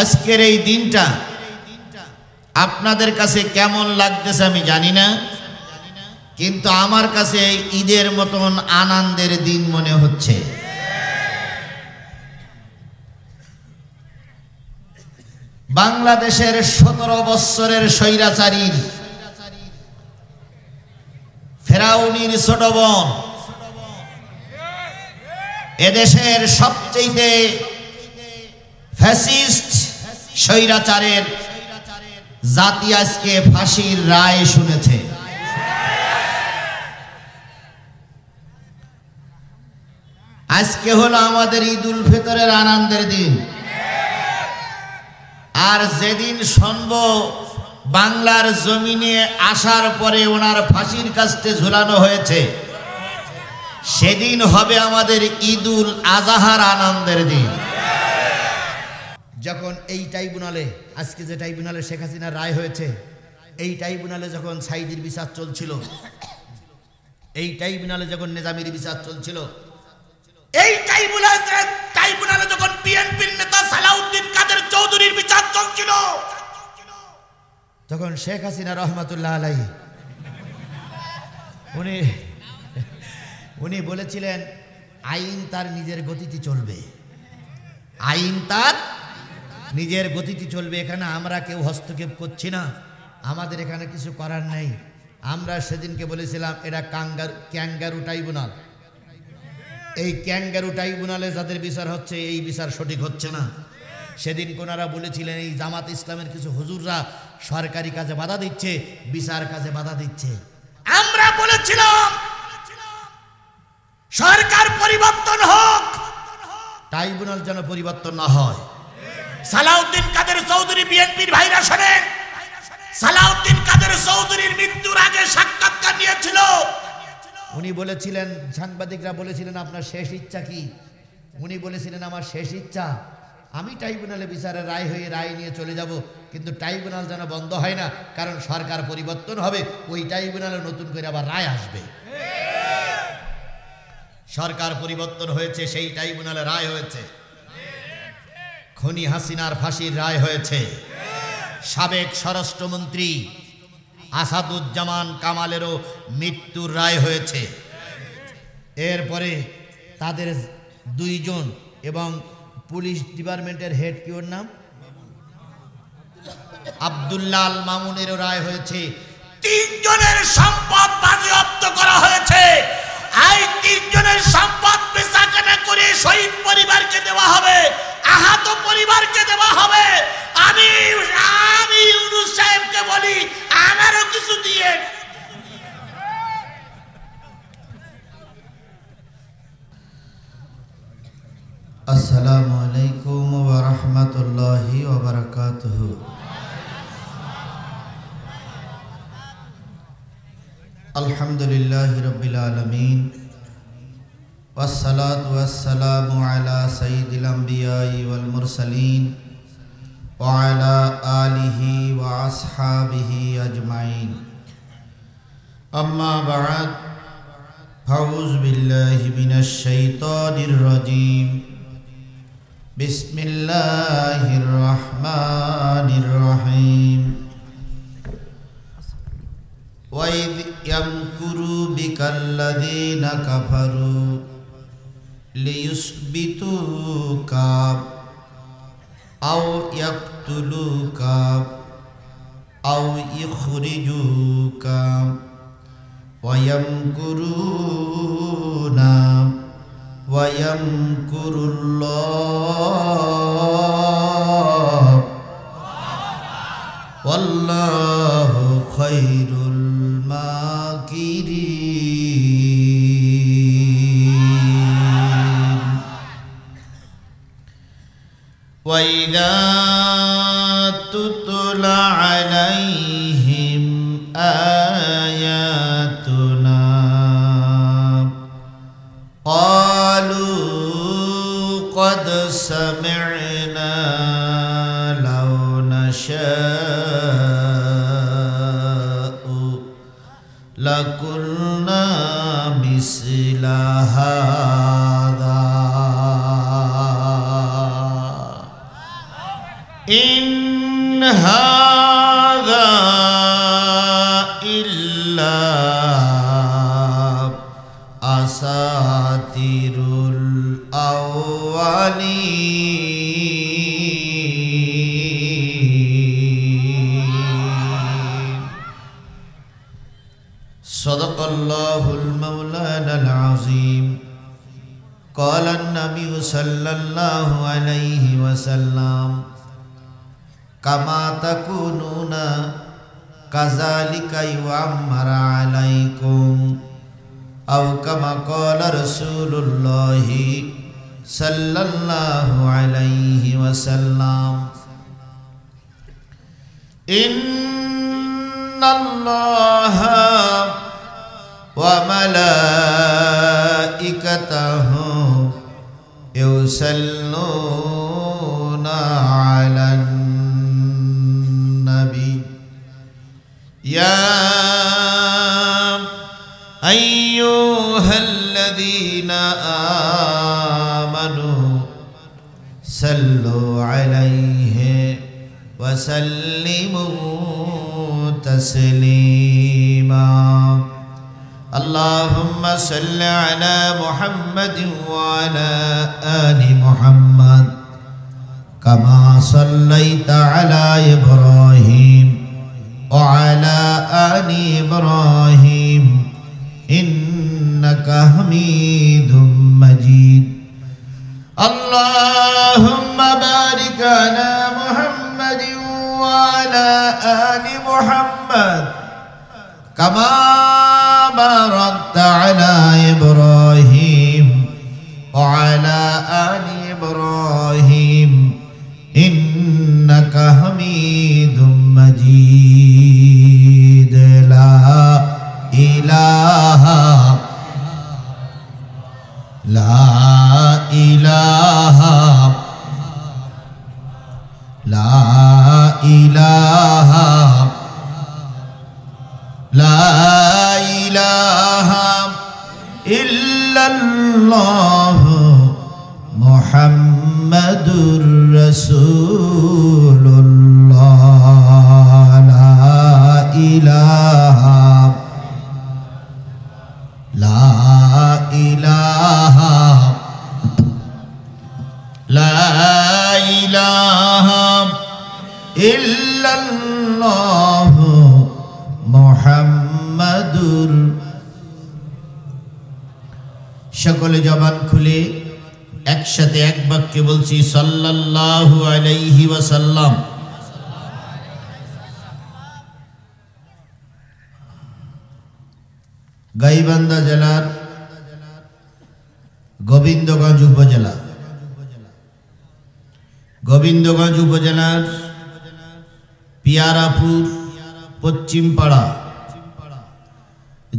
আজকের এই দিনটা আপনাদের কাছে কেমন লাগতেছে আমি জানি না, কিন্তু আমার কাছে ঈদের মতন আনন্দের দিন মনে হচ্ছে। বাংলাদেশের 17 বৎসরের স্বৈরাচারীর ফেরাউনির ছোট বোন, এদেশের সবচেয়ে ফ্যাসিস্ট স্বৈরাচারের জাতি আজকে ফাঁসির রায় শুনেছে। আজকে হলো আমাদের ঈদুল ফিতরের আনন্দের দিন। আর যেদিন শুনব বাংলার জমিনে আসার পরে ওনার ফাঁসির কাস্টে ঝুলানো হয়েছে, সেদিন হবে আমাদের ঈদুল আজহার আনন্দের দিন। যখন এই ট্রাইব্যুনালে, আজকে যে ট্রাইব্যুনালে শেখ হাসিনার রায় হয়েছে, এই ট্রাইব্যুনালে যখন সাইদির বিচার চলছিল, এই ট্রাইব্যুনালে যখন নিজামীর বিচার চলছিল, এই ট্রাইব্যুনালে যখন বিএনপির নেতা সালাউদ্দিন কাদের চৌধুরীর বিচার চলছিল, তখন শেখ হাসিনা রহমাতুল্লাহ আলাইহি উনি বলেছিলেন আইন তার নিজের গতিতে চলবে, আইন তার নিজের গতিতে চলবে, এখানে আমরা কেউ হস্তক্ষেপ করছি না, আমাদের এখানে কিছু করার নেই। আমরা সেদিনকে বলেছিলাম এটা ক্যাঙ্গারু ট্রাইব্যুনাল, এই ক্যাঙ্গারু ট্রাইব্যুনালে যাদের বিচার হচ্ছে এই বিচার সঠিক হচ্ছে না। সেদিন কোনারা বলেছিলেন এই জামাত ইসলামের কিছু হুজুররা সরকারি কাজে বাধা দিচ্ছে, বিচার কাজে বাধা দিচ্ছে। আমরা বলেছিলাম সরকার পরিবর্তন হোক, ট্রাইব্যুনাল যেন পরিবর্তন না হয়। সালাউদ্দিন কাদের চৌধুরী বিএনপির ভাইরা শোনেন, সালাউদ্দিন কাদের চৌধুরীর মৃত্যুর আগে সাক্ষাৎকার নিয়েছিল, উনি বলেছিলেন, সাংবাদিকরা বলেছিলেন আপনার শেষ ইচ্ছা কি? উনি বলেছিলেন আমার শেষ ইচ্ছা আমি ট্রাইব্যুনালে বিচারের রায় হয়ে রায় নিয়ে চলে যাব, কিন্তু ট্রাইব্যুনাল যেন বন্ধ হয় না, কারণ সরকার পরিবর্তন হবে, ওই ট্রাইব্যুনালে নতুন করে আবার রায় আসবে। সরকার পরিবর্তন হয়েছে, সেই ট্রাইব্যুনালে রায় হয়েছে, খনি হাসিনার ফাঁসির রায় হয়েছে, সাবেক স্বরাষ্ট্রমন্ত্রী আসাদুজ্জামান কামালেরও মৃত্যুর রায় হয়েছে। এরপরে তাদের 2 জন এবং পুলিশ ডিপার্টমেন্টের হেড, কি ওর নাম, আব্দুল্লাহ আল মামুনেরও রায় হয়েছে। 3 জনের সম্পদ বাজেয়াপ্ত করা হয়েছে। এই 3 জনের সম্পদ বেচাকেনা করে শহীদ পরিবারকে দেওয়া হবে, আহত পরিবারকে দেওয়া হবে। আমি ইউনূস সাহেবকে বলি আমারও কিছু দিয়ে। আসসালামু আলাইকুম ওয়া রাহমাতুল্লাহি ওয়া বারাকাতুহু। আলহামদুলিল্লাহি রাব্বিল আলামিন ওয়াসসালাতু ওয়াসসালামু আলা সাইয়্যিদিল আমবিয়াই ওয়াল মুরসালিন ওয়া আলা আলিহি ওয়া আসহাবিহি আজমাইন। আম্মা বা'দ, আউযু বিল্লাহি মিনাশ শাইতানির রাজীম। বিসমিল্লাহির রহমানির রহিম। ওয়াইদ ইয়ামকুরু বিকাল্লাযীনা কাফারু লিয়ুসবিতুকা আও ইয়াকতুলুকা আও ইখরিজুকা ওয়া ইয়ামকুরুনা ওয়া ইয়ামকুরুল্লাহ ওয়াল্লাহু খায়রুল মাকিরিন। ওয়া ইযা তুতলা আলাইহিম আয়াতুনা ক্বালু قد سمعنا لو نشاء لقلنا مثل هذا إن هذا إلا أساطير الأولين صدق الله المولانا العظيم قال النبي صلى الله عليه وسلم كما تكونون كذلك يعمر عليكم أو كما قال رسول الله صلى الله عليه وسلم إن الله وملائكته يصلون على النبي يا أيها الذين آمنوا صلوا عليه وسلموا تسليما اللهم صل على محمد وعلى آل محمد كما صليت على إبراهيم وعلى آل إبراهيم إنك حميد مجيد اللهم بارك على محمد وعلى آل محمد كما باركت على إبراهيم وعلى آل إبراهيم إنك حميد مجيد لا إله إلا الله محمدُر رسول الله لا إله إلا الله محمدُر সকলে জবান খুলে একসাথে এক বাক্যে বলছি সাল্লাল্লাহু আলাইহি ওয়াসাল্লাম। গাইবান্ধা জেলার গোবিন্দগঞ্জ উপজেলার পিয়ারাপুর পশ্চিমপাড়া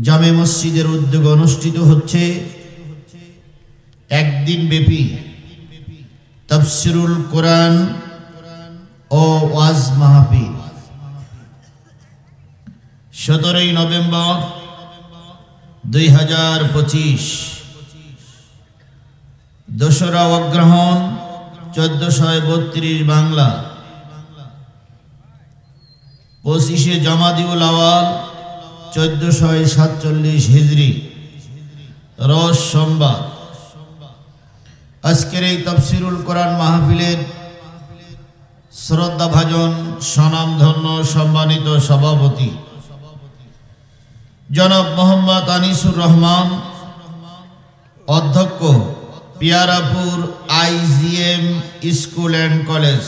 জামে মসজিদের উদ্যোগে অনুষ্ঠিত হচ্ছে একদিন ব্যাপী তাফসিরুল কোরআন ও ওয়াজ মাহফিল। 17 নভেম্বর 2025 দোসরা অগ্রহণ 1432 বাংলা 25 জামাদিউল আওয়াল 1447 হিজরি রোজ সোমবার। আজকের এই তাফসিরুল কোরআন মাহফিলের শ্রদ্ধাভাজন স্বনামধন্য সম্মানিত সভাপতি জনাব মোহাম্মদ আনিসুর রহমান, অধ্যক্ষ Piyarapur IGM school and college.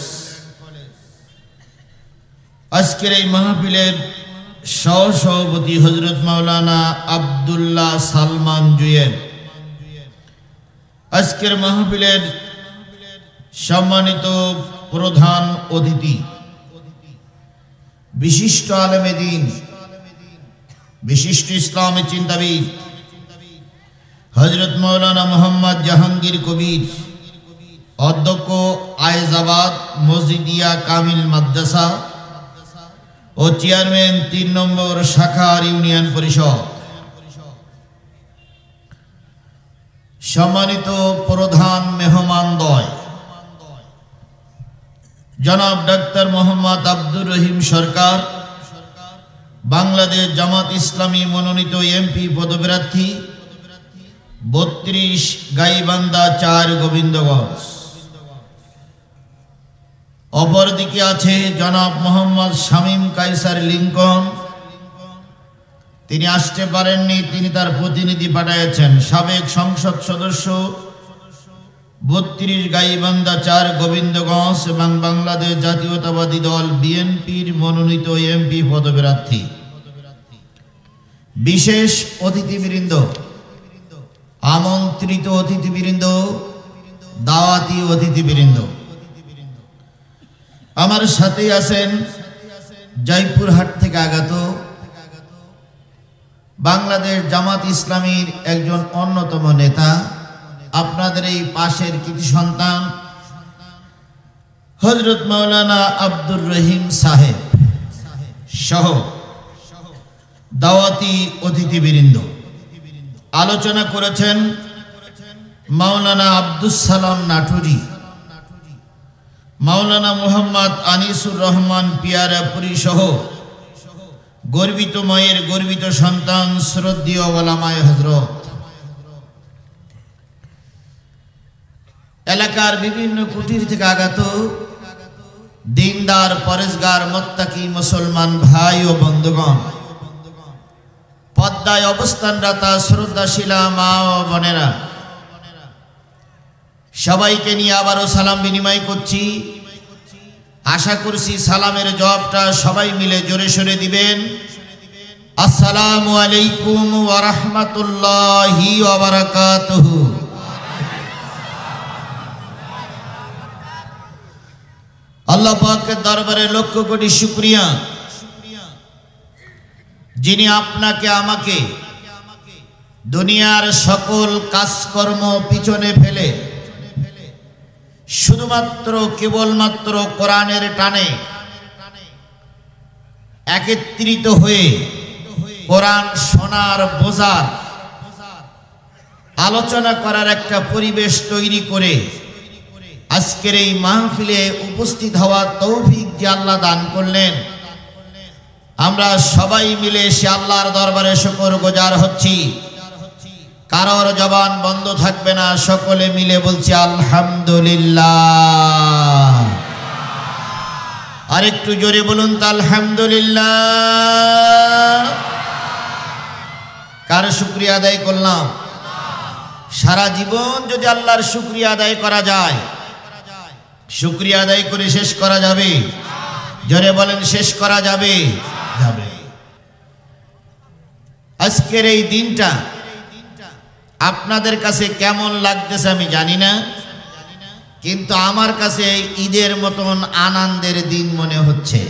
আজকের এই মাহফিলের সহসভাপতি হযরত মাওলানা আব্দুল্লাহ সালমান জুয়েল। আজকের মাহফিলের সম্মানিত প্রধান অতিথি বিশিষ্ট আলেমে দ্বীন, বিশিষ্ট ইসলামী চিন্তাবিদ হযরত মাওলানা মোহাম্মদ জাহাঙ্গীর কবির, অধ্যক্ষ আয়েজাবাদ মসজিদিয়া কামিল মাদ্রাসা ও চেয়ারম্যান 3 নম্বর শাখার ইউনিয়ন পরিষদ। সম্মানিত প্রধান মেহমানদ্বয়, জনাব ডাক্তার মোহাম্মদ আব্দুর রহিম সরকার, বাংলাদেশ জামাত ইসলামী মনোনীত এমপি পদপ্রার্থী, 32 গাইবান্ধা 4 গোবিন্দগঞ্জ। অপরদিকে আছে জনাব মোহাম্মদ শামীম কায়সার লিঙ্কন, তিনি আসতে পারেননি, তিনি তার প্রতিনিধি পাঠিয়েছেন। সাবেক সংসদ সদস্য, 32 গাইবান্ধা 4 গোবিন্দগঞ্জ এবং বাংলাদেশ জাতীয়তাবাদী দল বিএনপির মনোনীত এমপি পদপ্রার্থী। বিশেষ অতিথিবৃন্দ, আমন্ত্রিত অতিথিবৃন্দ, দাওয়াতি অতিথিবৃন্দ, আমার সাথে আছেন জয়পুরহাট থেকে আগত বাংলাদেশ জামাত ইসলামীর একজন অন্যতম নেতা, আপনাদের এই পাশের কৃতি সন্তান হযরত মাওলানা আব্দুর রহিম সাহেব সহ দাওয়াতি অতিথিবৃন্দ। আলোচনা করেছেন মাওলানা আব্দুস সালাম নাটুরি, মাওলানা মুহাম্মদ আনিসুর রহমান পিয়ারাপুরী সহ গর্বিত মায়ের গর্বিত সন্তান শ্রদ্ধেয় ওলামায়ে হযরত। এলাকার বিভিন্ন কুটির থেকে আগত দিনদার, পরেশগার, মুত্তাকি মুসলমান ভাই ও বন্ধুগণ, পদ্মায় অবস্থানরত শ্রদ্ধাশীলা মা ও বোনেরা, সবাইকে নিয়ে আবারও সালাম বিনিময় করছি। আশা করছি সালামের জবাবটা সবাই মিলে জোরে সোরে দিবেন। আসসালামু আলাইকুম ওয়া রাহমাতুল্লাহি ওয়া বারাকাতুহু। আল্লাহ পাকের দরবারে লক্ষ কোটি শুকরিয়া, যিনি আপনাকে আমাকে দুনিয়ার সকল কাজকর্ম পিছনে ফেলে শুধুমাত্র কেবলমাত্র কোরআনের টানে একত্রিত হয়ে কোরআন শোনার, বোঝার, আলোচনা করার একটা পরিবেশ তৈরি করে আজকের এই মাহফিলে উপস্থিত হওয়ার তৌফিক যে আল্লাহ দান করলেন, আমরা সবাই মিলে সে আল্লাহর দরবারে শুকরগুজার হচ্ছি। কারোর জবান বন্ধ থাকবে না, সকলে মিলে বলছি আলহামদুলিল্লাহ। আর একটু জোরে বলুন তো আলহামদুলিল্লাহ। কার শুকরিয়া আদায় করলাম? সারা জীবন যদি আল্লাহর শুকরিয়া আদায় করা যায়, শুকরিয়া আদায় করে শেষ করা যাবে? জোরে বলেন, শেষ করা যাবে? যাবে। আজকের এই দিনটা আপনাদের কাছে কেমন লাগতেছে আমি জানি না, কিন্তু আমার কাছে ঈদের মতন আনন্দের দিন মনে হচ্ছে।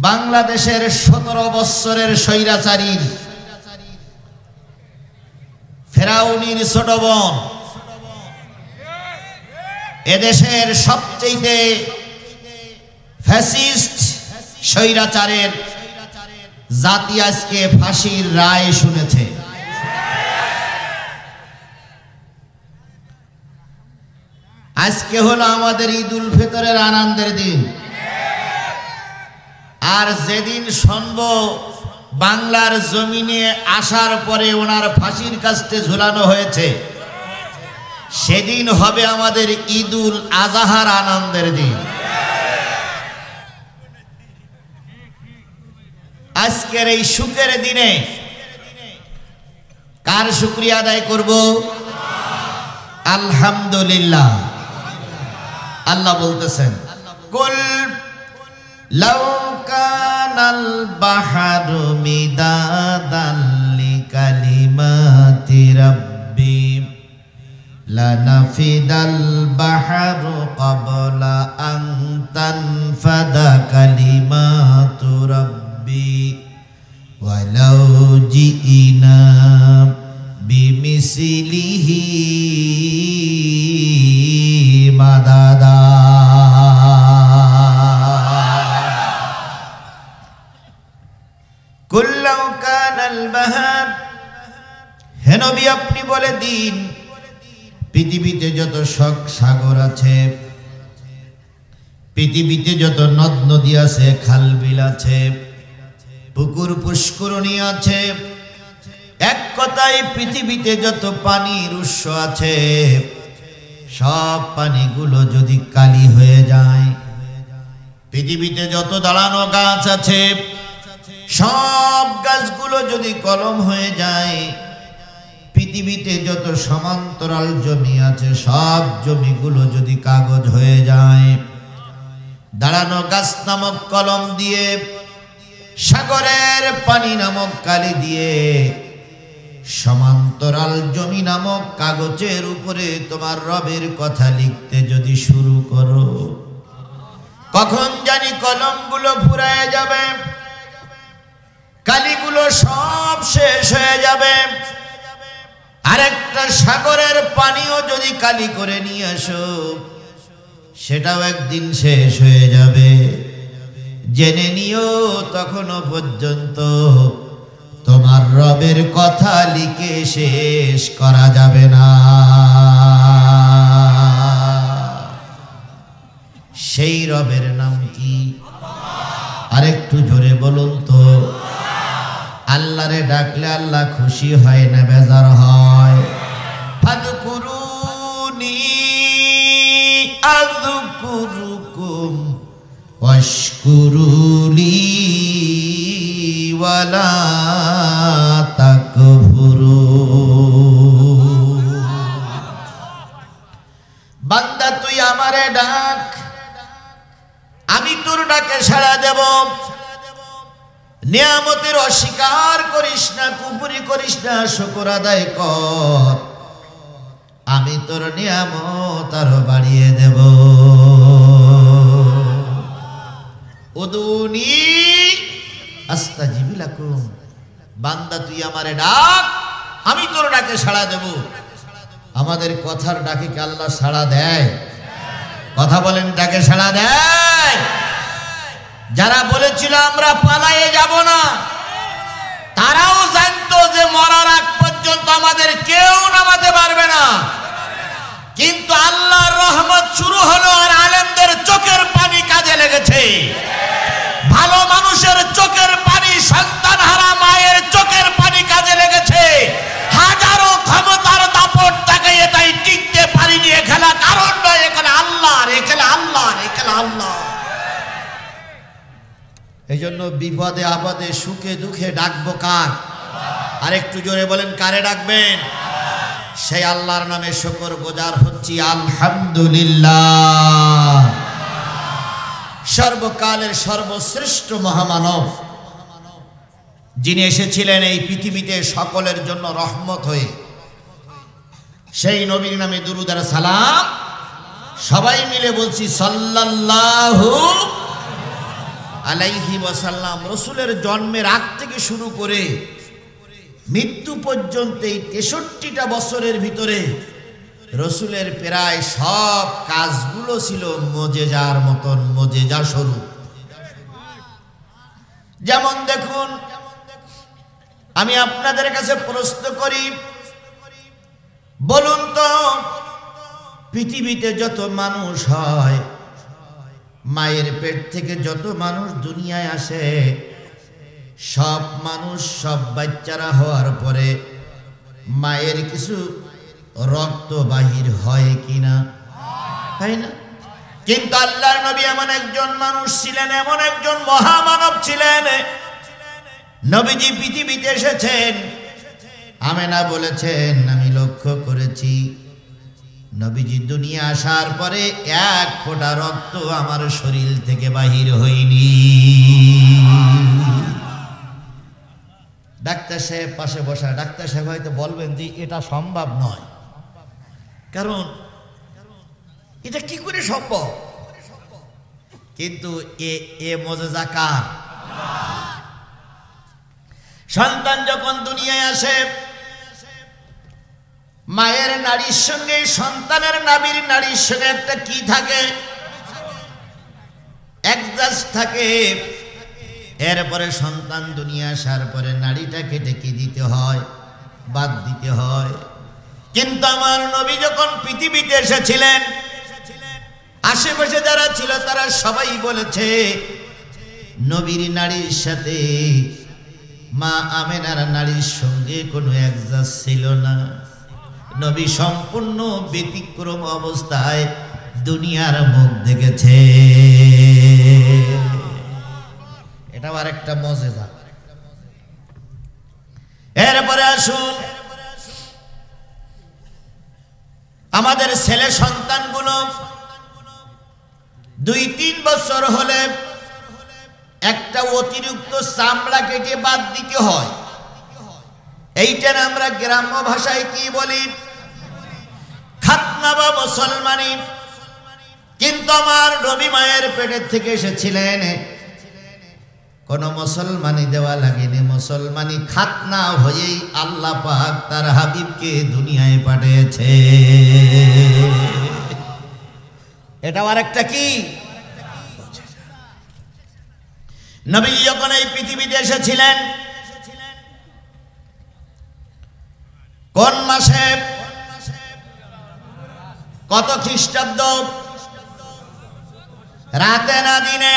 বাংলাদেশের 17 বৎসরের স্বৈরাচারীর ফেরাউনির ছোট বোন, এদেশের সবচেয়ে ফ্যাসিস্ট স্বৈরাচারের জাতি আজকে ফাঁসির রায় শুনেছে। আজকে হলো আমাদের ঈদুল ফিতরের আনন্দের দিন। আর যেদিন শুনব বাংলার জমিনে আসার পরে ওনার ফাঁসির কাস্টে ঝুলানো হয়েছে, সেদিন হবে আমাদের ঈদুল আজহার আনন্দের দিন। আজকের এই সুখের দিনে কার শুকরিয়া আদায় করব? আলহামদুলিল্লাহ। আল্লাহ বলতেছেন, কুল লাউ কানাল বাহরু মিদাদান লিকালিমাতি রাব্বি লানাফিদাল বাহরু ক্বাবলা আন তানফাদা কালিমাতু রাব্বি ওয়ালাউ জিইনা বিমিসলিহি মাদাদা। কুল্লাউ কানাল বাহর, হে নবী আপনি বলে দিন পৃথিবীতে যত সাগর আছে, পৃথিবীতে যত নদ নদী আছে, খাল বিল আছে, পুকুর পুষ্করণী আছে, এক কথায় পৃথিবীতে যত পানির উৎস আছে, সব পানিগুলো যদি কালি হয়ে যায়, পৃথিবীতে যত দাঁড়ানো গাছ আছে, সব গাছগুলো যদি কলম হয়ে যায়, পৃথিবীতে যত সমান্তরাল জমি আছে, সব জমিগুলো যদি কাগজ হয়ে যায়, দাঁড়ানো গাছ নামক কলম দিয়ে, সাগরের পানি নামক কালি দিয়ে, সমান্তরাল জমি নামক কাগজের উপরে তোমার রবের কথা লিখতে যদি শুরু করো, কখন জানি কলমগুলো ফুরায় যাবে, কালিগুলো সব শেষ হয়ে যাবে। আরেকটা সাগরের পানিও যদি কালি করে নিয়ে আসো, সেটাও একদিন শেষ হয়ে যাবে। জেনে নিও তখনও পর্যন্ত তোমার রবের কথা লিখে শেষ করা যাবে না। সেই রবের নাম কি? আরেকটু জোরে বলুন তো। আল্লাহরে ডাকলে আল্লাহ খুশি হয় না বেজার হয়? ফাযকুরুনি আযকুরুকুম ওয়াশকুরুলি ওয়ালা তাকফুরুন। বান্দা তুই আমারে ডাক, আমি তোর ডাকে সাড়া দেব। নিয়ামতের অস্বীকার করিস না, কুফরি করিস না, শুকর আদায় কর, আমি তোর নিয়ামত আরো বাড়িয়ে দেব। উদুনি আস্তাজিব লাকুম। বান্দা তুই আমারে ডাক, আমি তোর ডাকে সাড়া দেব। আমাদের কথার ডাকে কি আল্লাহ সাড়া দেয়? কথা বলেন, ডাকে সাড়া দেয়? যারা বলেছিল আমরা পালায়ে যাব না, তারাও জানতো যে মরার আগ পর্যন্ত আমাদের কেউ নামাতে পারবে না। কিন্তু আল্লাহর রহমত শুরু হলো, আর আলেমদের চোখের পানি কাজে লেগেছে। ভালো মানুষের চোখের পানি, সন্তানহারা মায়ের চোখের পানি কাজে লেগেছে। হাজারো ক্ষমতার দাপট তাকে এটাই টিকতে পারিনি। এখানে কারণ নয়, এখানে আল্লাহর, এখানে আল্লাহর, এখানে আল্লাহ। এই জন্য বিপদে আপদে সুখে দুঃখে ডাকবো কার? আর একটু জোরে বলেন, কারে ডাকবেন? সেই আল্লাহর নামে শুকর গুজার হচ্ছি, আলহামদুলিল্লাহ। সর্বকালের সর্বশ্রেষ্ঠ মহামানব, যিনি এসেছিলেন এই পৃথিবীতে সকলের জন্য রহমত হয়ে, সেই নবীর নামে দুরূদ আর সালাম সবাই মিলে বলছি সাল্লাল্লাহু আলাইহি ওয়াসাল্লাম। রসুলের জন্মের আগ থেকে শুরু করে মৃত্যু পর্যন্ত এই 63টা বছরের ভিতরে রসুলের প্রায় সব কাজগুলো ছিল মুজিজার মতন, মুজিজা স্বরূপ। যেমন দেখুন, আমি আপনাদের কাছে প্রশ্ন করি, বলুন তো পৃথিবীতে যত মানুষ হয়, মায়ের পেট থেকে যত মানুষ দুনিয়ায় আসে, সব মানুষ, সব বাচ্চারা হওয়ার পরে মায়ের কিছু রক্ত বাহির হয় কিনা? তাই না? কিন্তু আল্লাহর নবী এমন একজন মানুষ ছিলেন, এমন একজন মহামানব ছিলেন। নবীজি পৃথিবীতে এসেছেন, আমেনা বলেছেন, আমি লক্ষ্য করেছি নবীজি দুনিয়া আসার পরে এক ফোঁটা রক্ত আমার শরীর থেকে বাহির হয়নি। ডাক্তার সাহেব পাশে বসা, ডাক্তার সাহেব হয়তো বলবেন যে এটা সম্ভব নয়, কারণ এটা কি করে সম্ভব? কিন্তু এ মুজিজা কার? সন্তান যখন দুনিয়ায় আসে, মায়ের নাড়ির সঙ্গে সন্তানের নাভির নাড়ির সঙ্গে একটা কি থাকে? অ্যাডজাস্ট থাকে। এরপরে সন্তান দুনিয়া আসার পরে নাড়িটা কেটে কি দিতে হয়? বাদ দিতে হয়। কিন্তু আমার নবী যখন পৃথিবীতে এসেছিলেন, আশেপাশে যারা ছিল তারা সবাই বলেছে নবীর নারীর সাথে মা আমেনার নারীর সঙ্গে কোনো অ্যাডজাস্ট ছিল না। নবী সম্পূর্ণ ব্যতিক্রম অবস্থায় দুনিয়ার মুখ দেখেছে। এটা আর একটা মজেজা। এরপরে আসুন, আমাদের ছেলে সন্তানগুলো 2-3 বছর হলে একটা অতিরিক্ত চামড়া কেটে বাদ দিতে হয়। এইটার আমরা গ্রাম্য ভাষায় কি বলি? খাতনা বা মুসলমানি। কিন্তু আমার নবী মায়ের পেটের থেকে এসেছিলেন, কোন মুসলমানি দেওয়া লাগেনি। মুসলমানি খাতনা হয়েই আল্লাহ পাক তার হাবিবকে দুনিয়ায় পাঠিয়েছে। এটা আরেকটা কি? নবী যখন এই পৃথিবীতে এসেছিলেন কোন মাসে, কত খ্রিস্টাব্দ, রাতে না দিনে?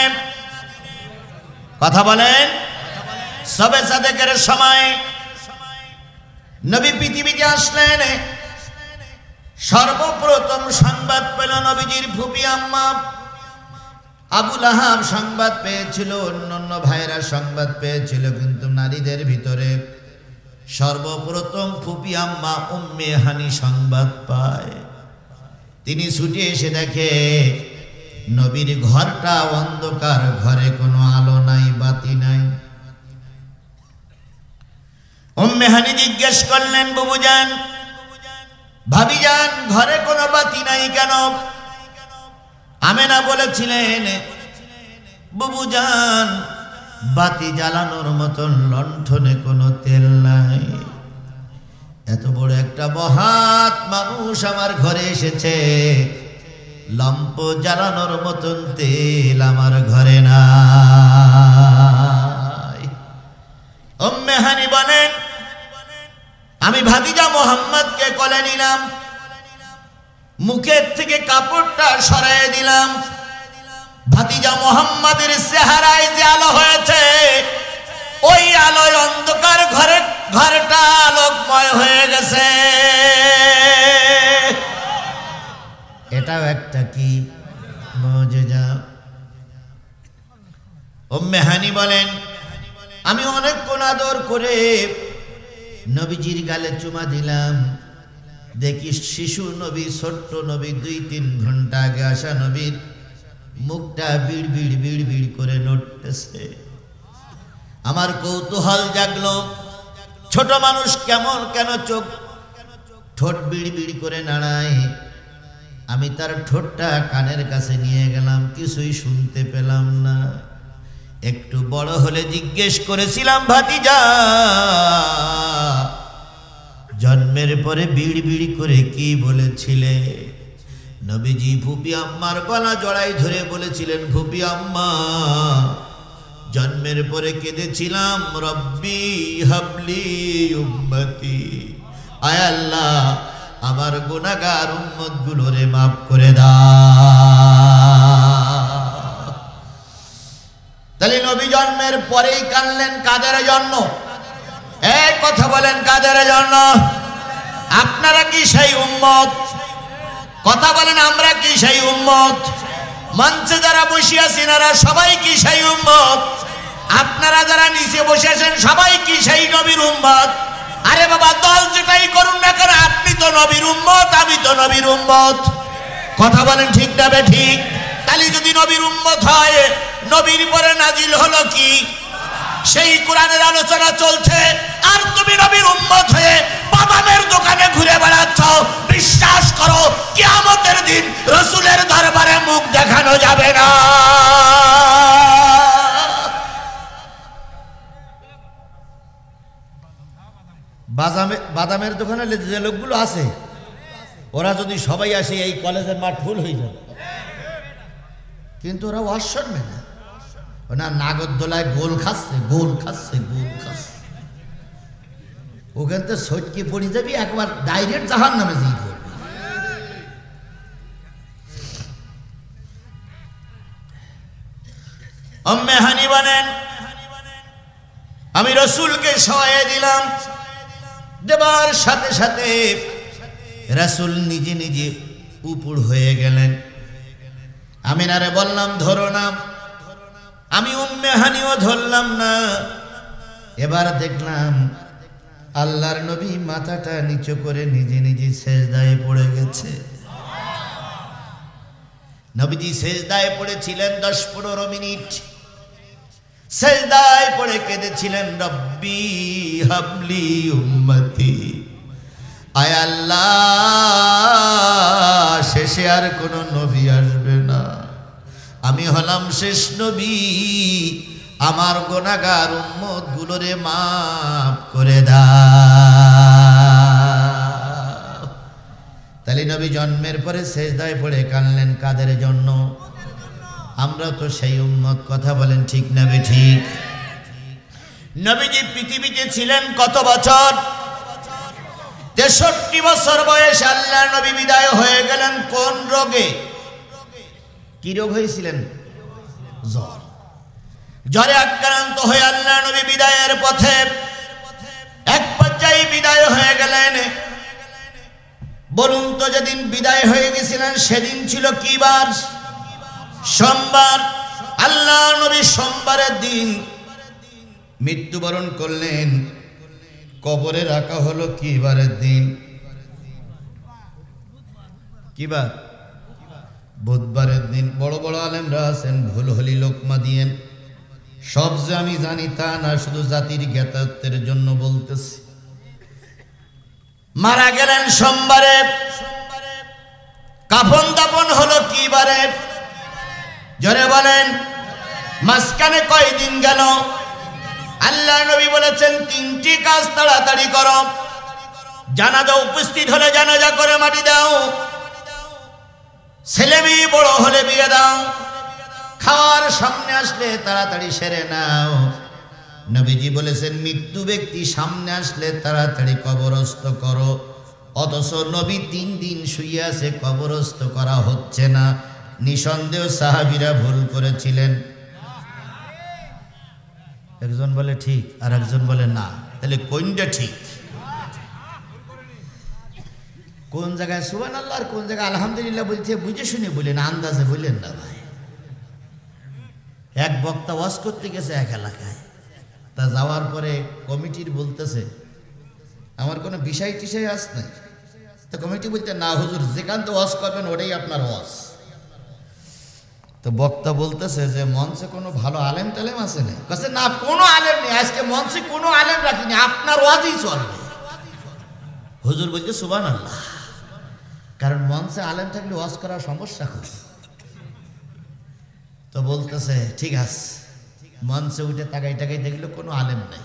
কথা বলেন। সবে সাদেকের সময় নবী পৃথিবীতে আসলেন। সর্বপ্রথম সংবাদ পেল নবীজির ফুপি আম্মা আবু লাহাব সংবাদ পেয়েছিল, অন্যান্য ভাইরা সংবাদ পেয়েছিল, কিন্তু নারীদের ভিতরে সর্বপ্রথম ফুপি আম্মা উম্মে হানি সংবাদ পায়। তিনি ছুটে এসে দেখে নবীর ঘরটা অন্ধকার, ঘরে কোনো আলো নাই, বাতি নাই। উম্মে হানি জিজ্ঞেস করলেন, বুবুজান, ভাবিজান, ঘরে কোনো বাতি নাই কেন? আমেনা বলেছিলেন, বুবুজান, বাতি জ্বালানোর মতন লণ্ঠনে কোনো তেল নাই। এত বড় একটা মহৎ মানুষ আমার ঘরে এসেছে, লম্প জ্বালানোর মতন তেল আমার ঘরে নাই। উম্মে হানি বলেন, আমি ভাতিজা মোহাম্মদকে কোলে নিলাম, মুখের থেকে কাপড়টা সরাই দিলাম। ভাতিজা মোহাম্মদের চেহারায় যে আলো হয়েছে, ওই আলোয় অন্ধকার ঘরটা আলোকময় হয়ে গেছে। এটাও একটা কি মুজিজা। উম্মে হানি বলেন, আমি অনেকক্ষণ আদর করে নবীজির গালে চুমা দিলাম। দেখি শিশু নবী, ছোট্ট নবী, 2-3 ঘন্টা আগে আসা নবীর মুখটা বিড় বিড় বিড় বিড় করে নড়তেছে। আমার কৌতূহল জাগলো, ছোট মানুষ কেন চোখ ঠোঁট বিড় বিড় করে নাড়ায়। আমি তার ঠোঁটটা কানের কাছে নিয়ে গেলাম, কিছুই শুনতে পেলাম না। একটু বড় হলে জিজ্ঞেস করেছিলাম, ভাতিজা, জন্মের পরে বিড় বিড় করে কি বলেছিলে? নবীজি ফুপি আম্মার গলা জড়াই ধরে বলেছিলেন, ফুপি আম্মা, জন্মের পরে কেঁদেছিলাম, রব্বি হাবলি উম্মতি, আয় আল্লাহ, আমার গুনাহগার উম্মতগুলোরে মাফ করে দাও। তাহলে নবী জন্মের পরেই কাঁদলেন কাদের জন্য? এই কথা বলেন, কাদের জন্য? আপনারা কি সেই উম্মত? কথা বলেন, আমরা কি সেই উম্মত? মঞ্চে যারা বসে আছেন এরা সবাই কি সেই উম্মত? আপনারা যারা নিচে বসে আছেন সবাই কি সেই নবীর উম্মত? আরে বাবা, দল যেটাই করুন না কেন, আপনি তো নবীর উম্মত, আমি তো নবীর উম্মত। কথা বলেন, ঠিক না বে ঠিক? তাহলে যদি নবীর উম্মত হয়, নবীর পরে নাজিল হলো কি? সেই কোরআনের আলোচনা চলছে, আর তুমি নবীর উম্মত হয়ে বাদামের দোকানে ঘুরে বেড়াচ্ছ। বিশ্বাস করো, কিয়ামতের দিন রাসূলের দরবারে মুখ দেখানো যাবে না। বাদামের দোকানে যে লোকগুলো আছে, ওরা যদি সবাই আসে, এই কলেজের মাঠ ফুল হয়ে যাবে। কিন্তু ওরা ওয়াজ শুনবে না, ওনা নাগরদোলায় গোল খাচ্ছে। ওখান তো সটকে পড়ে যাবি, একবার ডাইরেক্ট জাহান্নামে যেয়ে পড়বি। উম্মে হানি বলেন, আমি রাসূলকে শোয়ায়ে দিলাম, দেবার সাথে সাথে রাসূল নিজে নিজে উপর হয়ে গেলেন। আমিনারে বললাম ধরো না, আমি উম্মে হানিও ধরলাম না। এবার দেখলাম আল্লাহর নবী মাথাটা নিচু করে নিজে নিজে সেজদায় পড়ে গেছে। নবীজি সেজদায় পড়েছিলেন 10-15 মিনিট, সেজদায় পড়ে কেঁদেছিলেন, রব্বি হাবলি উম্মতি, আয় আল্লাহ শেষে আর কোনো নবী আসবে না, আমি হলাম শেষ নবী, আমার গুনাহগার উম্মত গুলোরে মাফ করে দাও। তাহলে নবী জন্মের পরে সেজদায় পড়ে কাঁদলেন কাদের জন্য? আমরা তো সেই উম্মত, কথা বলেন ঠিক না বেঠিক? নবীজি পৃথিবীতে ছিলেন কত বছর? 63 বছর বয়সে আল্লাহ নবী বিদায় হয়ে গেলেন। কোন রোগে? কি রোগ হয়েছিলেন? জ্বর। জ্বরে আক্রান্ত হয়ে আল্লাহ নবী বিদায়ের পথে এক পর্যায়ে বিদায় হয়ে গেলেন। বলুন তো, যেদিন বিদায় হয়ে গেছিলেন সেদিন ছিল কি বার? সোমবার। আল্লাহ নবী সোমবারের দিন মৃত্যুবরণ করলেন। কবরে রাখা হলো কি বারের দিন? কি বার? বুধবারের দিন। বড় বড় আলেমরা আছেন, ভুল হলি লোকমা দিয়েন। সব যে আমি জানি তা না, শুধু জাতির জ্ঞাতার্থের জন্য বলতেছি। মারা গেলেন সোমবারে। কাফন দাফন হলো কি বারে? জোরে বলেন। মাঝখানে কয়দিন গেল? আল্লাহ নবী বলেছেন 3টি কাজ তাড়াতাড়ি করো। জানাজা উপস্থিত হলে জানাজা করে মাটি দাও, ছেলে মেয়ে বড় হলে বিয়ে দাও, খাওয়ার সামনে আসলে তাড়াতাড়ি সেরে নাও। নবীজি বলেছেন মৃত্যু ব্যক্তি সামনে আসলে তাড়াতাড়ি কবরস্থ করো। অথচ নবী 3 দিন শুয়ে আছে, কবরস্থ করা হচ্ছে না। নিঃসন্দেহ সাহাবীরা ভুল করেছিলেন। একজন বলে ঠিক, আর একজন বলে না। তাহলে কোনটা ঠিক? কোন জায়গায় সুবহানাল্লাহ আর কোন জায়গায় আলহামদুলিল্লাহ বলছে বুঝে শুনে বলেন, আন্দাজে বললেন না ভাই। এক বক্তা ওয়াজ করতে গেছে এক এলাকায়, তা যাওয়ার পরে কমিটির বলতেছে আমার কোনো বিষয় টিষয় আস নাই। তো কমিটি বলতে না হুজুর, যেখান তো ওয়াজ করবেন ওটাই আপনার ওয়াজ। তো বক্তা বলতেছে যে মঞ্চে কোনো ভালো আলেম টালেম আছে না? কাছে না, কোনো আলেম নেই, আজকে মঞ্চে কোনো আলেম রাখিনি, আপনার ওয়াজই চলবে। হুজুর বলছে সুবহানাল্লাহ, কারণ মঞ্চে আলেম থাকলে ওয়াজ করার সমস্যা খুব। তো বলতেছে ঠিক আছে। মঞ্চে উঠে তাকাই তাকাই দেখলো কোনো আলেম নাই।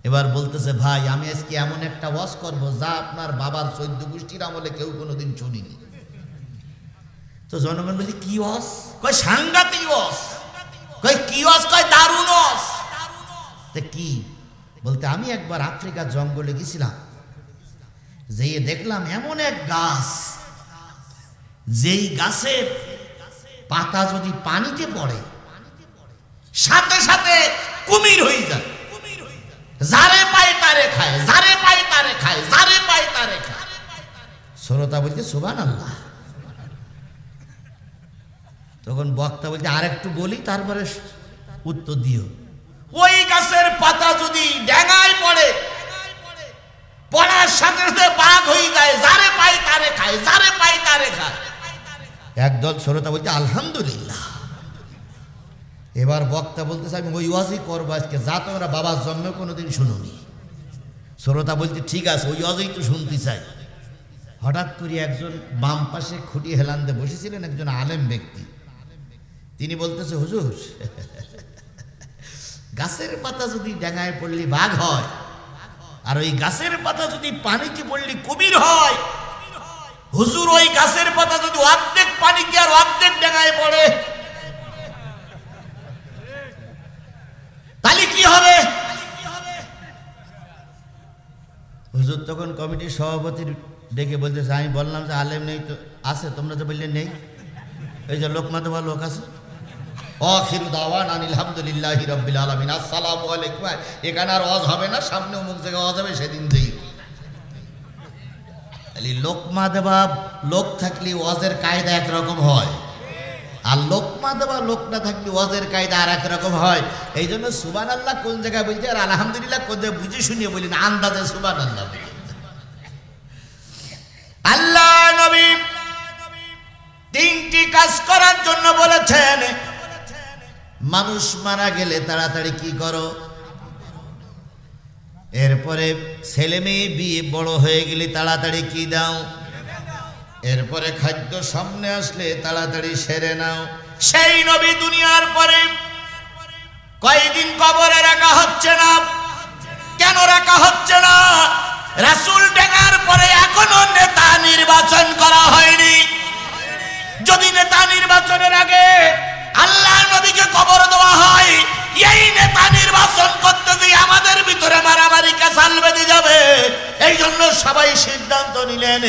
এবার বলতেছে ভাই, আমি আজকে এমন একটা ওয়াজ করবো যা আপনার বাবার 14 গোষ্ঠীর আমলে কেউ কোনোদিন শুনিনি। তো জনগণ বলছে কি ওয়াজ? কয় সাংঘাতিক ওয়াজ। কয় কি ওয়াজ? কয় দারুণ ওয়াজ। তা কি? বলতে আমি একবার আফ্রিকার জঙ্গলে গেছিলাম, যেয়ে দেখলাম এমন এক গাছ, যেই গাছের পাতা যদি পানিতে পড়ে সাথে সাথে কুমির হয়ে যায়। যারে পায় তারে খায়, যারে পায় তারে খায়, যারে পায় তারে খায়। শ্রোতা বলছে সুবহানাল্লাহ। তখন বক্তা বলছে আর একটু বলি, তারপরে উত্তর দিও। ওই গাছের পাতা যদি ডেঙায় পড়ে, পড়ার সাথে সাথে বাঘ হয়ে যায়, যারে পায় তারে খায়, যারে পায় তারে খায়। একদল শ্রোতা বলছে আলহামদুলিল্লাহ। এবার বক্তা বলতেছে আমি ওই ওয়াজই করবো আজকে, যা তোমরা বাবার জন্মে কোনোদিন শুনোনি। শ্রোতা বলছে ঠিক আছে, ওই ওয়াজই তো শুনতে চাই। হঠাৎ করে একজন বাম পাশে খুঁটি হেলান্দে বসেছিলেন একজন আলেম ব্যক্তি, তিনি বলতেছে হুজুর, গাছের পাতা যদি ডাঙায় পড়লে বাঘ হয়, আর ওই গাছের পাতা যদি পানিতে পড়লে কুমির হয়, হুজুর ওই গাছের পাতা যদি অর্ধেক পানিতে আর অর্ধেক ডাঙায় পড়ে তাহলে কি হবে? হুজুর তখন কমিটির সভাপতির ডেকে বলতেছে, আমি বললাম যে আলেম নেই তো, আছে, তোমরা তো বললে নেই, এই যে লোকমা দেওয়া লোক আছে। আখিরু দাওয়ানা আলহামদুলিল্লাহি রাব্বিল আলামিন, আসসালামু আলাইকুম। এখানে আর ওয়াজ হবে না, সামনে অমুক জায়গায় ওয়াজ হবে, সেদিন যেই লোকমা দেওয়া লোক থাকলে ওয়াজের কায়দা একরকম হয়, আর লোকমা দেওয়া লোক না থাকলে ওয়াজের কায়দা আর একরকম হয়। এই জন্য সুবহানাল্লাহ কোন জায়গায় বলতে আর আলহামদুলিল্লাহ কোন জায়গায় বুঝে শুনিয়ে বলি না, আন্দাজে সুবহানাল্লাহ বলি। আল্লাহ নবী তিনটি কাজ করার জন্য বলেছেন। মানুষ মারা গেলে তাড়াতাড়ি কি করো, এরপরে ছেলে মেয়ে বিয়ে বড় হয়ে গেলে তাড়াতাড়ি কি দাও, এরপরে খাদ্য সামনে আসলে তাড়াতাড়ি সেরে নাও। সেই নবী দুনিয়ার পরে কয়দিন কবরে রাখা হচ্ছে না, কেন রাখা হচ্ছে না? রাসূল ডেকার পরে এখনো নেতা নির্বাচন করা হয়নি। যদি নেতা নির্বাচনের আগে আল্লাহ নবীকে কবর দেওয়া হয়, এই নেতা নির্বাচন করতে গিয়ে আমাদের ভিতরে মারামারি কাসাল বেঁধে যাবে। এই জন্য সবাই সিদ্ধান্ত নিলেন,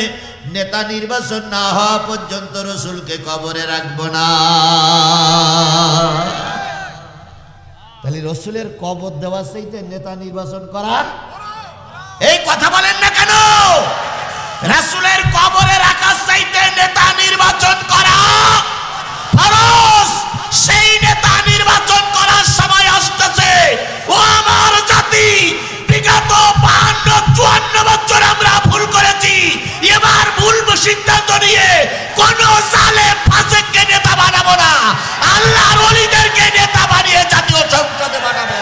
নেতা নির্বাচন না হওয়া পর্যন্ত রাসূলকে কবরে রাখবো না। তাহলে রাসূলের কবর দেওয়া চাইতে নেতা নির্বাচন করা, এই কথা বলেন না কেন? রাসূলের কবরে রাখার চাইতে নেতা নির্বাচন করা ফরজ। সেই নেতা নির্বাচন করার সময় আসতেছে। ও আমার জাতি, বিগত 52-54 বছর আমরা ভুল করেছি। এবার ভুল সিদ্ধান্ত নিয়ে কোন জালেম ফাসিককে নেতা বানাবো না, আল্লাহর ওলিদেরকে নেতা বানিয়ে জাতীয় সংসদে বানাবো।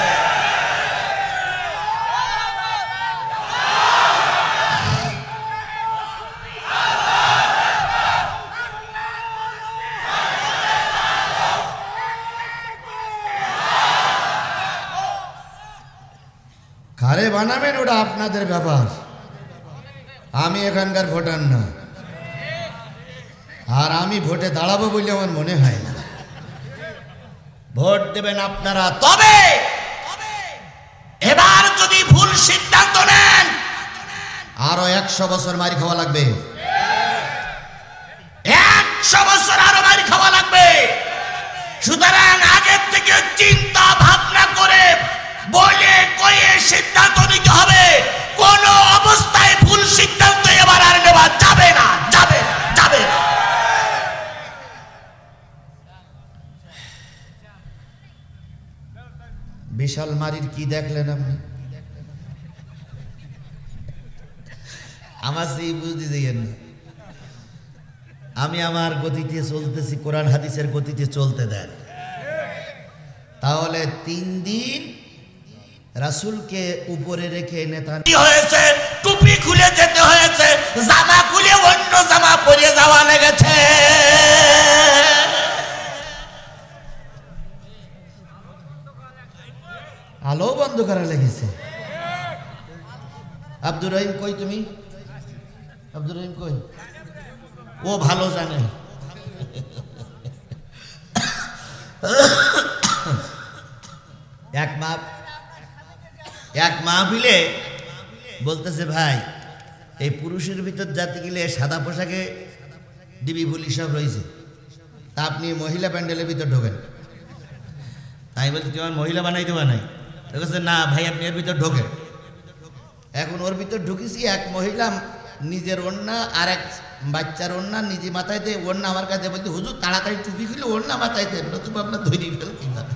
কারে বানাবেন ওটা আপনাদের ব্যাপার, আমি এখানকার ভোটার না, আর আমি ভোটে দাঁড়াবো বলে আমার মনে হয় না। ভোট দেবেন আপনারা। তবে এবার যদি ভুল সিদ্ধান্ত নেন, আরো 100 বছর মারি খাওয়া লাগবে, 100 বছর আরো মারি খাওয়া লাগবে। সুতরাং আগের থেকে চিন্তা ভাবনা করে বলে কয়ে সিদ্ধান্ত নিতে হবে। কোন অবস্থায় ভুল সিদ্ধান্ত এবার আর নেওয়া যাবে না, যাবে যাবে না। বিশাল মারির কি দেখলেন আপনি? আমার সেই বুঝতে যাইয়েন না, আমি আমার গতিতে চলতেছি, কোরআন হাদিসের গতিতে চলতে দেন। তাহলে 3 দিন রাসূলকে উপরে রেখে নেতা হয়েছে, টুপি খুলে যেতে হয়েছে, জামা খুলে অন্য জামা পরে যাওয়া লেগেছে। আলো বন্ধ করা লেগেছে। আব্দুর রহিম কই? তুমি আব্দুর রহিম কই? ও ভালো জানে। এক মাহফিলে বলতেছে, ভাই এই পুরুষের ভিতর যাতে গেলে সাদা পোশাকে ডিবি পুলিশ সব রয়েছে, তা আপনি মহিলা প্যান্ডেলের ভিতর ঢোকেন। তাই বলতে তোমার মহিলা বানাইতে বানাই, বলছে না ভাই আপনি এর ভিতর ঢোকেন। এখন ওর ভিতর ঢুকেছি, এক মহিলা নিজের ওড়না আর এক বাচ্চার ওড়না নিজে মাথায় দেয়, ওড়না আমার কাছে বলতে, হুজুর তাড়াতাড়ি টুপি খুলে ওড়না মাথায় দেন, নতুবা আপনার ধরি ফেল কিভাবে।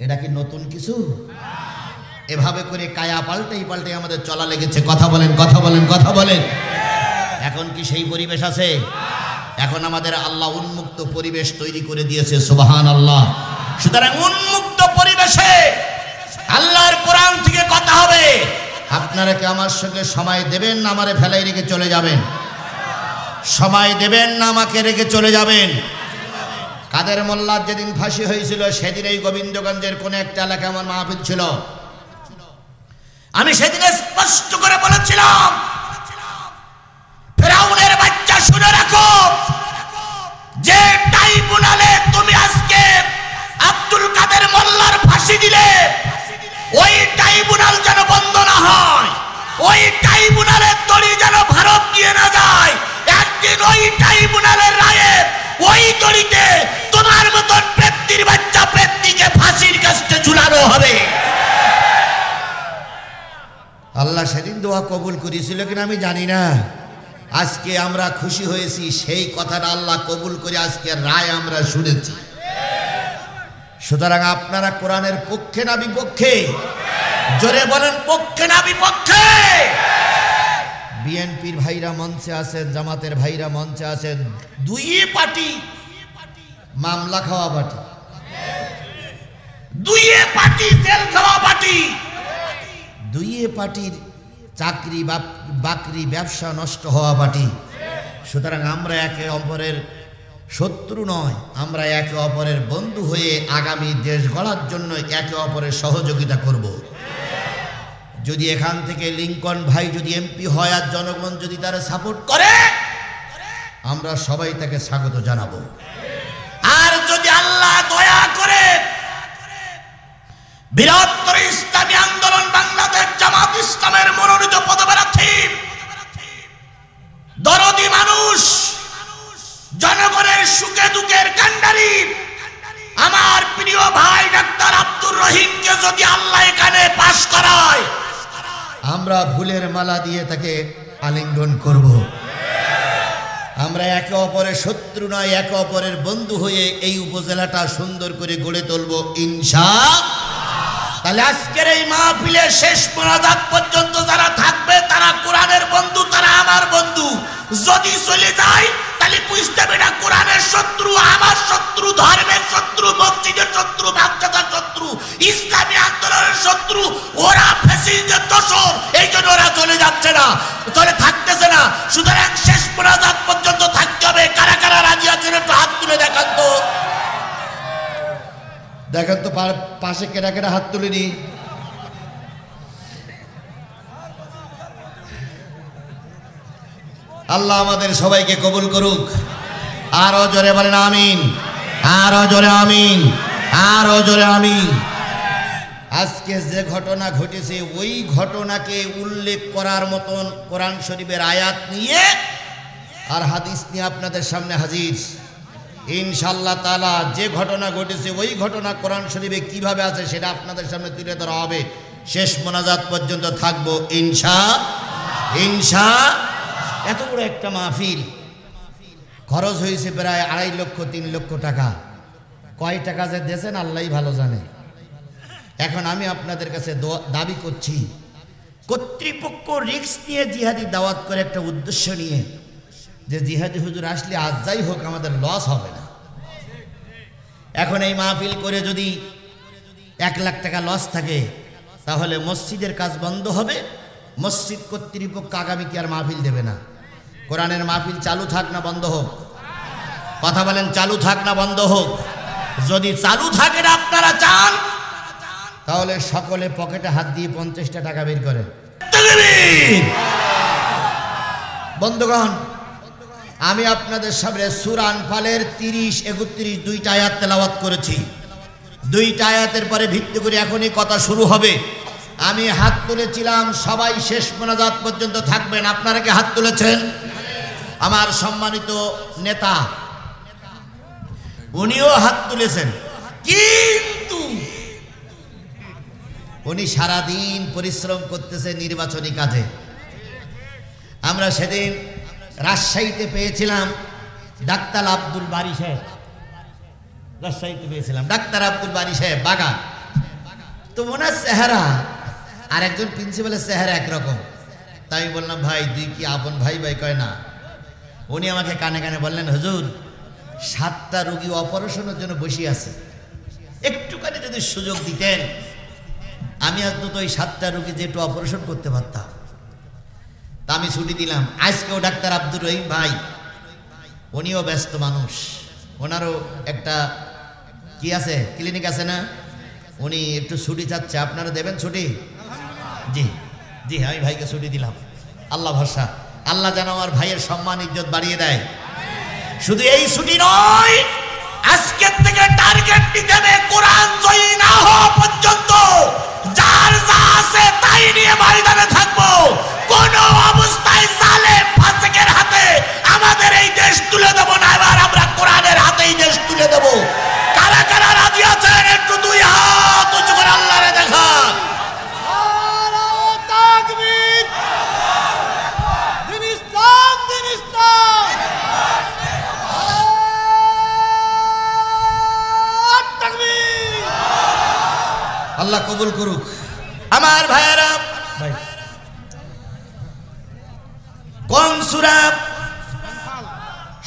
এটা কি নতুন কিছু? এভাবে করে কায়া পাল্টে পাল্টে আমাদের চলা লেগেছে। কথা বলেন, কথা বলেন, কথা বলেন। এখন কি সেই পরিবেশ আছে? এখন আমাদের আল্লাহ উন্মুক্ত পরিবেশ তৈরি করে দিয়েছে, সুবহানাল্লাহ। সুতরাং উন্মুক্ত পরিবেশে আল্লাহর কোরআন থেকে কথা হবে। আপনারা কি আমার সঙ্গে সময় দেবেন না আমারে ফেলাই রেখে চলে যাবেন? সময় দেবেন না আমাকে রেখে চলে যাবেন? কাদের মোল্লার যেদিন ফাঁসি হয়েছিল সেদিন এই গোবিন্দগঞ্জের কোন একটা এলাকায় আমার মাহফিল ছিল। আমি সেদিন স্পষ্ট করে বলেছিলাম, ফেরাউনের বাচ্চা শুনে রাখো, যে ট্রাইব্যুনালে তুমি আজকে আব্দুল কাদের মোল্লার ফাঁসি দিলে, ওই ট্রাইব্যুনাল ওই ট্রাইব্যুনালের দড়ি যেন ভারত নিয়ে না যায়। একদিন ওই ট্রাইব্যুনালের রায়ে ওই দড়িতে তোমার মতন প্রেত্তির বাচ্চা প্রেত্তিকে ফাঁসির কাস্টে ঝুলানো হবে। আল্লাহ সেদিন দোয়া কবুল করেছিল কিনা আমি জানি না। আজকে আমরা খুশি হয়েছি, সেই কথাটা আল্লাহ কবুল করে আজকে রায় আমরা শুনেছি। সুতরাং আপনারা কোরআনের পক্ষে না বিপক্ষে? জোরে বলেন, পক্ষে না বিপক্ষে? বিএনপির ভাইরা মঞ্চে আছেন, জামাতের ভাইরা মঞ্চে আছেন, দুই পার্টি মামলা খাওয়া পার্টি, দুই পার্টি জেল খাওয়া পার্টি, দুই পার্টির চাকরি বাকরি ব্যবসা নষ্ট হওয়া পার্টি। সুতরাং আমরা একে অপরের শত্রু নয়, আমরা একে অপরের বন্ধু হয়ে আগামী দেশ গড়ার জন্য একে অপরের সহযোগিতা করব। যদি এখান থেকে লিংকন ভাই যদি এমপি হয় আর জনগণ যদি তারা সাপোর্ট করে, আমরা সবাই তাকে স্বাগত জানাবো। আর যদি আল্লাহ দয়া করে বৃহত্তর ইসলামী আন্দোলন বাংলাদেশ জামাত ইসলামের মনোনীত পদপ্রার্থী দরদি মানুষ, জনগণের সুখে দুঃখের কান্ডারি আমার প্রিয় ভাই ডাক্তার আব্দুর রহিমকে যদি আল্লাহ এখানে পাশ করায়, আমরা ফুলের মালা দিয়ে তাকে আলিঙ্গন করব। আমরা একে অপরের শত্রু নয়, একে অপরের বন্ধু হয়ে এই উপজেলাটা সুন্দর করে গড়ে তুলব ইনশাআল্লাহ। তাহলে আজকের এই মাহফিলের শেষ মোনাজাত পর্যন্ত যারা থাকবে তারা কোরআনের বন্ধু, তারা আমার বন্ধু। যদি চলে যায় তাহলে বুঝতে হবে না কোরআনের শত্রু, আমার শত্রু, ধর্মের শত্রু, মসজিদের শত্রু, বাচ্চাদের শত্রু, ইসলামী আন্দোলনের শত্রু। ওরা ফ্যাসিস্টের দোসর, এই জন্য ওরা চলে যাচ্ছে না, চলে থাকতেছে না। সুতরাং শেষ মোনাজাত পর্যন্ত থাকতে হবে। কারা কারা রাজি আছেন একটু হাত তুলে দেখান তো, দেখেন তো পাশে কেটা কেটা হাত তুলিনি। আল্লাহ আমাদের সবাইকে কবুল করুক। আরো জোরে বলেন আমিন, আরো জোরে আমিন, আরো জোরে আমিন। আজকে যে ঘটনা ঘটেছে ওই ঘটনাকে উল্লেখ করার মতন কোরআন শরীফের আয়াত নিয়ে আর হাদিস নিয়ে আপনাদের সামনে হাজির ইনশাআল্লাহ তাআলা। যে ঘটনা ঘটেছে ওই ঘটনা কোরআন শরীফে কিভাবে আছে সেটা আপনাদের সামনে তুলে ধরা হবে। শেষ মোনাজাত পর্যন্ত থাকবো ইনশাআল্লাহ। এত বড় একটা মাহফিল, খরচ হয়েছে প্রায় 2.5 লক্ষ 3 লক্ষ টাকা। কয় টাকা যে দিয়েছেন আল্লাহই ভালো জানে। এখন আমি আপনাদের কাছে দাবি করছি, কর্তৃপক্ষ রিস্ক নিয়ে জিহাদি দাওয়াত করে একটা উদ্দেশ্য নিয়ে যে জিহাদি হুজুর আসলে আজ যাই হোক আমাদের লস হবে না। এখন এই মাহফিল করে যদি 1 লাখ টাকা লস থাকে তাহলে মসজিদের কাজ বন্ধ হবে। মসজিদ কর্তৃপক্ষ আগামী কি আর মাহফিল দেবে না। কোরআনের মাহফিল চালু থাক না বন্ধ হোক? কথা বলেন, চালু থাক না বন্ধ হোক? যদি চালু থাকে না আপনারা চান তাহলে সকলে পকেটে হাত দিয়ে 50টা টাকা বের করে বন্ধুগণ, আমি আপনাদের সামনে সূরা আনফালের 30, 31 দুইটা আয়াত তেলাওয়াত করেছি। দুইটা আয়াতের পরে ভিত্তি করে এখনই কথা শুরু হবে। আমি হাত তুলেছিলাম, সবাই শেষ মোনাজাত পর্যন্ত থাকবেন। আপনারা কি হাত তুলেছেন? আমার সম্মানিত নেতা উনিও হাত তুলেছেন, কিন্তু উনি সারাদিন পরিশ্রম করতেছে নির্বাচনী কাজে। আমরা সেদিন রাজশাহীতে পেয়েছিলাম ডাক্তার আব্দুল বারী সাহেব, রাজশাহীতে পেয়েছিলাম ডাক্তার আব্দুল বারী সাহেব বাগা। তো ওনার চেহারা আর একজন প্রিন্সিপালের চেহারা একরকম। তাই আমি বললাম, ভাই তুই কি আপন ভাই? ভাই কয় না। উনি আমাকে কানে কানে বললেন, হুজুর 7টা রোগী অপারেশনের জন্য বসে আছে, একটুখানি যদি সুযোগ দিতেন আমি আজ তো ওই 7টা রোগী যে একটু অপারেশন করতে পারতাম। তা আমি ছুটি দিলাম। আজকেও ডাক্তার আব্দুর রহিম ভাই, উনিও ব্যস্ত মানুষ, ওনারও একটা কি আছে, ক্লিনিক আছে না, উনি একটু ছুটি চাচ্ছে। আপনারা দেবেন ছুটি? জি জি, আমি ভাইকে ছুটি দিলাম। আল্লাহ ভরসা, আল্লাহ যেন আমার ভাইয়ের সম্মান ইজ্জত বাড়িয়ে দেয়। শুধু এই ছুটি নয়, আজকের থেকে টার্গেট নিতে হবে কোরআন জয়ী না হওয়া পর্যন্ত যার যা আছে তাই নিয়ে ময়দানে থাকবো। কোন অবস্থায় জালেম ফাসিকের হাতে আমাদের এই দেশ তুলে দেব না, এবার আমরা কোরআনের হাতে এই দেশ তুলে দেব। কারা কারা রাজি আছেন একটু দুই হাত উঁচু করে আল্লাহরে দেখা। তাকবীর, দিন ইসলাম, দিন ইসলাম। তাকবীর। আল্লাহ কবুল করুক। আমার ভাইয়েরা, ভাই কোন সূরা?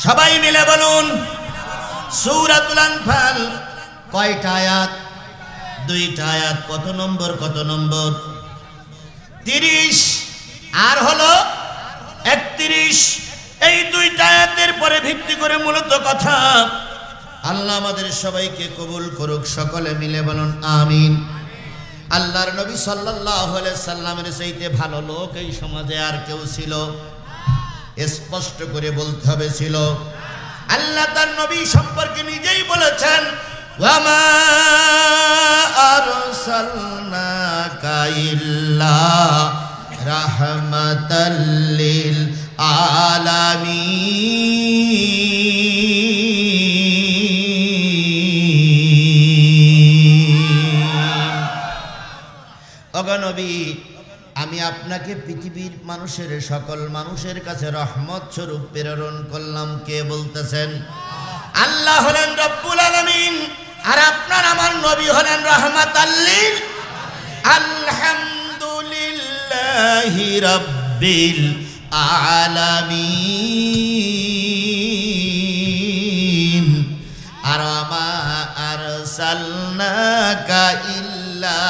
সবাই মিলে বলুন। সূরাতুল আনফাল। কয়টা আয়াত? দুইটা আয়াত। কত নম্বর? কত নম্বর? 30 আর হলো 31। এই দুইটা আয়াতের পরে ভিত্তি করে মূলত কথা। আল্লাহ আমাদের সবাইকে কবুল করুক। সকলে মিলে বলুন আমিন। আল্লাহর নবী সাল্লাল্লাহু আলাইহি সাল্লামের চাইতে ভালো লোক এই সমাজে আর কেউ ছিল? স্পষ্ট করে বলতে হবে ছিল। আল্লাহ তার নবী সম্পর্কে নিজেই বলেছেন, ওয়ামা আরসালনাকা ইল্লা রাহমাতাল লিল আলামিন। ওগো নবী, আমি আপনাকে পৃথিবীর মানুষের সকল মানুষের কাছে রহমত স্বরূপ প্রেরণ করলাম। কে বলতেছেন? আল্লাহ হলেন রব্বুল আলামিন, আর আপনার আমার নবী হলেন রাহমাতাল লিল। আলহামদুলিল্লাহি রাব্বিল আলামিন। আর মা আরসালনাকা ইল্লা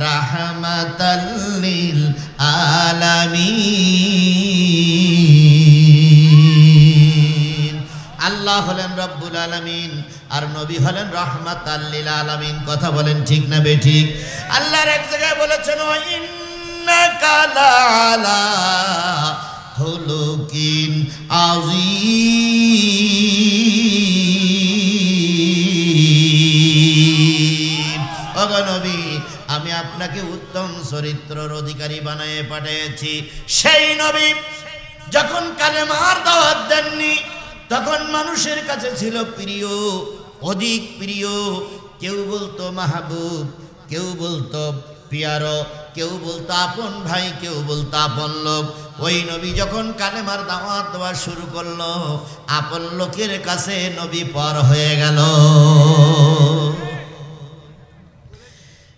রাহমাতাল লিল আলামিন। আল্লাহ হলেন রব্বুল আলামিন, আর নবী হলেন রাহমাতাল লিল আলামিন। কথা বলেন ঠিক না বেঠিক? আল্লাহর এক জায়গায় বলেছেন, ইন্নাকা লাআলা খুলুকিন আযীম। ওগো নবী, আমি আপনাকে উত্তম চরিত্রের অধিকারী বানিয়ে পাঠিয়েছি। সেই নবী যখন কালেমার দাওয়াত দেননি, তখন মানুষের কাছে ছিল প্রিয়, অধিক প্রিয়। কেউ বলতো মাহবুব, কেউ বলতো পিয়ারো, কেউ বলতো আপন ভাই, কেউ বলতো আপন লোক। ওই নবী যখন কালেমার দাওয়াত দেওয়া শুরু করলো, আপন লোকের কাছে নবী পর হয়ে গেল।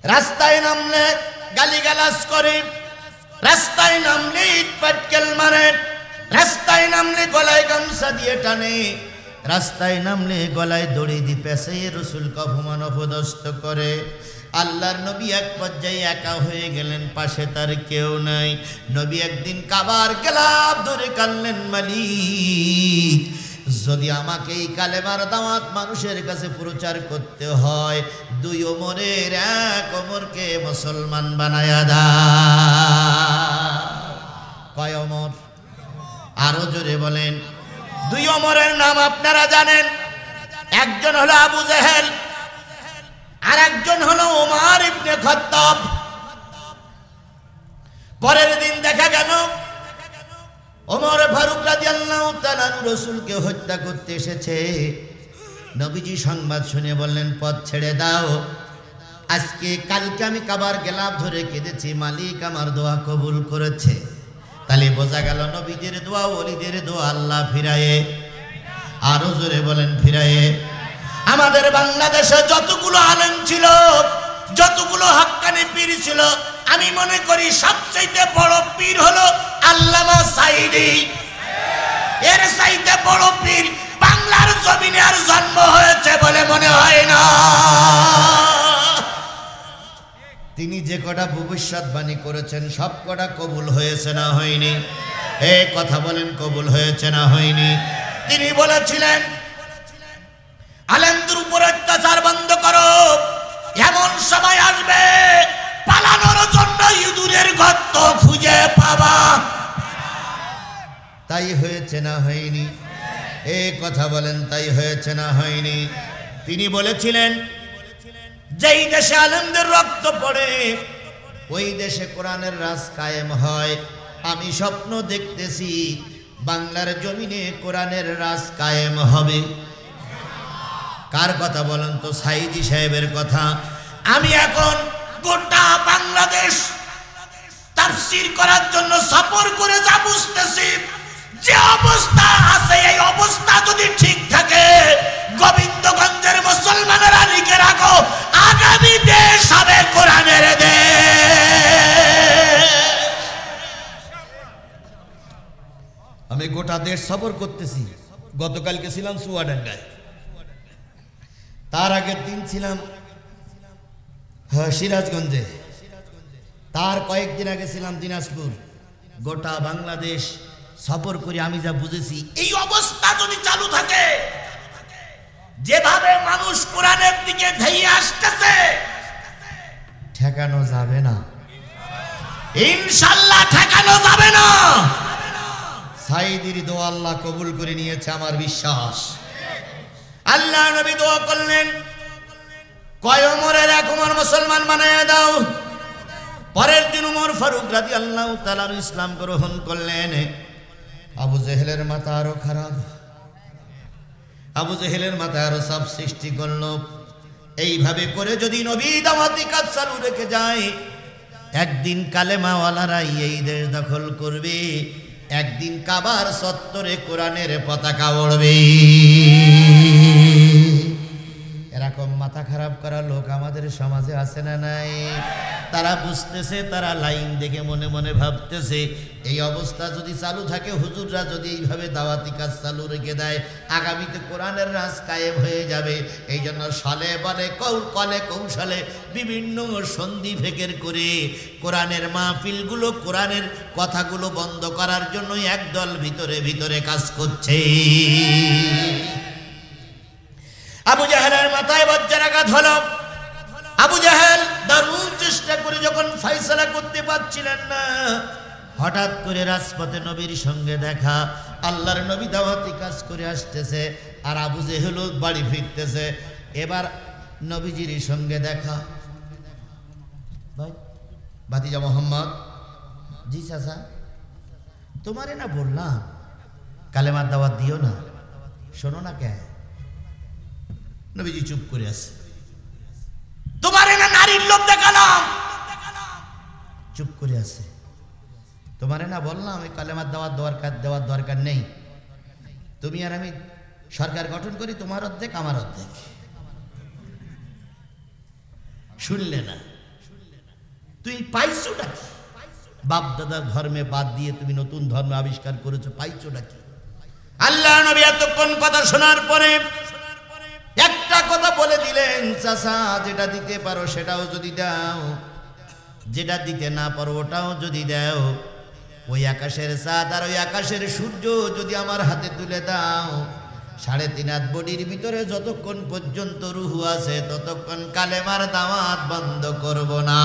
রাস্তায় নামলে গালিগালাজ করে, রাস্তায় নামলে ইট পাটকেল মারে, রাস্তায় নামলে গলায় গামছা দিয়ে টানে, রাস্তায় নামলে গলায় দড়ি দিয়ে পেঁচাইয়ে রাসূলকে অপমান অপদস্থ করে। আল্লাহর নবী এক পর্যায়ে একা হয়ে গেলেন, পাশে তার কেউ নাই। নবী একদিন কাবার গেলাপ ধরে কাঁদলেন, মালিক, যদি আমাকে এই কালেমার দাওয়াত মানুষের কাছে প্রচার করতে হয়, দুই ওমরের এক ওমরকে মুসলমান বানায়া দাও। কয় ওমর? আরো জোরে বলেন। দুই ওমরের নাম আপনারা জানেন। একজন হলো আবু জেহেল, আর একজন হলো ওমর ইবনে খাত্তাব। পরের দিন দেখা গেল ওমর ফারুক রাদিয়াল্লাহু তাআলা রাসূলকে হত্যা করতে এসেছে। নবীজি সংবাদ শুনে বললেন, পথ ছেড়ে দাও। আজকে কালকে আমি কাবার গেলাপ ধরে কেঁদেছি, মালিক আমার দোয়া কবুল করেছে। তাহলে বোঝা গেল নবীদের দোয়া, ওলিদের দোয়া আল্লাহ ফিরায়ে। আরো জোরে বলেন ফিরায়ে। আমাদের বাংলাদেশে যতগুলো আলেম ছিল, যতগুলো হাক্কানি পীর ছিল, আমি মনে করি সবচেয়ে বড় পীর হলো আল্লামা সাঈদী। এর চাইতে বড় পীর বাংলার জমিনে আর জন্ম হয়েছে বলে মনে হয় না। তিনি যে কটা ভবিষ্যৎবাণী করেছেন সব কটা কবুল হয়েছে না হয়নি? এই কথা বলেন, কবুল হয়েছে না হয়নি? তিনি বলেছিলেন, আলেমদের উপর অত্যাচার বন্ধ করো, এমন সময় আসবে পালানোর জন্য ইঁদুরের গর্ত খুঁজে পাবা। তাই হয়েছে না হয়নি? এই কথা বলেন, তাই হয়েছে না হয়নি? তিনি বলেছিলেন, যেই দেশে আলেমদের রক্ত পড়ে ওই দেশে কোরআনের রাজ কায়েম হয়। আমি স্বপ্ন দেখতেছি বাংলার জমিনে কোরআনের রাজ কায়েম হবে। কার কথা বলেন তো? সাইদি সাহেবের কথা। আমি এখন গোটা বাংলাদেশ তাফসীর করার জন্য সফর করে যা বুঝতেছি, যে অবস্থা আছে এই অবস্থা যদি ঠিক থাকে, গোবিন্দগঞ্জের মুসলমানেরা লিখে রাখো, আগামী দেশ হবে কোরআনের দেশ। আমি গোটা দেশ সফর করতেছি। গতকালকে ছিলাম চুয়াডাঙ্গায়, তার আগের দিন ছিলাম সিরাজগঞ্জে, তার কয়েকদিন আগে ছিলাম দিনাজপুর। গোটা বাংলাদেশ সফর করে আমি যা বুঝেছি, এই অবস্থা যদি চালু থাকে, যেভাবে মানুষ কোরআনের দিকে ধেয়ে আসতেছে, ঠেকানো যাবে না, ইনশাআল্লাহ ঠেকানো যাবে না। সাইদির দোয়া আল্লাহ কবুল করে নিয়েছে, আমার বিশ্বাস। আল্লাহ নবী দোয়া করলেন, কয় ওমরের এক ওমর মুসলমান বানায় দাও। পরের দিন ওমর ফারুক রাদিয়াল্লাহু তাআলা ইসলাম গ্রহণ করলেন। আবু জেহেলের মাথা আরো খারাপ, আবু জেহেলের মাথায় আরো সব সৃষ্টি করল। এইভাবে করে যদি নবী দাওয়াতি কাজ চালু রেখে যায়, একদিন কালেমাওয়ালারা এই দেশ দখল করবে, একদিন কাবার চত্বরে কোরআনের পতাকা উড়বে। এরকম মাথা খারাপ করা লোক আমাদের সমাজে আছে না নাই? তারা বুঝতেছে, তারা লাইন দেখে মনে মনে ভাবতেছে, এই অবস্থা যদি চালু থাকে, হুজুররা যদি এইভাবে দাওয়াতি কাজ চালু রেখে দেয়, আগামীতে কোরআনের রাজ কায়েম হয়ে যাবে। এই জন্য সালে বলে কলে কৌশলে বিভিন্ন সন্ধি ফেকের করে কোরআনের মাহফিলগুলো, কোরআনের কথাগুলো বন্ধ করার জন্য একদল ভিতরে ভিতরে কাজ করছে। আবু জাহেলের মাথায় বজ্রাঘাত হলো। আবু জাহেল দারুণ চেষ্টা করে যখন ফয়সালা করতে পারছিলেন না, হঠাৎ করে রাজপথে নবীর সঙ্গে দেখা। আল্লাহর নবী দাওয়াতি কাজ করে আসতেছে, আর আবু জাহেলও বাড়ি ফিরতেছে। এবার নবীজির সঙ্গে দেখা। ভাই ভাতিজা মোহাম্মদ, জি চাচা, তোমারে না বললাম কালেমার দাওয়াত দিও না, শোনো না কে? নবীজি চুপ করে আছে। তোমারে না নারীর লোভ দেখালাম, চুপ করে আছে। তোমারে না বললাম এই কালেমার দেওয়ার দরকার নেই। তুমি আর আমি সরকার গঠন করি, তোমার অর্ধেক আমার অর্ধেক। শুনলে না? তুই পাইছোটা কি? বাপ দাদার ধর্মে বাদ দিয়ে তুমি নতুন ধর্ম আবিষ্কার করেছো, পাইছোটা কি? আল্লাহ নবী এতক্ষণ কথা শোনার পরে একটা কথা বলে দিলেন, চাচা যেটা দিতে পারো সেটাও যদি দাও, যেটা দিতে না পারো ওটাও যদি দাও। ওই আকাশের চাঁদ আর ওই আকাশের সূর্য যদি আমার হাতে তুলে দাও, 3.5 হাত বডির ভিতরে যতক্ষণ পর্যন্ত রুহু আছে, ততক্ষণ কালেমার দাওয়াত বন্ধ করব না।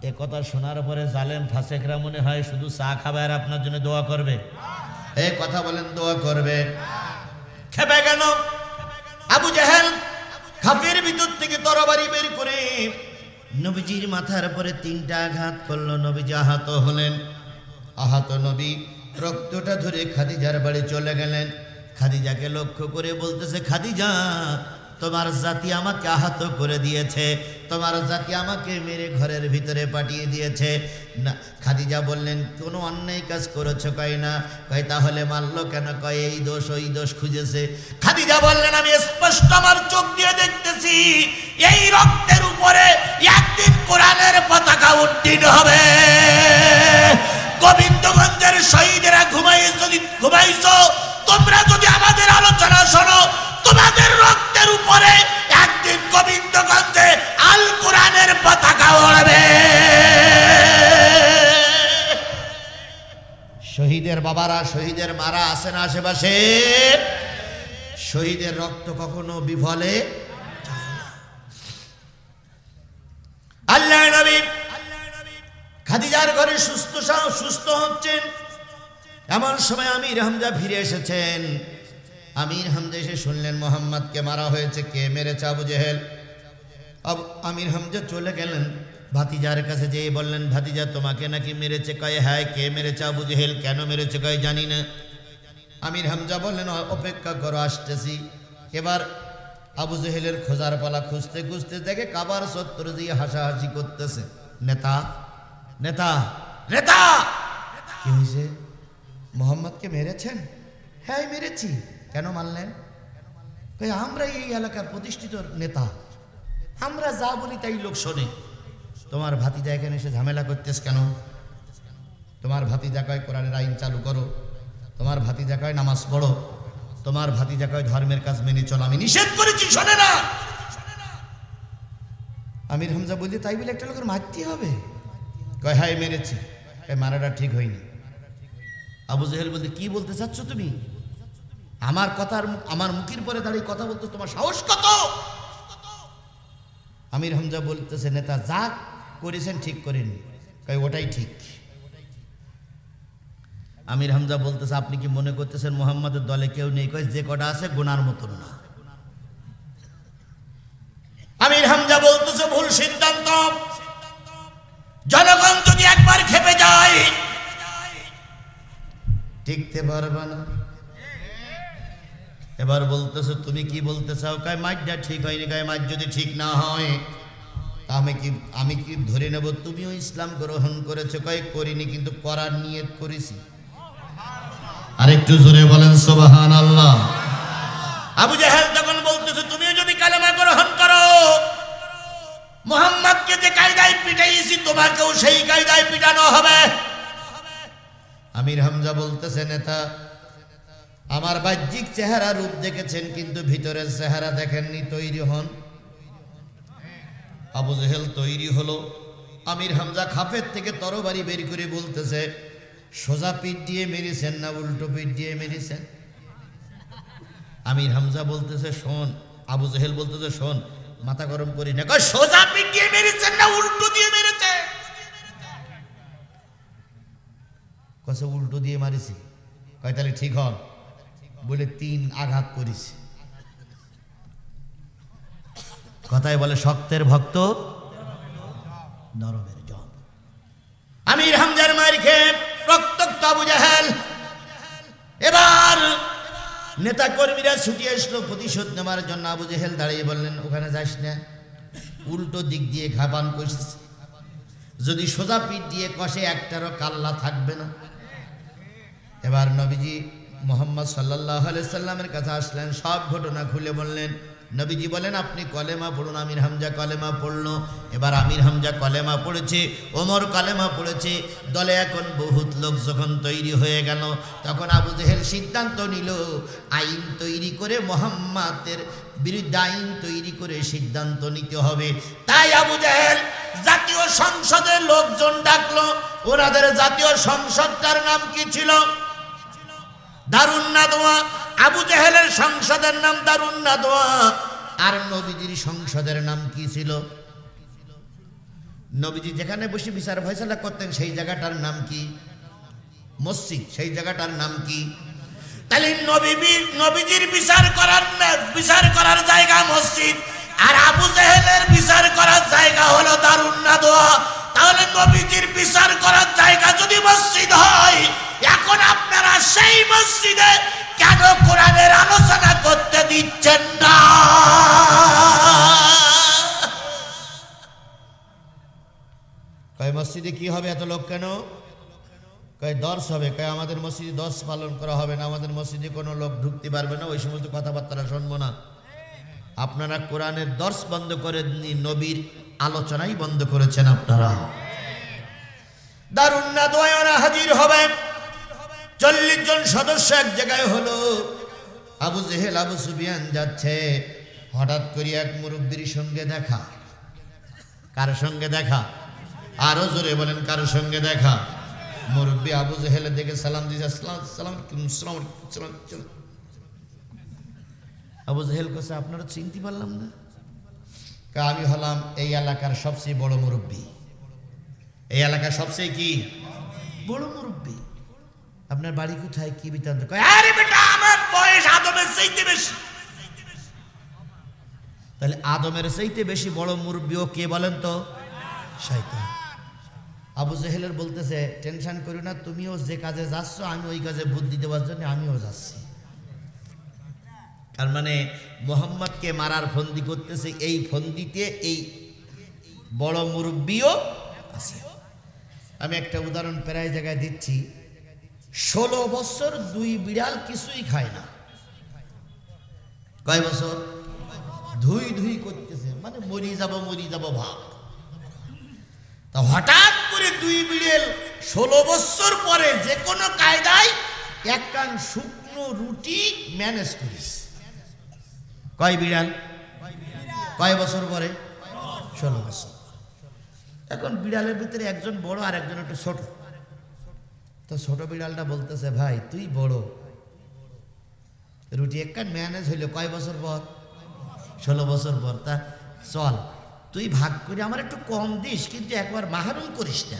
এ কথা শোনার পরে জালেম ফাসেকরা মনে হয় শুধু চা খাবে আর আপনার জন্য দোয়া করবে। এই কথা বলেন, দোয়া করবে। খেপে গেল আবু জাহেল। খাপের ভিতর থেকে তরবারি বের করে নবীজির মাথার পরে 3টা আঘাত করলো। নবীজি আহত হলেন। আহত নবী রক্তটা ধরে খাদিজার বাড়ি চলে গেলেন। খাদিজাকে লক্ষ্য করে বলতেছে, খাদিজা তোমার জাতি আমাকে আহত করে দিয়েছে, তোমার জাতি আমাকে মেরে ঘরের ভিতরে পাঠিয়ে দিয়েছে। না, খাদিজা বললেন কোনো অন্যায় কাজ করেছো? কয় না। কয় তাহলে মারলো কেন? কয় এই দোষ ওই দোষ খুঁজেছে। খাদিজা বললেন আমি স্পষ্ট আমার চোখ দিয়ে দেখতেছি, এই রক্তের উপরে একদিন কোরআনের পতাকা উড্ডীন হবে। গোবিন্দগঞ্জের শহীদেরা ঘুমাইছো, তোমরা যদি আমাদের আলোচনা শোনো, তোমাদের রক্তের উপরে একদিন গোবিন্দগঞ্জে আল কোরআনের পতাকা উড়বে। শহীদের বাবারা, শহীদের মারা আছে না আশেপাশে? শহীদের রক্ত কখনো বিফলে যায় না। আল্লাহ নবী খাদিজার ঘরে সুস্থ হচ্ছেন। এমন সময় আমির হামজা ফিরে এসেছেন। আমির হামজা এসে শুনলেন মোহাম্মদকে মারা হয়েছে। কে মেরেছে? আবু জেহেল। আমির হামজা চলে গেলেন, ভাতিজার কাছে যেয়ে বললেন, ভাতিজা তোমাকে নাকি মেরেছে? কয় হ্যাঁ। কে মেরেছে? আবু জেহেল। কেন মেরেছে? কয় জানি না। আমির হামজা বললেন, অপেক্ষা করো, আসতেছি। এবার আবু জেহেলের খোঁজার পালা। খুঁজতে খুঁজতে দেখে কাবার চত্বরে দিয়ে হাসাহাসি করতেছে। নেতা নেতা নেতা, কি হয়েছে? মোহাম্মদকে মেরেছেন? হ্যাঁ মেরেছি। কেন মারলেন? কই আমরা এই এলাকার প্রতিষ্ঠিত নেতা, আমরা যা বলি তাই লোক শোনে। তোমার ভাতিজা এখানে এসে ঝামেলা করতেছ কেন? তোমার ভাতিজা কয় কোরআনের আইন চালু করো, তোমার ভাতিজা কয় নামাজ পড়ো, তোমার ভাতিজা কয় ধর্মের কাজ মেনে চলো। আমি নিষেধ করেছি, শোনে না। আমির হামজা বলছে, তাই বলে একটা লোকের মারতে হবে? কয় হ্যাঁ মেরেছি। মারাটা ঠিক হয়নি। আবু জেহেল বলতে, কি বলতে চাচ্ছ তুমি? আমার কথার আমার মুখের পরে দাঁড়িয়ে কথা বলতে তোমার সাহস কত? আমির হামজা বলতেছে, নেতা যা করেছেন ঠিক করেন। কয় ওটাই ঠিক। আমির হামজা বলতেছে, আপনি কি মনে করতেছেন মুহাম্মাদের দলে কেউ নেই? কয় যে কটা আছে গুনার মতন না। আমির হামজা বলতেছে, ভুল সিদ্ধান্ত। জনগণ যদি একবার খেপে যায় টিকতে পারবে না। এবার বলতেছে, তুমি কি বলতে চাও? কয় মাইটটা ঠিক হয়নি। কয় মাইট যদি ঠিক না হয় আমি কি ধরে নেব তুমিও ইসলাম গ্রহণ করেছো? কয় করিনি, কিন্তু করার নিয়ত করেছি। আরেকটু জোরে বলেন সুবহানাল্লাহ। আবু জাহেল তখন বলতেছে, তুমিও যদি কালেমা গ্রহণ করো, মুহাম্মদকে যে কায়দায় পিটাইছি তোমাকেও সেই কায়দায় পিটানো হবে। আমির হামজা বলতেছে, নেতা আমার বাহ্যিক চেহারা রূপ দেখেছেন, কিন্তু ভিতরের চেহারা দেখেননি, তৈরি হন। আবু জেহেল তৈরি হলো। আমির হামজা খাপের থেকে তরবারি বের করে বলতেছে, সোজা পিঠ দিয়ে মেরেছেন না উল্টো পিঠ দিয়ে মেরেছেন? আমির হামজা বলতেছে, শোন। আবু জেহেল বলতেছে, শোন, মাথা গরম করি না। কয় সোজা পিঠ দিয়ে মেরেছেন না উল্টো দিয়ে মেরেছেন? কসে উল্টো দিয়ে মারিছি। কয় তাহলে ঠিক হন। বলে 3 আঘাত করেছে। কথায় বলে শক্তের ভক্ত নরমের জম। আমির হামজার মার খেয়ে রক্তাক্ত আবু জাহেল। এবার নেতা কর্মীরা ছুটি আসলো প্রতিশোধ নেওয়ার জন্য। আবু জাহেল দাঁড়িয়ে বললেন, ওখানে যাস না, উল্টো দিক দিয়ে ঘাপান কষিস। যদি সোজা পিঠ দিয়ে কষে একটারও কাল্লা থাকবে না। এবার নবীজি মোহাম্মদ সাল্লাল্লাহু আলাইহি সাল্লামের কাছে আসলেন, সব ঘটনা খুলে বললেন। নবীজি বলেন, আপনি কলেমা পড়ুন। আমির হামজা কলেমা পড়লো। এবার আমির হামজা কলেমা পড়েছে, ওমর কলেমা পড়েছে। দলে এখন বহুত লোক যখন তৈরি হয়ে গেল, তখন আবু জেহেল সিদ্ধান্ত নিল আইন তৈরি করে মুহাম্মাদের বিরুদ্ধে আইন তৈরি করে সিদ্ধান্ত নিতে হবে। তাই আবু জেহেল জাতীয় সংসদের লোকজন ডাকলো। ওনাদের জাতীয় সংসদটার নাম কি ছিল? দারুন নাদওয়া। আবু জেহেলের সংসদের নাম দারুন নাদওয়া। আর নবীজির সংসদের নাম কি ছিল? নবীজি যেখানে বসে বিচার ফয়সালা করতেন সেই জায়গাটার নাম কি? মসজিদ। সেই জায়গাটার নাম কি? তাহলে নবীজির বিচার করার জায়গা মসজিদ, আর আবু জেহেলের বিচার করার জায়গা হলো দারুন নাদওয়া। তাহলে নবীজির বিচার করার জায়গা যদি মসজিদ হয়, এখন আপনারা সেই মসজিদে কেন কোরআনের আলোচনা করতে দিচ্ছেন না? কয় মসজিদে কি হবে? এত লোক কেন? কয় দর্শ হবে। কয় আমাদের মসজিদে দর্শ পালন করা হবে না, আমাদের মসজিদে কোনো লোক ঢুকতে পারবে না, ওই সমস্ত কথাবার্তা শুনবো না। আপনারা কোরআনের দর্শ বন্ধ করে নবীর আলোচনাই বন্ধ করেছেন আপনারা। দারুন নাদওয়ায় ওরা হাজির হবে। 40 জন সদস্য এক জায়গায় হলো। আবু জেহেল আবু সুফিয়ান যাচ্ছে, হঠাৎ করে এক মুরব্বির সঙ্গে দেখা। কার সঙ্গে দেখা? আরো জোরে বলেন, কার সঙ্গে দেখা? মুরব্বি আবু জেহেলের দিকে সালাম দিয়েছে, সালাম। আবু জেহেল কাছে, আপনারা চিনতে পারলাম না। আমি হলাম এই এলাকার সবচেয়ে বড় মুরব্বি। এই এলাকার সবচেয়ে কি বড় মুরব্বি। আপনার বাড়ি কোথায়, কি বৃত্তান্ত? আরে বেটা, আমার বয়স আদমের চাইতে বেশি। তাহলে আদমের চাইতে বেশি বড় মুরব্বি ও কে বলেন তো? শয়তান। আবু জেহেলের বলতেছে টেনশন করো না, তুমিও যে কাজে যাচ্ছ আমি ওই কাজে বুদ্ধি দেওয়ার জন্য আমিও যাচ্ছি। তার মানে মোহাম্মদকে মারার ফন্দি করতেছে, এই ফন্দিতে এই বড় মুরব্বিও আছে। আমি একটা উদাহরণ প্রায় জায়গায় দিচ্ছি। 16 বছর 2 বিড়াল কিছুই খায় না। কয় বছর? ধুই ধুই করতেছে, মানে মরি যাব ভাব। তা হঠাৎ করে 2 বিড়াল 16 বছর পরে যে কোনো কায়দায় এক কান শুকনো রুটি ম্যানেজ করিস। কয় বিড়াল? কয় বছর পরে? 16 বছর। এখন বিড়ালের ভিতরে একজন বড় আর একজন একটু ছোট। তো ছোট বিড়ালটা বলতেছে ভাই তুই বড়, রুটি এক কান ম্যানেজ হইলো কয় বছর পর? 16 বছর পর। তা চল তুই ভাগ করে আমার একটু কম দিস, কিন্তু একবার মাহরুম করিস না,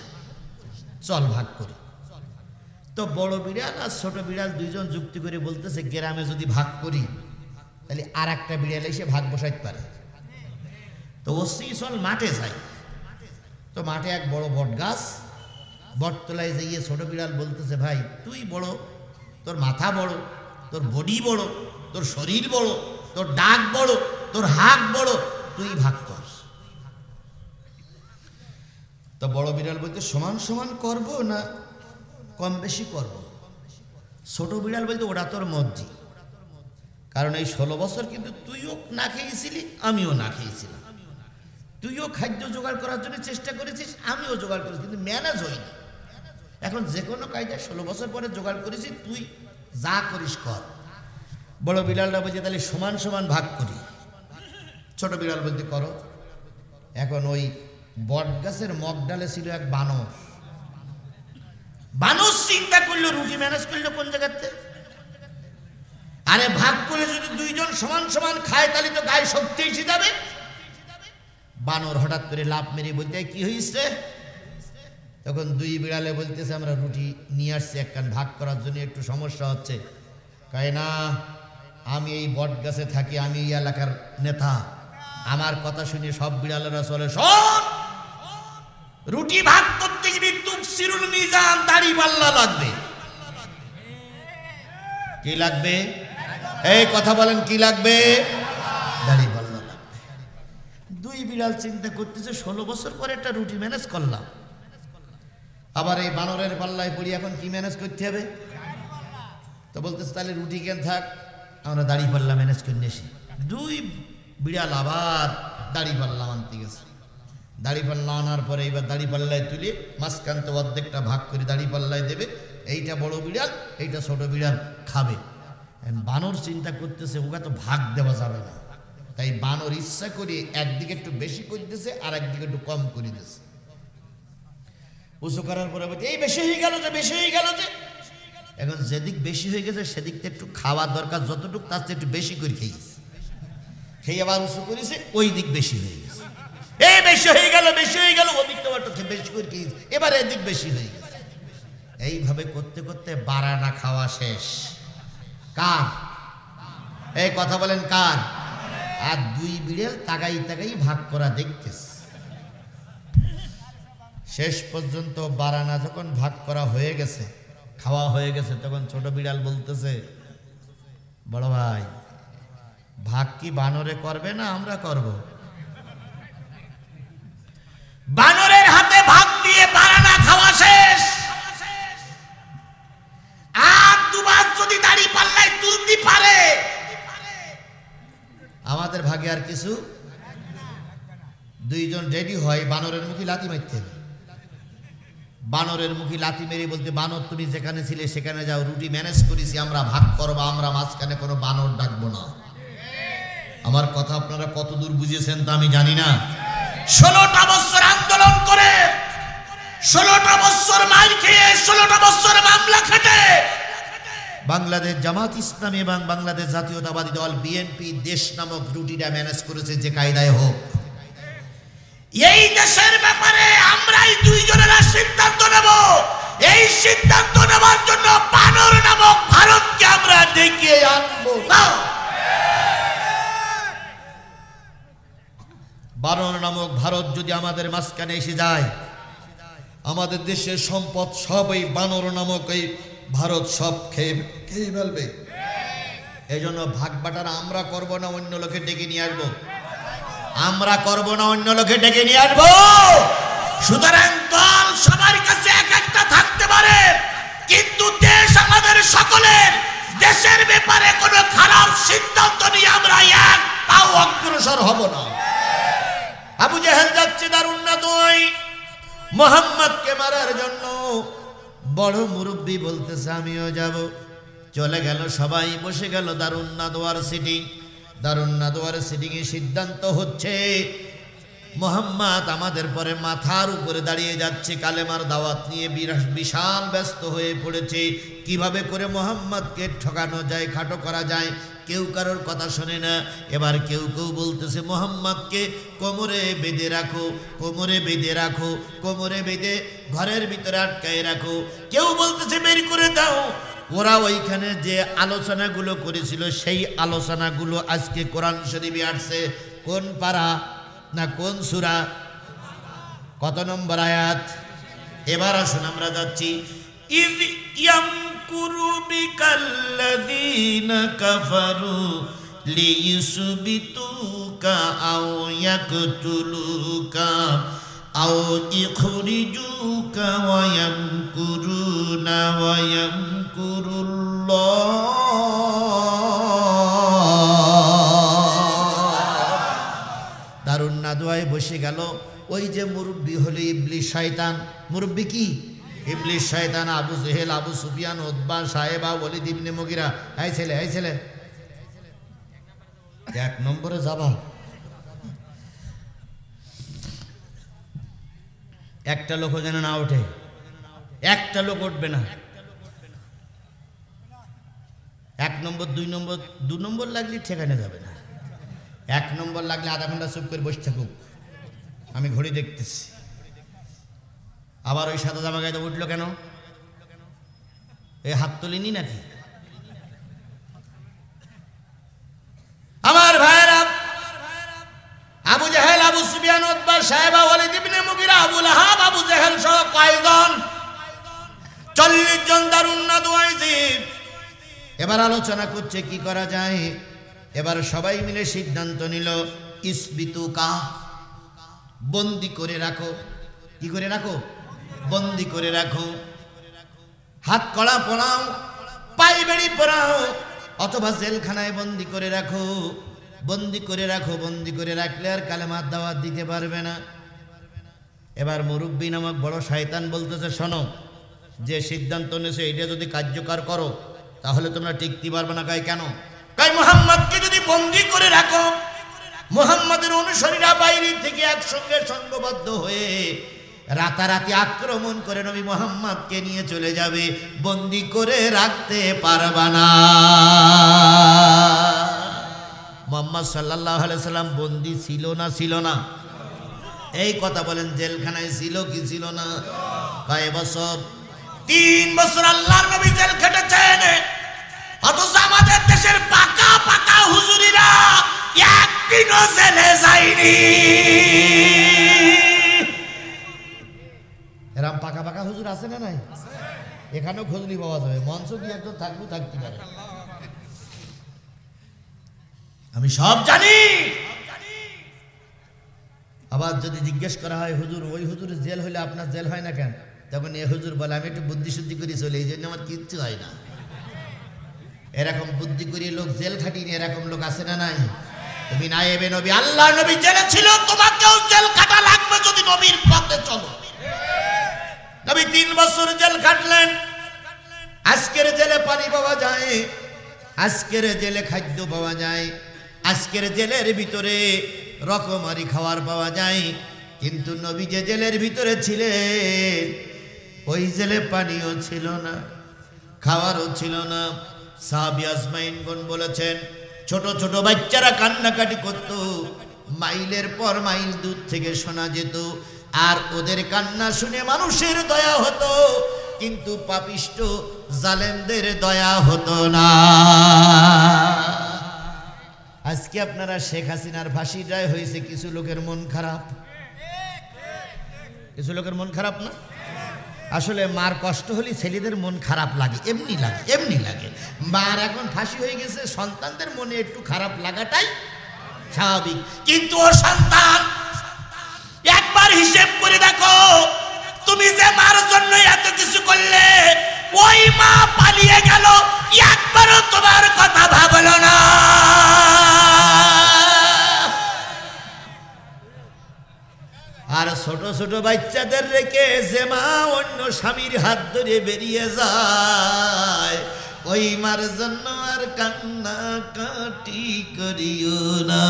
চল ভাগ করি। তো বড় বিড়াল আর ছোট বিড়াল দুইজন যুক্তি করে বলতেছে গ্রামে যদি ভাগ করি তাহলে আর একটা বিড়াল এসে ভাগ বসাইতে পারে। তো ওসি চল মাঠে যাই। তো মাঠে এক বড় বট গাছ, বটতলায় যাইয়ে ছোট বিড়াল বলতেছে ভাই তুই বড়, তোর মাথা বড়, তোর বডি বড়, তোর শরীর বড়, তোর ডাক বড়, তোর হাত বড়, তুই ভাগ কর। তো বড় বিড়াল বলতে সমান সমান করব না কম বেশি করব? ছোট বিড়াল বলতে ওটা তোর মর্জি, কারণ এই 16 বছর কিন্তু তুইও না খেয়েছিলি আমিও না খেয়েছিলাম, তুইও খাদ্য জোগাড় করার জন্য চেষ্টা করেছিস আমিও জোগাড় করেছি, কিন্তু ম্যানেজ হয়নি। এখন যে কোনো কায়দায় 16 বছর পরে জোগাড় করেছি, তুই যা করিস কর। বড় বিড়ালটা বলছে তাহলে সমান সমান ভাগ করি। ছোট বিড়াল বলতে করো। এখন ওই বট গাছের মগ ডালে ছিল এক বানর। বানর চিন্তা করলো রুটি ম্যানেজ করলো কোন জায়গাতে? আরে ভাগ করে যদি দুইজন সমান সমান খায় তাহলে তো গায়ে শক্তি এসে যাবে। বানর হঠাৎ করে লাফ মেরে বলতে কি হয়েছে? তখন 2 বিড়ালে বলতেছে আমরা রুটি নিয়ে আসছি এক কান ভাগ করার জন্য, একটু সমস্যা হচ্ছে। কয় না, আমি এই বট গাছে থাকি, আমি এই এলাকার নেতা, আমার কথা শুনে সব বিড়ালেরা চলে। শোন, রুটি ভাগ করতে গেলে তুকসিরুল মিজান, দাড়ি পাল্লা লাগবে। কি লাগবে? এই কথা বলেন, কি লাগবে? দাড়ি পাল্লা লাগবে। 2 বিড়াল চিন্তা করতেছে 16 বছর পরে একটা রুটি ম্যানেজ করলাম, আবার এই বানরের পাল্লায় পড়ি, এখন কি ম্যানেজ করতে হবে? তো বলতেছে তাহলে রুটি কেন থাক, আমরা দাড়ি পাল্লা ম্যানেজ করে নিয়েছি। 2 বিড়াল আবার দাড়ি পাল্লা আনতে গেছে। দাড়ি পাল্লা আনার পরে এবার দাড়ি পাল্লায় তুলে মাঝখান তো অর্ধেকটা ভাগ করে দাড়ি পাল্লায় দেবে, এইটা বড় বিড়াল, এইটা ছোট বিড়াল খাবে। বানর চিন্তা করতেছে ওকে তো ভাগ দেওয়া যাবে না, তাই বানর ইচ্ছা করে একদিকে একটু বেশি করে দিয়েছে আর একদিকে একটু কম করে দিয়েছে। উঁচু করার পরে বলছে এই বেশি হয়ে গেল যে, বেশি হয়ে গেল যে। এখন যেদিক বেশি হয়ে গেছে সেদিকটা একটু খাওয়ার দরকার, যতটুকু তার একটু বেশি করে খেয়েছে, খেয়ে আবার উঁচু করেছে, ওই দিক বেশি হয়ে গেছে। এই বেশি হয়ে গেল, বেশি হয়ে গেল, ওদিকটা একটু বেশি করে খেয়েছে, এবার এদিক বেশি হয়ে গেছে। এইভাবে করতে করতে বারানা খাওয়া শেষ। কার? এই কথা বলেন কার? আর 2 বিড়াল তাকাই তাকাই ভাগ করা দেখতেছে। শেষ পর্যন্ত বারানা যখন ভাগ করা হয়ে গেছে, খাওয়া হয়ে গেছে, তখন ছোট বিড়াল বলতেছে বড় ভাই ভাগ কি বানরে করবে না আমরা করব? বানরের হাতে ভাগ দিয়ে বারানা খাওয়া শেষ। আর দুবার যদি দাড়ি পাল্লায় তুলতে পারে আমাদের ভাগে আর কিছু। 2 জন রেডি হয় বানরের মুখে লাথি মারতে। বানরের মুখে লাথি মেরে বলতে বানর তুমি যেখানে ছিলে সেখানে যাও, রুটি ম্যানেজ করেছি, আমরা ভাগ করবো, আমরা মাঝখানে কোনো বানর ডাকবো না। আমার কথা আপনারা কত দূর বুঝেছেন তা আমি জানি না। 16টা বছর আন্দোলন করে, 16টা বছর মার খেয়ে, 16টা বছর মামলা খেটে বাংলাদেশ জামাত ইসলামী এবং বাংলাদেশ জাতীয়তাবাদী দল বিএনপি দেশ নামক রুটিটা ম্যানেজ করেছে যে কায়দায় হোক। এই দেশের ব্যাপারে আমরাই 2 জনেরা সিদ্ধান্ত নেব। এই সিদ্ধান্ত নেওয়ার জন্য বানর নামক ভারতকে আমরা ডেকে আনবো না। বানর নামক ভারত যদি যদি আমাদের মাঝখানে এসে যায়, আমাদের দেশের সম্পদ সব এই বানর নামক এই ভারত সব খেয়ে ফেলবে। এই জন্য ভাগ বাটারা আমরা করব না, অন্য লোকে ডেকে নিয়ে আসবো। আমরা করব না, অন্য লোকে ডেকে নিয়ে আসবো। সুতরাং দল সবার কাছে এক একটা থাকতে পারে, কিন্তু দেশ আমাদের সকলের। দেশের ব্যাপারে কোনো খারাপ সিদ্ধান্ত নিয়ে আমরা এক পাও অগ্রসর হব না। আবু জেহেল যাচ্ছে দারুন নাদওয়ায় মুহাম্মদকে মারার জন্য। বড় মুরব্বী বলতেছে আমিও যাব। চলে গেল, সবাই বসে গেল দারুন নাদওয়ার সিটিং। দারুন নাদওয়ার সিটিং এ সিদ্ধান্ত হচ্ছে মুহাম্মদ আমাদের পরে মাথার উপরে দাঁড়িয়ে যাচ্ছে, কালেমার দাওয়াত নিয়ে বিশাল ব্যস্ত হয়ে পড়েছে। কিভাবে করে মুহাম্মদকে ঠকানো যায়, খাটো করা যায়, কেউ কারোর কথা শোনে না। এবার কেউ কেউ বলতেছে মুহাম্মদকে কোমরে বেঁধে রাখো, কোমরে বেঁধে রাখো, কোমরে বেঁধে ঘরের ভিতরে আটকায় রাখো। কেউ বলতেছে বের করে দাও। ওরা ওইখানে যে আলোচনাগুলো করেছিল সেই আলোচনাগুলো আজকে কোরআন শরীফে আসছে। কোন পারা না কোন সূরা, কত নম্বর আয়াত? এবার আসুন আমরা যাচ্ছি। ইয ইয়ামকুরু বিকাল্লাযীনা কাফারু লিইসবিতুকা আও ইয়াকতুলুকা আও ইখরিজুকা ওয়া ইয়ামকুরুনা ওয়া ইয়ামকুরুল্লাহ। দারুন নাদওয়ায় বসে গেল ওই যে মুরব্বী হলো ইবলিস শয়তান। মুরব্বী কি? ইবলিস শয়তান। আবু জেহেল, আবু সুফিয়ান, উতবা, সাহেবা, ওয়ালিদ ইবনে মুগিরা। এই ছেলে, এই ছেলে, এক নম্বরে যাবা। একটা লোক যেন না ওঠে, একটা লোক উঠবে না। এক নম্বর, দু নম্বর লাগলে ঠেকানো যাবে না। এক নম্বর লাগলে আধা ঘন্টা চুপ করে বসে থাকুক, আমি ঘড়ি দেখতেছি। আবার ওই সাদা জামা গায়ে উঠলো কেন? এই হাত তুলিনি নাকি? আমার ভাইরা, আবু জেহেল, আবু সুফিয়ান, উতবা, সাহেবা, ওয়ালিদ ইবনে মুগিরা, আবু লাহাব, আবু জেহেল সহ কয়জন? 40 জন দারুন নাদওয়ায়। এবার আলোচনা করছে কি করা যায়। এবার সবাই মিলে সিদ্ধান্ত নিল ইসবিতুকা, বন্দি করে রাখো। কি করে রাখো? বন্দি করে রাখো। হাত কড়া পরাও, পাই বেড়ি পরাও, অথবা জেলখানায় বন্দি করে রাখো। বন্দি করে রাখো। বন্দি করে রাখলে আর কালেমার দাওয়াত দিতে পারবে না। এবার মুরব্বী নামক বড় শয়তান বলতেছে শোনো, যে সিদ্ধান্ত নিয়েছে এটা যদি কার্যকর করো তাহলে তোমরা টিকতে পারবে না। কেন? মুহাম্মদকে যদি বন্দি করে রাখো, মুহাম্মদের অনুসারীরা বাইরে থেকে একসঙ্গে সংঘবদ্ধ হয়ে রাতারাতি আক্রমণ করে নবী মুহাম্মদকে নিয়ে চলে যাবে। বন্দি করে রাখতে পারবা না। মুহাম্মদ সাল্লাল্লাহু আলাইহি সাল্লাম বন্দি ছিল না? ছিল না? এই কথা বলেন, জেলখানায় ছিল কি ছিল না? কয় বছর? 3 বছর আল্লাহর নবী জেল খেটেছেন। অথচ আমাদের দেশের পাকা পাকা হুজুরিরা একদিনও জেলে যায়নি। এরকম পাকা পাকা হুজুর আছে না নাই? এখানেও খোঁজলি পাওয়া যাবে। মঞ্চ কি একদম থাকতে পারে। আমি সব জানি। আবার যদি জিজ্ঞেস করা হয় হুজুর ওই হুজুরের জেল হলে আপনার জেল হয় না কেন, তখন এ হুজুর বলে আমি একটু বুদ্ধি শুদ্ধি করে চলে, এই জন্য আমার কিচ্ছু হয় না। এরকম বুদ্ধি করে লোক জেল খাটিয়ে, এরকম লোক আছে না নাই? তুমি নায়েবে নবী, আল্লাহ নবী জেলে ছিল, তোমাকেও জেল কাটা লাগবে যদি নবীর পথে চলো। নবী 3 বছর জেল কাটলেন। আজকের জেলে পানি পাওয়া যায়, আজকের জেলে খাদ্য পাওয়া যায়, আজকের জেলের ভিতরে রকমারি খাবার পাওয়া যায়। কিন্তু নবী যে জেলের ভিতরে ছিলেন ওই জেলে পানিও ছিল না, খাওয়ারও ছিল না। সাহাবী আজমাইনগণ বলেছেন ছোট ছোট বাচ্চারা কান্নাকাটি করত, মাইলের পর মাইল দূর থেকে শোনা যেত। আর ওদের কান্না শুনে মানুষের দয়া হতো, কিন্তু পাপিষ্ট জালেমদের দয়া হতো না। আজকে আপনারা শেখ হাসিনার ফাঁসি রায় হয়েছে, কিছু লোকের মন খারাপ। কিছু লোকের মন খারাপ না? আসলে মার কষ্ট হলে ছেলেদের মন খারাপ লাগে, এমনি লাগে। মার এখন ফাঁসি হয়ে গেছে, সন্তানদের মনে একটু খারাপ লাগাটাই স্বাভাবিক। কিন্তু ও সন্তান, একবার হিসেব করে দেখো, তুমি যে মার জন্য এত কিছু করলে, ওই মা পালিয়ে গেল, একবারও তোমার কথা ভাবলো না। আর ছোট ছোট বাচ্চাদের রেখে যে মা অন্য স্বামীর হাত ধরে বেরিয়ে যায়, ওই মার জন্য আর কান্না কাটি করিও না।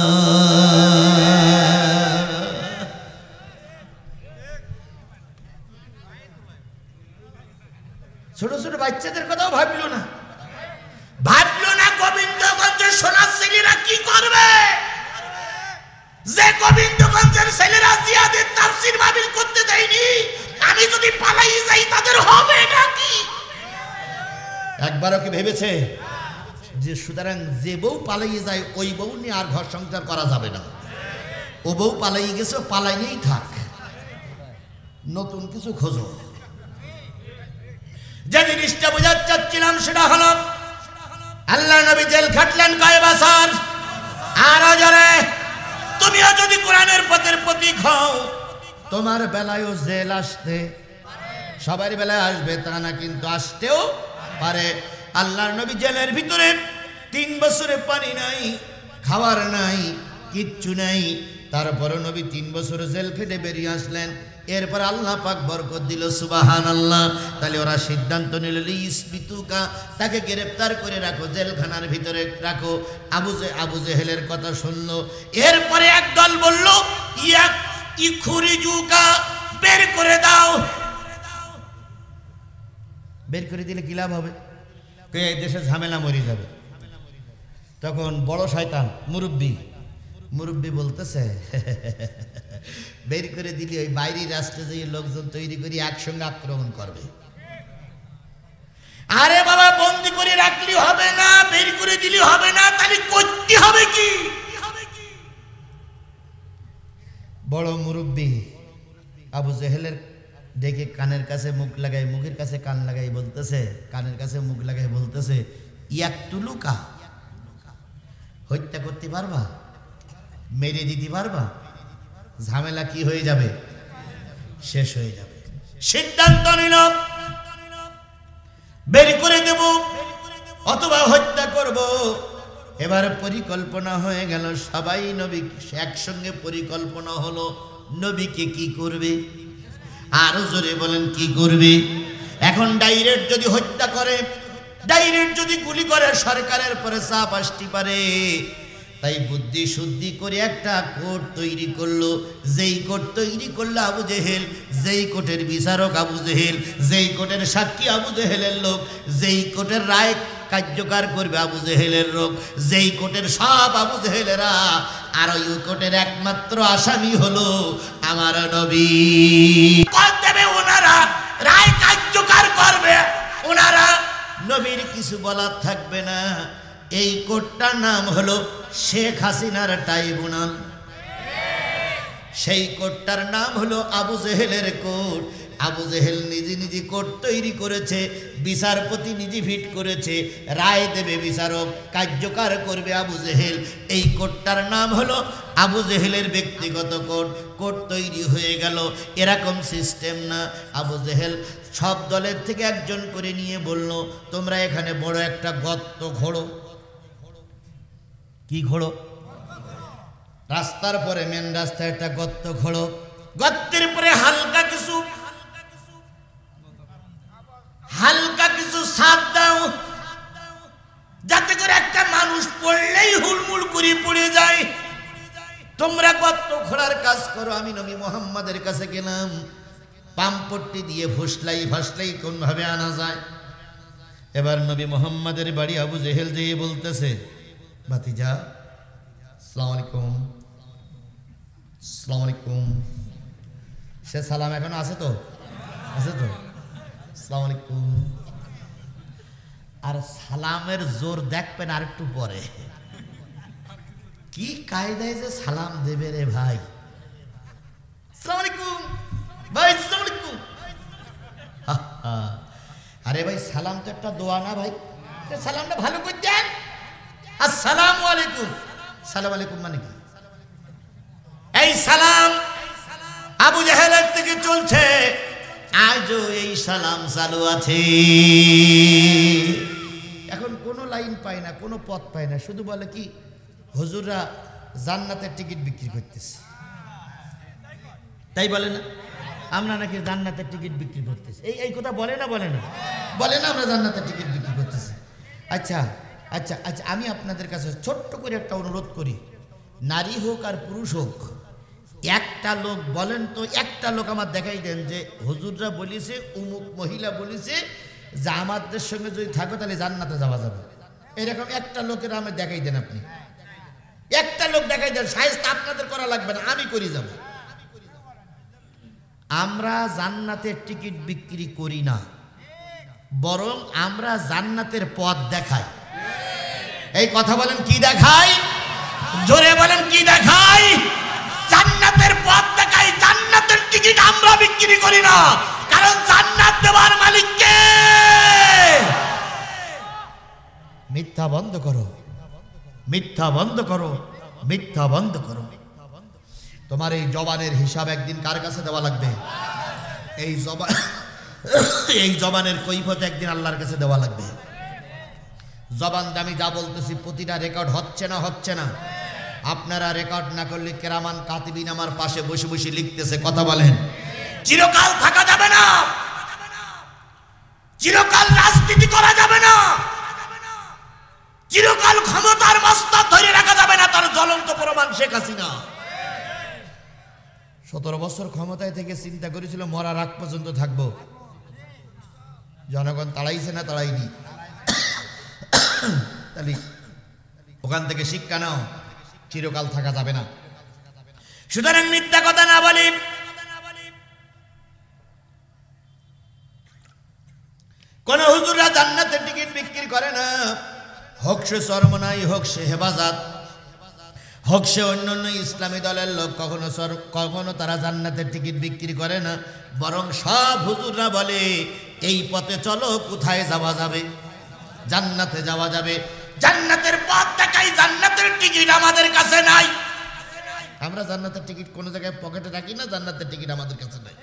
ছোট ছোট বাচ্চাদের কথাও ভাবলো না। গোবিন্দগঞ্জের সোনার ছেলেরা কি করবে? যে গোবিন্দগঞ্জের ছেলেরা জিয়াদের তাফসীর মাহফিল করতে দেয়নি, আমি যদি পালাই যাই তাদের হবে নাকি? একবারও কি ভেবেছে যে সুতরাং যে বউ পালাই যায় ওই বউ নিয়ে আর ঘর সংসার করা যাবে না? ও বউ পালাই গেছে, পালাই নিয়েই থাক, নতুন কিছু খোঁজো। যে জিনিসটা বোঝাতে চাচ্ছিলাম সেটা হলো, আল্লাহ নবী জেল খাটলেন কয় বছর? আরো জোরে। তুমিও যদি কোরআনের পথের প্রতীক হও, তোমার বেলায়ও জেল আসতে, সবার বেলায় আসবে তা না, কিন্তু আসতেও পারে। আল্লাহর নবী জেলের ভিতরে 3 বছরে পানি নাই, খাবার নাই, কিচ্ছু নাই। তারপরে নবী 3 বছর জেল খেটে বেরিয়ে আসলেন। এরপর আল্লাহ পাক বরকত দিল, সুবহানাল্লাহ। তাহলে ওরা সিদ্ধান্ত নিল, ইসবিতুকা, তাকে গ্রেফতার করে রাখো, জেলখানার ভিতরে রাখো। আবু জেহেলের কথা শুনলো। এরপরে একদল বলল, ইখরিজুকা, বের করে দাও। বের করে দিলে কি লাভ হবে? এই দেশে ঝামেলা মরে যাবে। তখন বড় শয়তান মুরব্বী বলতেছে, বের করে দিলে ওই বাইরের রাষ্ট্রে যে লোকজন তৈরি করি একসঙ্গে আক্রমণ করবে। আরে বাবা, বন্দি করে রাখলে হবে না, বের করে দিলে হবে না, তাহলে করতে হবে কি? বড় মুরব্বী আবু জেহেলের ডেকে কানের কাছে মুখ লাগাই, মুখের কাছে কান লাগাই বলতেছে, কানের কাছে মুখ লাগাই বলতেছে, ইয়াকতুলুকা, হত্যা করতে পারবা? মেরে দিতে পারবা? ঝামেলা কি হয়ে যাবে? শেষ হয়ে যাবে। সিদ্ধান্ত নিল, বের করে দেব অথবা হত্যা করব। এবার পরিকল্পনা হয়ে গেল, সবাই নবী একসঙ্গে পরিকল্পনা হলো, নবীকে কি করবে? আরো জোরে বলেন, কি করবে? এখন ডাইরেক্ট যদি হত্যা করে, ডাইরেক্ট যদি গুলি করে, সরকারের পরে চাপ আসতে পারে। তাই বুদ্ধি শুদ্ধি করে একটা কোর্ট তৈরি করলো। যেই কোর্ট তৈরি করলো আবু জেহেল, যেই কোর্টের বিচারক আবু জেহেল, যেই কোর্টের সাক্ষী আবু জেহেলের লোক, যেই কোর্টের রায় কার্যকর করবে আবু জেহেলের লোক, যেই কোর্টের সব আবু জেহেলেরা। আর ওই কোর্টের একমাত্র আসামি হলো আমার নবী। দেবে ওনারা, রায় কার্যকর করবে ওনারা, নবীর কিছু বলার থাকবে না। এই কোর্টটার নাম হলো শেখ হাসিনার ট্রাইব্যুনাল। সেই কোর্টটার নাম হলো আবু জেহেলের কোর্ট। আবু জেহেল নিজে কোর্ট তৈরি করেছে, বিচারপতি নিজে ফিট করেছে, রায় দেবে বিচারক, কার্যকর করবে আবু জেহেল। এই কোর্টটার নাম হলো আবু জেহেলের ব্যক্তিগত কোর্ট। কোর্ট তৈরি হয়ে গেল। এরকম সিস্টেম না, আবু জেহেল সব দলের থেকে একজন করে নিয়ে বলল, তোমরা এখানে বড় একটা গর্ত খোঁড়ো। কি খোঁড়ো? রাস্তার পরে, মেন রাস্তায় একটা গর্ত খোঁড়ো। গর্তের পরে হালকা কিছু ছাদ দাও, যাতে করে একটা মানুষ পড়লেই হুড়মুড় করে পড়ে যায়। তোমরা গর্ত খোঁড়ার কাজ করো। আমি নবী মুহাম্মাদের কাছে গেলাম, পাম্পট্টি দিয়ে ফাসলাই কোন ভাবে আনা যায়। এবার নবী মুহাম্মাদের বাড়ি আবু জেহেল যেয়ে বলতেছে, ভাতিজা, আসসালামু আলাইকুম। আসসালামু আলাইকুম। সে সালাম এখনো আছে তো? আসসালামু আলাইকুম। আর সালামের জোর দেখবেন আর একটু পরে। কি কায়দায় যে সালাম দেবে রে ভাই। আসসালামু আলাইকুম। ভাই আসসালামু আলাইকুম। আরে ভাই সালাম তো একটা দোয়া না ভাই, সালামটা ভালো করে দেন। আসসালামু আলাইকুম। সালাম আলাইকুম মানে কি? এই সালাম আবু জাহেলের থেকে চলছে, আজও এই সালাম চালু আছে। এখন কোনো লাইন পায় না, কোনো পথ পায় না, শুধু বলে কি হুজুররা জান্নাতের টিকিট বিক্রি করতেছে, তাই বলে না আমরা নাকি জান্নাতের টিকিট বিক্রি করতেছি। এই কথা বলে না বলে না বলে না আমরা জান্নাতের টিকিট বিক্রি করতেছি। আচ্ছা আচ্ছা আচ্ছা, আমি আপনাদের কাছে ছোট্ট করে একটা অনুরোধ করি, নারী হোক আর পুরুষ হোক, একটা লোক বলেন তো, একটা লোক আমার দেখাই দেন যে হুজুররা বলেছে, অমুক মহিলা বলেছে যে আমাদের সঙ্গে যদি থাকো তাহলে জান্নাতে যাওয়া যাবে, এরকম একটা লোকের আমি দেখাই দেন। আপনি একটা লোক দেখাই দেন, শায়েস্তা আপনাদের করা লাগবে না, আমি করি যাব। আমরা জান্নাতের টিকিট বিক্রি করি না, বরং আমরা জান্নাতের পথ দেখাই। এই কথা বলেন, কি দেখাই? জোরে বলেন, কি দেখাই? জান্নাতের পথ দেখাই। জান্নাতের টিকিট আমরা বিক্রি করি না, কারণ জান্নাত দেওয়ার মালিক কে? মিথ্যা বন্ধ করো, মিথ্যা বন্ধ করো, মিথ্যা বন্ধ করো। তোমার এই জবানের হিসাব একদিন কার কাছে দেওয়া লাগবে? এই জবানের কৈফিয়ত একদিন আল্লাহর কাছে দেওয়া লাগবে। জবান দিয়ে আমি যা বলতেছি প্রতিটা রেকর্ড হচ্ছে না? হচ্ছে না? আপনারা রেকর্ড না করলে কেরামান কাতিবিন আমার পাশে বসে বসে লিখতেছে। কথা বলেন, চিরকাল থাকা যাবে না, চিরকাল রাজনীতি করা যাবে না, চিরকাল ক্ষমতার মস্তক ধরে রাখা যাবে না। তার জ্বলন্ত প্রমাণ শেখ হাসিনা 17 বছর ক্ষমতায় থেকে চিন্তা করেছিল মরার আগ পর্যন্ত থাকবো। জনগণ তাড়াইছে না তাড়াইনি? তাহলে ওখান থেকে শিক্ষা নাও, চিরকাল থাকা যাবে না। সুতরাং মিথ্যা কথা না বলি। কোন হুজুররা জান্নাতের টিকিট বিক্রি করে না, হোক সে চরমনাই, হোক সে হেফাজত, হোক সে অন্যান্য ইসলামী দলের লোক, কখনো তারা জান্নাতের টিকিট বিক্রি করে না, বরং সব হুজুররা বলে এই পথে চলো, কোথায় যাওয়া যাবে? জান্নাতে যাওয়া যাবে। জান্নাতের পথ দেখাই, জান্নাতের টিকিট আমাদের কাছে নাই। আমরা জান্নাতের টিকিট কোন জায়গায় পকেটে রাখি না, জান্নাতের টিকিট আমাদের কাছে নাই।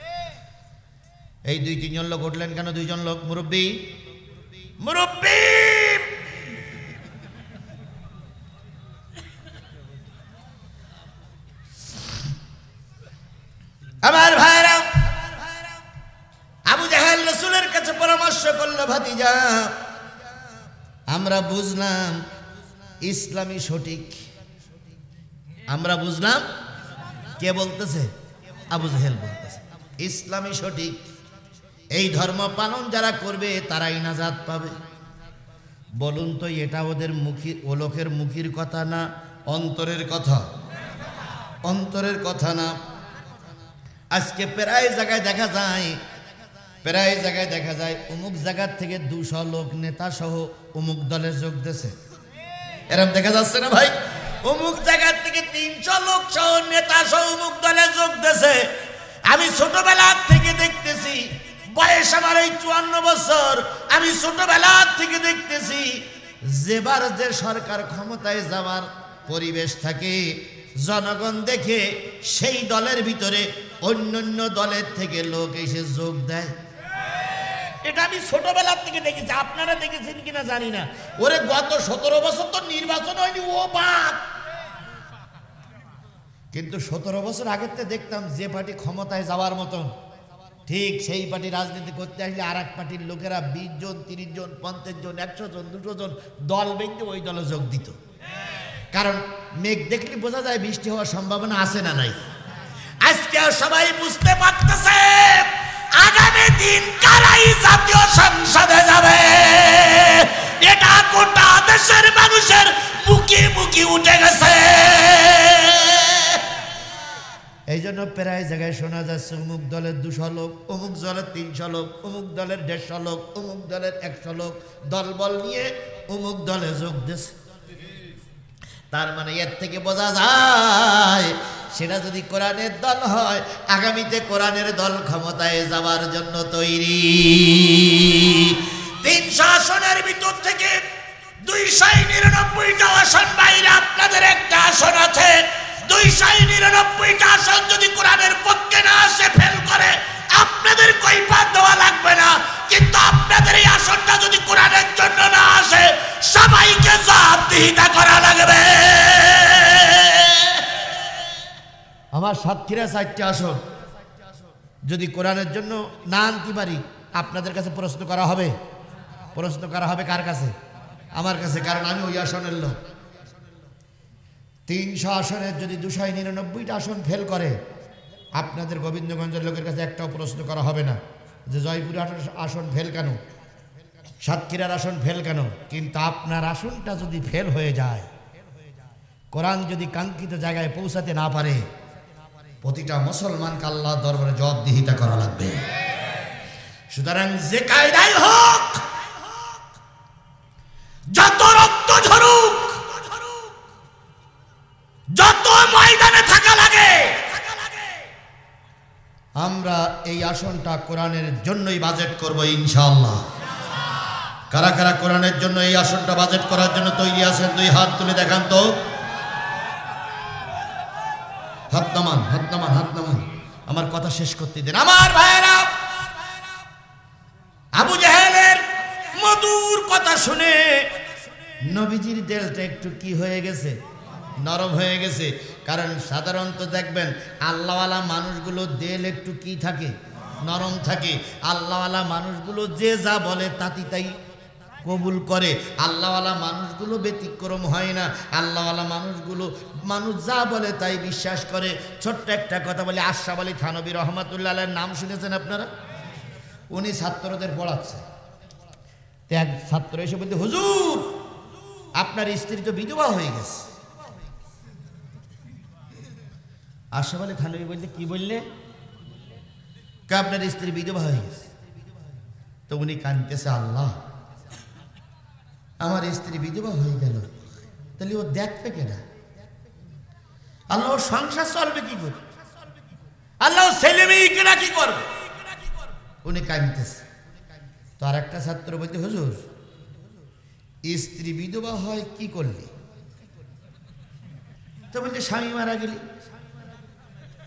এই 2-3 জন লোক উঠলেন কেন? 2 জন লোক, মুরব্বী মুরব্বী, আমার ভাইরা, আবু জাহেল রাসূলের কাছে পরামর্শ করলো, ভাতিজা আমরা বুঝলাম ইসলামী সঠিক, আমরা বুঝলাম। কে বলতেছে? আবু জাহেল বলতেছে ইসলামী সঠিক, এই ধর্ম পালন যারা করবে তারাই নাজাত পাবে। বলুন তো এটা ওদের মুখী, ও লোকের মুখের কথা না অন্তরের কথা? অন্তরের কথা না। আজকে প্রায় জায়গায় দেখা যায়, প্রায় জায়গায় দেখা যায় অমুক জায়গার থেকে 200 লোক নেতা সহ অমুক দলে যোগ দিয়েছে। এরকম দেখা যাচ্ছে না ভাই? অমুক জায়গার থেকে 300 লোক সহ নেতা সহ অমুক দলে যোগ দিয়েছে। আমি ছোটবেলা থেকে দেখতেছি, বয়স আমার এই 54 বছর, আমি ছোটবেলা থেকে দেখতেছি যেবার যে সরকার ক্ষমতায় যাওয়ার পরিবেশ থাকে, জনগণ দেখে সেই দলের ভিতরে অন্যান্য দলের থেকে লোক এসে যোগ দেয়। এটা আমি ছোটবেলা থেকে দেখেছি, আপনারা দেখেছেন কিনা জানি না। ওরে গত 17 বছর তো নির্বাচন হয়নি, ও বাপ। কিন্তু 17 বছর আগের থেকে দেখতাম যে পার্টি ক্ষমতায় যাওয়ার মতন, ঠিক সেই পার্টি রাজনীতি করতে আসলে আর এক পার্টির লোকেরা 20 জন, 30 জন, 50 জন, 100 জন, 200 জন দল ভেঙে ওই দলে যোগ দিত। কারণ মেঘ দেখলে বোঝা যায় বৃষ্টি হওয়ার সম্ভাবনা আছে না নাই। আজকে সবাই বুঝতে পারতেছে আগামী দিন কারাই জাতীয় সংসদে যাবে, এটা গোটা দেশের মানুষের মুখে মুখে উঠে গেছে। এই জন্য প্রায় জায়গায় শোনা যাচ্ছে অমুক দলের 200 লোক, অমুক দলের 300 লোক, অমুক দলের 150 লোক, অমুক দলের 100 লোক দলবল নিয়ে অমুক দলে যোগ দিয়েছে। তার মানে এর থেকে বোঝা যায় সেটা যদি কোরআনের দল হয়, আগামীতে কোরআনের দল ক্ষমতায় যাওয়ার জন্য তৈরি। 300 আসনের ভিতর থেকে 299টা আসন বাইরে আপনাদের একটা আসন আছে। 299টা আসন যদি কোরআনের পক্ষে না আসে, ফেল করে, আপনাদের কৈফিয়ত দেওয়া লাগবে না। কিন্তু আপনাদের এই আসনটা যদি কোরআনের জন্য না আসে, সবাইকে জবাবদিহিতা করা লাগবে। আমার সাতক্ষীরা 4টা আসন যদি কোরআনের জন্য না আনতে পারি, আপনাদের কাছে প্রশ্ন করা হবে। প্রশ্ন করা হবে কার কাছে? আমার কাছে, কারণ আমি ওই আসনের লোক। 300 আসনের যদি 299টা আসন ফেল করে, আপনাদের গোবিন্দগঞ্জের লোকের কাছে একটাও প্রশ্ন করা হবে না যে জয়পুরের আসন ফেল কেন, সাতক্ষীরার আসন ফেল কেন। কিন্তু আপনার আসনটা যদি ফেল হয়ে যায়, কোরআন যদি কাঙ্ক্ষিত জায়গায় পৌঁছাতে না পারে, প্রতিটা মুসলমানকে আল্লাহর দরবারে জবাবদিহিতা করা লাগবে। সুতরাং যে কায়দায় হোক, যত রক্ত ঝরুক, যত ময়দানে থাকা লাগে, আমরা এই আসনটা কোরআনের জন্যই বাজেট করব ইনশাআল্লাহ। কারা কারা কোরআনের জন্য এই আসনটা বাজেট করার জন্য তৈরি আছেন? 2 হাত তুলে দেখান তো। হাত নামান, হাত নামান, হাত নামান। আমার কথা শেষ করতে দেন। আমার ভাইয়েরা, আবু জাহেলের মধুর কথা শুনে নবীজির দিলটা একটু কি হয়ে গেছে? নরম হয়ে গেছে। কারণ সাধারণত দেখবেন আল্লাহওয়ালা মানুষগুলো দিল একটু কি থাকে? নরম থাকে। আল্লাহওয়ালা মানুষগুলো যে যা বলে তাতি তাই কবুল করে। আল্লাহওয়ালা মানুষগুলো ব্যতিক্রম হয় না। আল্লাহওয়ালা মানুষগুলো মানুষ যা বলে তাই বিশ্বাস করে। ছোট্ট একটা কথা বলে, আশরাফ আলী থানভী রহমাতুল্লাহ আলাইহির নাম শুনেছেন আপনারা? উনি ছাত্রদের পড়াচ্ছে। এক ছাত্র এসে বলতে, হুজুর আপনার স্ত্রী তো বিধবা হয়ে গেছে। আশরাফ আলী থানভী বলতে, কি বললে? আপনার স্ত্রী বিধবা হয়ে গেছে। তো উনি কাঁদতেছে, আল্লাহ আমার স্ত্রী বিধবা হয়ে গেল, তাহলে ও দেখবে কেনা? আল্লাহ ওর সংসার চলবে কি করে? আল্লাহ ছেলে মেয়ে কেনা কি করবে? উনি কাঁদতেছে। তো আর একটা ছাত্র বলতে, হুজুর স্ত্রী বিধবা হয় কি করলি? তো বলতে, স্বামী মারা গেলি।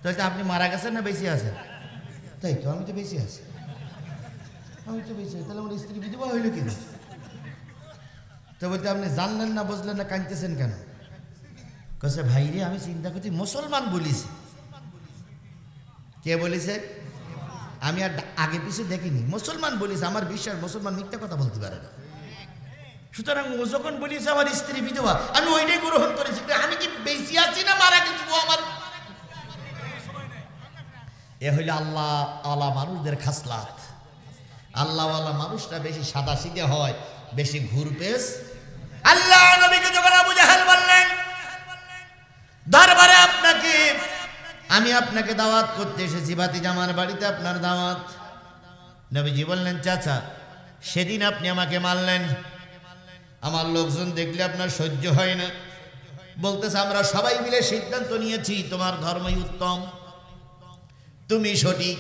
তো আপনি মারা গেছেন না বেঁচে আছেন? তাই তো, আমি তো বেঁচে আছি। আমি তো বেঁচে আছি, তাহলে আমার স্ত্রী বিধবা হইল কিনা? তো বলতে, আপনি জানলেন না, বুঝলেন না, কাঁদতেছেন কেন? কাছে ভাই রে, আমি চিন্তা করছি মুসলমান বলিছে। কে বলিছে? আমি আর আগে পিছিয়ে দেখিনি। মুসলমান বলিছে, আমার বিশ্বাস মুসলমান মিথ্যা কথা বলতে পারে না। সুতরাং ও যখন বলিছে আমার স্ত্রী বিধবা, আমি ওইটাই গ্রহণ করেছি। আমি কি বেঁচে আছি না মারা গেছি? আমার এ হইল আল্লাহ আলা মানুষদের খাসলাত। আল্লাহওয়ালা মানুষটা বেশি সাদা সিধে হয়, বেশি ঘুরপেশ। আল্লাহ নবীকে যখন আবু জাহেল বললেন, দরবারে আমি আপনাকে দাওয়াত করতে এসেছি, ভাতিজামার বাড়িতে আপনার দাওয়াত। নবীজি বললেন, চাচা সেদিন আপনি আমাকে মারলেন, আমার লোকজন দেখলে আপনার সহ্য হয় না। বলতেছে, আমরা সবাই মিলে সিদ্ধান্ত নিয়েছি তোমার ধর্মই উত্তম, তুমি সঠিক।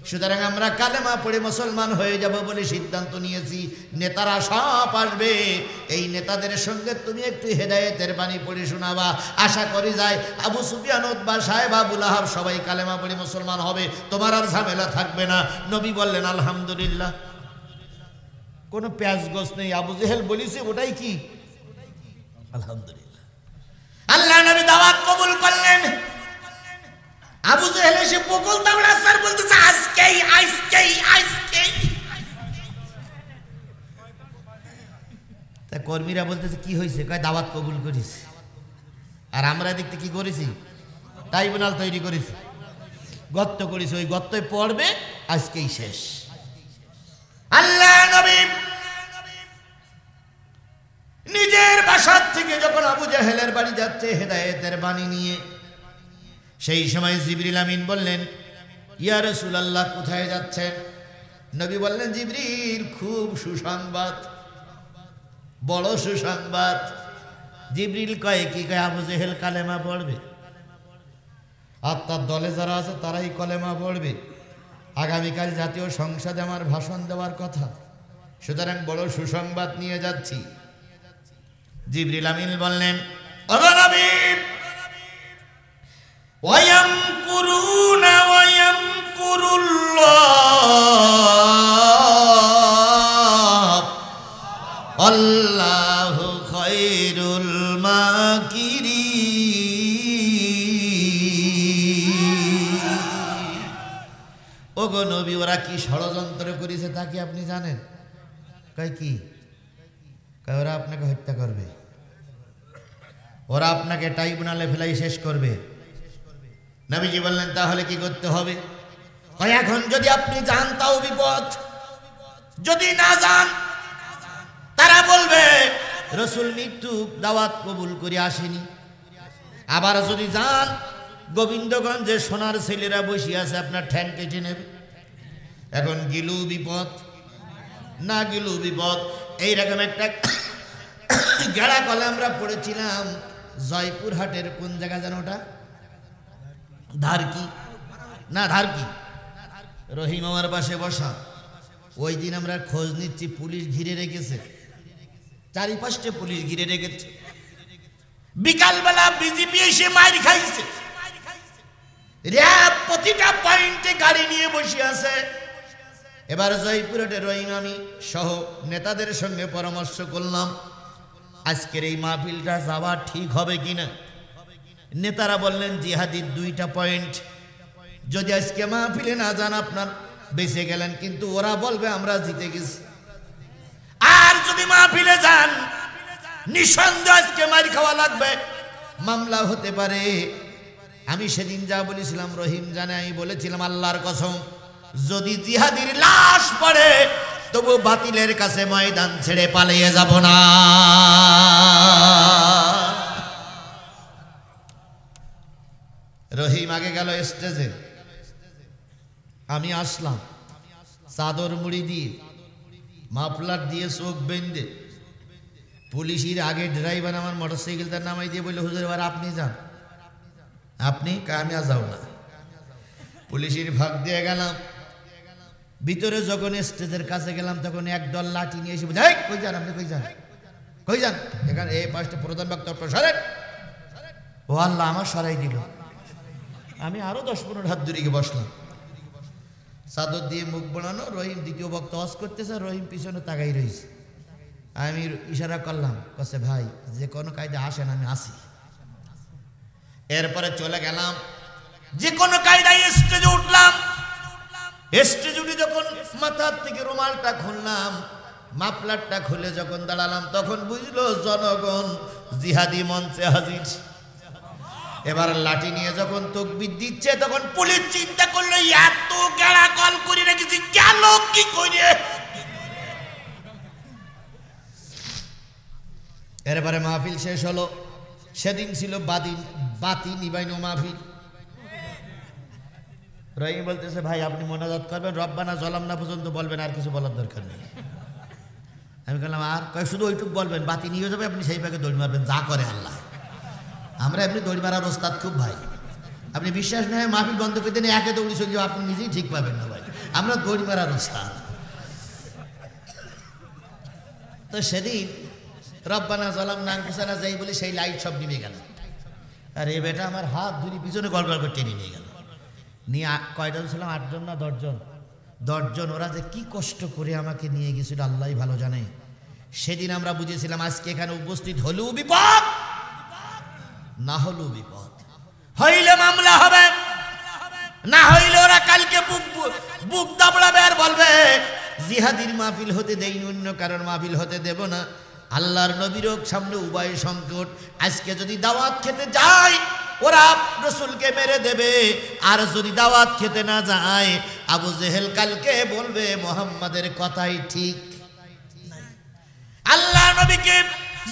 সুতরাং আমরা কালেমা পড়ে মুসলমান হয়ে যাব বলে সিদ্ধান্ত নিয়েছি। নেতারা সব আসবে, এই নেতাদের সঙ্গে তুমি একটু হেদায়েতের বাণী পড়ে শোনাবা। আশা করি যায় আবু সুফিয়ান, উতবা, সাহেব, আবু লাহাব সবাই কালেমা পড়ে মুসলমান হবে, তোমার আর ঝামেলা থাকবে না। নবী বললেন, আলহামদুলিল্লাহ, কোনো পেঁয়াজ গোস নেই। আবু জেহেল বলিছে ওটাই কি? আলহামদুলিল্লাহ। আল্লাহ নবী দাওয়াত কবুল করলেন। আবু জেহেল এসে বকুল দামড়া স্যার বলতেছে, আজকেই আজকেই আজকেই। তা কর্মীরা বলতেছে, কি হয়েছে? কয় দাওয়াত কবুল করিস। আর আমরা দেখতে কি করেছি? ট্রাইব্যুনাল তৈরি করেছি, গর্ত করেছি, ওই গর্তই পড়বে, আজকেই শেষ। আল্লাহ নবী নিজের বাসার থেকে যখন আবু জাহেলের বাড়ি যাচ্ছে হেদায়েতের বাণী নিয়ে, সেই সময় জিবরিল আমিন বললেন, ইয়া রাসূলুল্লাহ কোথায় যাচ্ছেন? নবী বললেন, জিবরিল খুব সুসংবাদ, বড় সুসংবাদ। জিবরিল কয় কি? কয় আবু জেহেল কালেমা পড়বে। আর তার দলে যারা আছে তারাই কলেমা পড়বে। আগামীকাল জাতীয় সংসদে আমার ভাষণ দেওয়ার কথা, সুতরাং বড় সুসংবাদ নিয়ে যাচ্ছি। জিবরিল আমিন বললেন, ওগো নবী, ওয়ায়ামকুরুনা ওয়ায়ামকুরুল্লাহ আল্লাহু খায়রুল মাকিরিন। ওগো নবী, ওরা কি ষড়যন্ত্র করেছে তা কি আপনি জানেন? কয় কি? কয় ওরা আপনাকে হত্যা করবে, ওরা আপনাকে ট্রাইব্যুনালে ফেলাই শেষ করবে। নবীজি বললেন, তাহলে কি করতে হবে? কয় এখন যদি আপনি যান তাও বিপদ, যদি না যান তারা বলবে রাসূল মৃত্যু দাওয়াত কবুল করে আসেনি। আবার যদি যান, গোবিন্দগঞ্জে সোনার ছেলেরা বসে আছে, আপনার ঠ্যাং কেটে নেবে। এখন গিলু বিপদ, না গিলু বিপদ। এইরকম একটা গেড়া কলে আমরা পড়েছিলাম জয়পুরহাটের কোন জায়গা যেন, ওটা ধারকি না, ধারকি, রহিম আমার পাশে বসা। ওই দিন আমরা খোঁজ নিচ্ছি, পুলিশ ঘিরে রেখেছে, চারিপাশে পুলিশ ঘিরে রেখেছে। বিকালবেলা বিজেপি এসে মার খাইছে, র্যাব প্রতিটা পয়েন্টে গাড়ি নিয়ে বসে আছে। এবার জয়পুরহাটে রহিম আমি সহ নেতাদের সঙ্গে পরামর্শ করলাম, আজকের এই মাহফিলটা যাওয়া ঠিক হবে কিনা। নেতারা বললেন, জিহাদির দুইটা পয়েন্ট, যদি আজকে মাহফিলে না যান আপনার বেঁচে গেলেন, কিন্তু ওরা বলবে আমরা জিতে গেছি। আর যদি মাহফিলে যান, নিঃসন্দেহ আজকে মার খাওয়া লাগবে, মামলা হতে পারে। আমি সেদিন যা বলেছিলাম রহিম জানে, আমি বলেছিলাম আল্লাহর কসম, যদি জিহাদির লাশ পড়ে তবু বাতিলের কাছে ময়দান ছেড়ে পালিয়ে যাব না। রহিম আগে গেল স্টেজে, আমি আসলাম চাদর মুড়ি দিয়ে, মাফলার দিয়ে চোখ বেঁধে। পুলিশের আগে ড্রাইভার আমার মোটরসাইকেলটা নামাই দিয়ে বললো, হুজুর এবার আপনি যান। আপনি? আমি আর যাও না। পুলিশের ভাগ দিয়ে গেলাম ভিতরে। যখন স্টেজের কাছে গেলাম তখন একদল লাঠি নিয়ে এসে বলছে, কই যান আপনি, কই যান, কই যান? এখানে এই পাশটা প্রধান বক্তা সরেন। ও আল্লাহ, আমার সরাই দিল। আমি আরো 10-15 হাত দূরে গিয়ে বসলাম, চাদর দিয়ে মুখ বানানো। রহিম দ্বিতীয় বক্তা ওয়াজ করতেছে, রহিম পিছনে তাকাই রয়েছে। আমি ইশারা করলাম, কাছে ভাই যে কোনো কায়দা আসেন, আমি আসি। এরপরে চলে গেলাম, যে কোনো কায়দায় স্টেজে উঠলাম। স্টেজে উঠে যখন মাথার থেকে রুমালটা খুললাম, মাফলারটা খুলে যখন দাঁড়ালাম, তখন বুঝলো জনগণ জিহাদি মঞ্চে হাজির। এবার লাঠি নিয়ে যখন তাকবীর দিচ্ছে, তখন পুলিশ চিন্তা করলো এত গেড়া কল করে রেখেছি, গেল কি করে। এরপরে মাহফিল শেষ হলো। সেদিন ছিল বাতি নিবাইনো মাহফিল। রহিম বলতেছে, ভাই আপনি মোনাজাত করবেন, রব্বানা জালামনা পর্যন্ত বলবেন, আর কিছু বলার দরকার নেই। আমি বললাম, আর কয় শুধু ওইটুকু বলবেন, বাতি নিয়ে যাবে, আপনি সেই ভাগে দৌড় মারবেন, যা করে আল্লাহ। আমরা এমনি দৌড় মারার ওস্তাদ খুব ভাই, আপনি বিশ্বাস না হয় মাহফিল বন্ধ করে দেন, একে দৌড়ি চলে যাও, আপনি নিজেই ঠিক পাবেন না ভাই, আমরা দৌড় মারার ওস্তাদ। তো সেদিন রব্বানা জালামনা আনফুসানা যাই বলে সেই লাইট সব নিভে গেল। আর এ বেটা আমার হাত ধরে পিছনে গড়গড় করে টেনে নিয়ে গেল। নিয়ে কয়জন ছিলাম? 8 জন না 10 জন? 10 জন। ওরা যে কি কষ্ট করে আমাকে নিয়ে গেছিল আল্লাহই ভালো জানে। সেদিন আমরা বুঝেছিলাম আজকে এখানে উপস্থিত হলেও বিপদ, না হলেও বিপদ। হইলে মামলা হবে, না হইলে ওরা কালকে বুক দাবড়াবে আর বলবে জিহাদির মাহফিল হতে দেইনি, অন্য কারণ মাহফিল হতে দেব না। আল্লাহর নবীর সামনে উভয় সংকট। আজকে যদি দাওয়াত খেতে যায় ওরা রাসূলকে মেরে দেবে, আর যদি দাওয়াত খেতে না যায় আবু জেহেল কালকে বলবে মুহাম্মাদের কথাই ঠিক। আল্লাহ নবীকে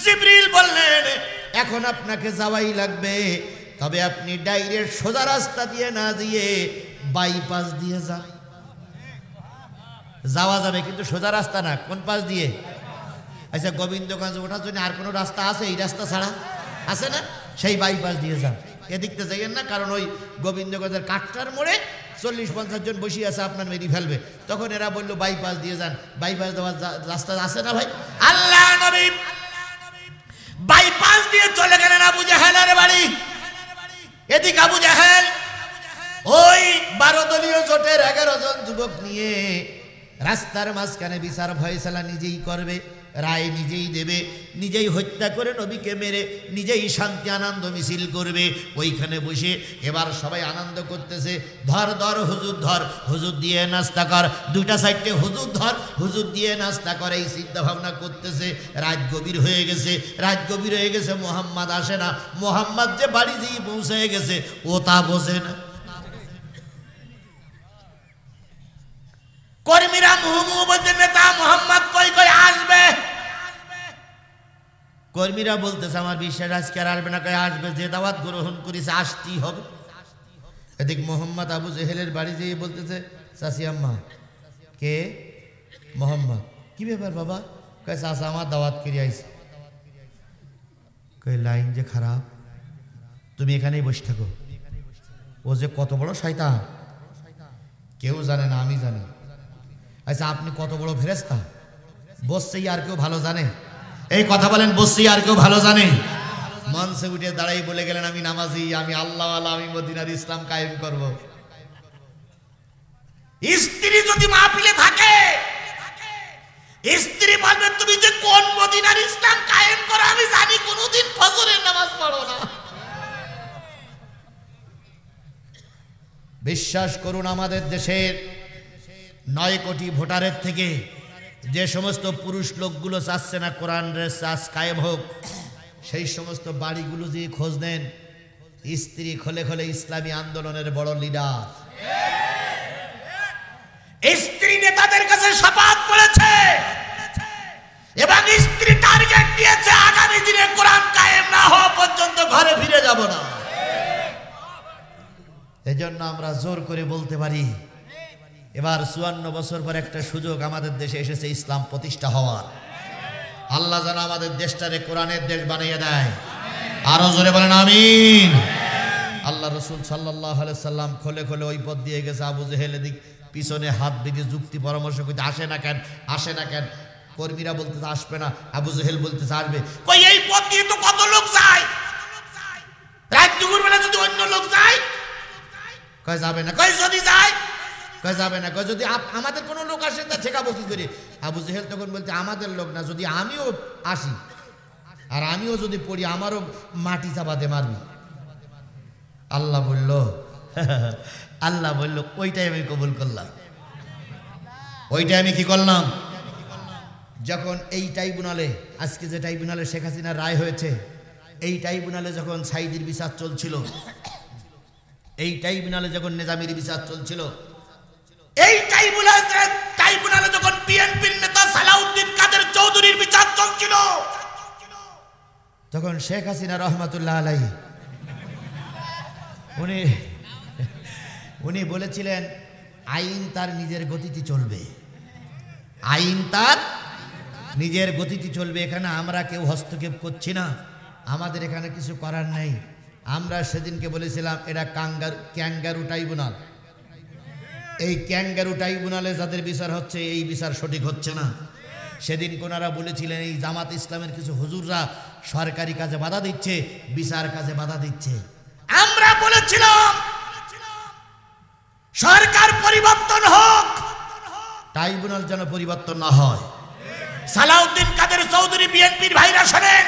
জিবরিল বললেন, এখন আপনাকে যাওয়াই লাগবে, তবে আপনি ডাইরেক্ট সোজা রাস্তা দিয়ে না দিয়ে বাইপাস দিয়ে যান। যাওয়া যাবে কিন্তু সোজা রাস্তা না। কোন পাশ দিয়ে? আচ্ছা, গোবিন্দগঞ্জ ওঠার জন্য আর কোনো রাস্তা আছে এই রাস্তা ছাড়া? আছে না? সেই বাইপাস দিয়ে যান। এদিকতে যাইয়েন না, কারণ ওই গোবিন্দগঞ্জের কাকটার মোড়ে 40-50 জন বসে আছে, আপনার মেরি ফেলবে। তখন এরা বললো বাইপাস দিয়ে যান। বাইপাস দেওয়ার রাস্তা আছে না ভাই? আল্লাহ নবী বাইপাস দিয়ে চলে গেলেন আবু জাহেলের বাড়ি। এদিকে আবু জাহেল ওই 12 দলীয় জোটের 11 জন যুবক নিয়ে রাস্তার মাঝখানে বিচার ফয়সালা নিজেই করবে, রায় নিজেই দেবে, নিজেই হত্যা করে নবীকে মেরে নিজেই শান্তি আনন্দ মিছিল করবে। ওইখানে বসে এবার সবাই আনন্দ করতেছে, ধর ধর হুজুর ধর, হুজুর দিয়ে নাস্তা কর, দুইটা সাইডে হুজুর ধর, হুজুর দিয়ে নাস্তা করে এই চিন্তা ভাবনা করতেছে। রাত গভীর হয়ে গেছে, রাত গভীর হয়ে গেছে, মোহাম্মদ আসে না। মোহাম্মদ যে বাড়ি যেয়ে পৌঁছে গেছে ও তা বোঝে না। কর্মীরা মুহু বলতে নেতা মোহাম্মদ কই কই আসবে। কর্মীরা বলতেছে আমার বিশ্বাস আজকে আর আসবে না, কই আসবে, যে দাওয়াত গ্রহণ করেছে আসতেই হবে। এদিক মোহাম্মদ আবু জেহেলের বাড়ি যেয়ে বলতেছে চাচি আম্মা। কে? মোহাম্মদ। কি ব্যাপার বাবা? কই চাচা আমার দাওয়াত করে আইছে। কই লাইন যে খারাপ, তুমি এখানেই বসে থাকো। ও যে কত বড় শয়তান কেউ জানে না, আমি জানি। আচ্ছা আপনি কত বড় ফেরেশতা বসছেই আর কেউ ভালো জানে? এই কথা বলেন, বসছেই আর কেউ ভালো জানে? মঞ্চে উঠে দাঁড়াই বলে গেলেন আমি নামাজি, আমি আল্লাহওয়ালা, আমি মদিনার ইসলাম কায়েম করব। স্ত্রী যদি মাহফিলে থাকে, স্ত্রী বলবে তুমি যে কোন মদিনার ইসলাম কায়েম করো আমি জানি, কোনদিন ফজরের নামাজ পড়ো না। বিশ্বাস করুন, আমাদের দেশের 9 কোটি ভোটারের থেকে যে সমস্ত পুরুষ লোকগুলো চাচ্ছে না কোরআনের চাষ কায়েম হোক, সেই সমস্ত বাড়িগুলো যে খোঁজ নেন, স্ত্রী খোলে খোলে ইসলামী আন্দোলনের বড় লিডার। স্ত্রী নেতাদের কাছে শপথ করেছে এবং স্ত্রী টার্গেট দিয়েছে আগামী দিনে কোরআন কায়েম না হওয়া পর্যন্ত ঘরে ফিরে যাব না। এজন্য আমরা জোর করে বলতে পারি এবার 54 বছর পর একটা সুযোগ আমাদের দেশে এসেছে ইসলাম প্রতিষ্ঠা হওয়ার। আল্লাহ যেন আমাদের দেশটারে কোরআনের দেশ বানিয়ে দেয়। আরো জোরে বলেন আমিন। আল্লাহ রসুল সাল্লাল্লাহু আলাইহি সাল্লাম খোলে খোলে ওই পথ দিয়ে গেছে। আবু জেহেল এদিক পিছনে হাত বেঁধে যুক্তি পরামর্শ করতে, আসে না কেন, আসে না কেন। কর্মীরা বলতেছে আসবে না, আবু জেহেল বলতেছে আসবে। কই এই পথ দিয়ে তো কত লোক যায়, রাত দুপুর বেলা যদি অন্য লোক যায়, কয় যাবে না। কয় যদি যায়, কয় যাবে না। কয় যদি আমাদের কোনো লোক আসে তা ঠেকাবো কি করে? আবু জেহেল তখন বলতে আমাদের লোক না, যদি আমিও আসি আর আমিও যদি পড়ি আমারও মাটি চাপাতে মারবি। আল্লাহ বলল আল্লাহ বলল ওইটাই আমি কবুল করলাম, ওইটাই আমি কি করলাম। যখন এই ট্রাইব্যুনালে, আজকে যে ট্রাইব্যুনালে শেখ হাসিনার রায় হয়েছে, এই ট্রাইব্যুনালে যখন সাইদির বিচার চলছিল, এই ট্রাইব্যুনালে যখন নিজামীর বিচার চলছিল, এই ট্রাইব্যুনালে যখন বিএনপির নেতা সালাউদ্দিন কাদের চৌধুরীর বিচার চলছিল, তখন শেখ হাসিনা রহমাতুল্লাহ আলাইহি উনি বলেছিলেন আইন তার নিজের গতিতে চলবে, আইন তার নিজের গতিতে চলবে, এখানে আমরা কেউ হস্তক্ষেপ করছি না, আমাদের এখানে কিছু করার নেই। আমরা সেদিনকে বলেছিলাম এটা ক্যাঙ্গারু ট্রাইব্যুনাল, এই ক্যাঙ্গারু ট্রাইব্যুনালে যাদের বিচার হচ্ছে এই বিচার সঠিক হচ্ছে না। সেদিন কোনারা বলেছিলেন এই জামাত ইসলামের কিছু হুজুররা সরকারি কাজে বাধা দিচ্ছে, বিচার কাজে বাধা দিচ্ছে। আমরা বলেছিলাম সরকার পরিবর্তন হোক, ট্রাইব্যুনাল যেন পরিবর্তন না হয়। সালাউদ্দিন কাদের চৌধুরী বিএনপির ভাইরা শোনেন,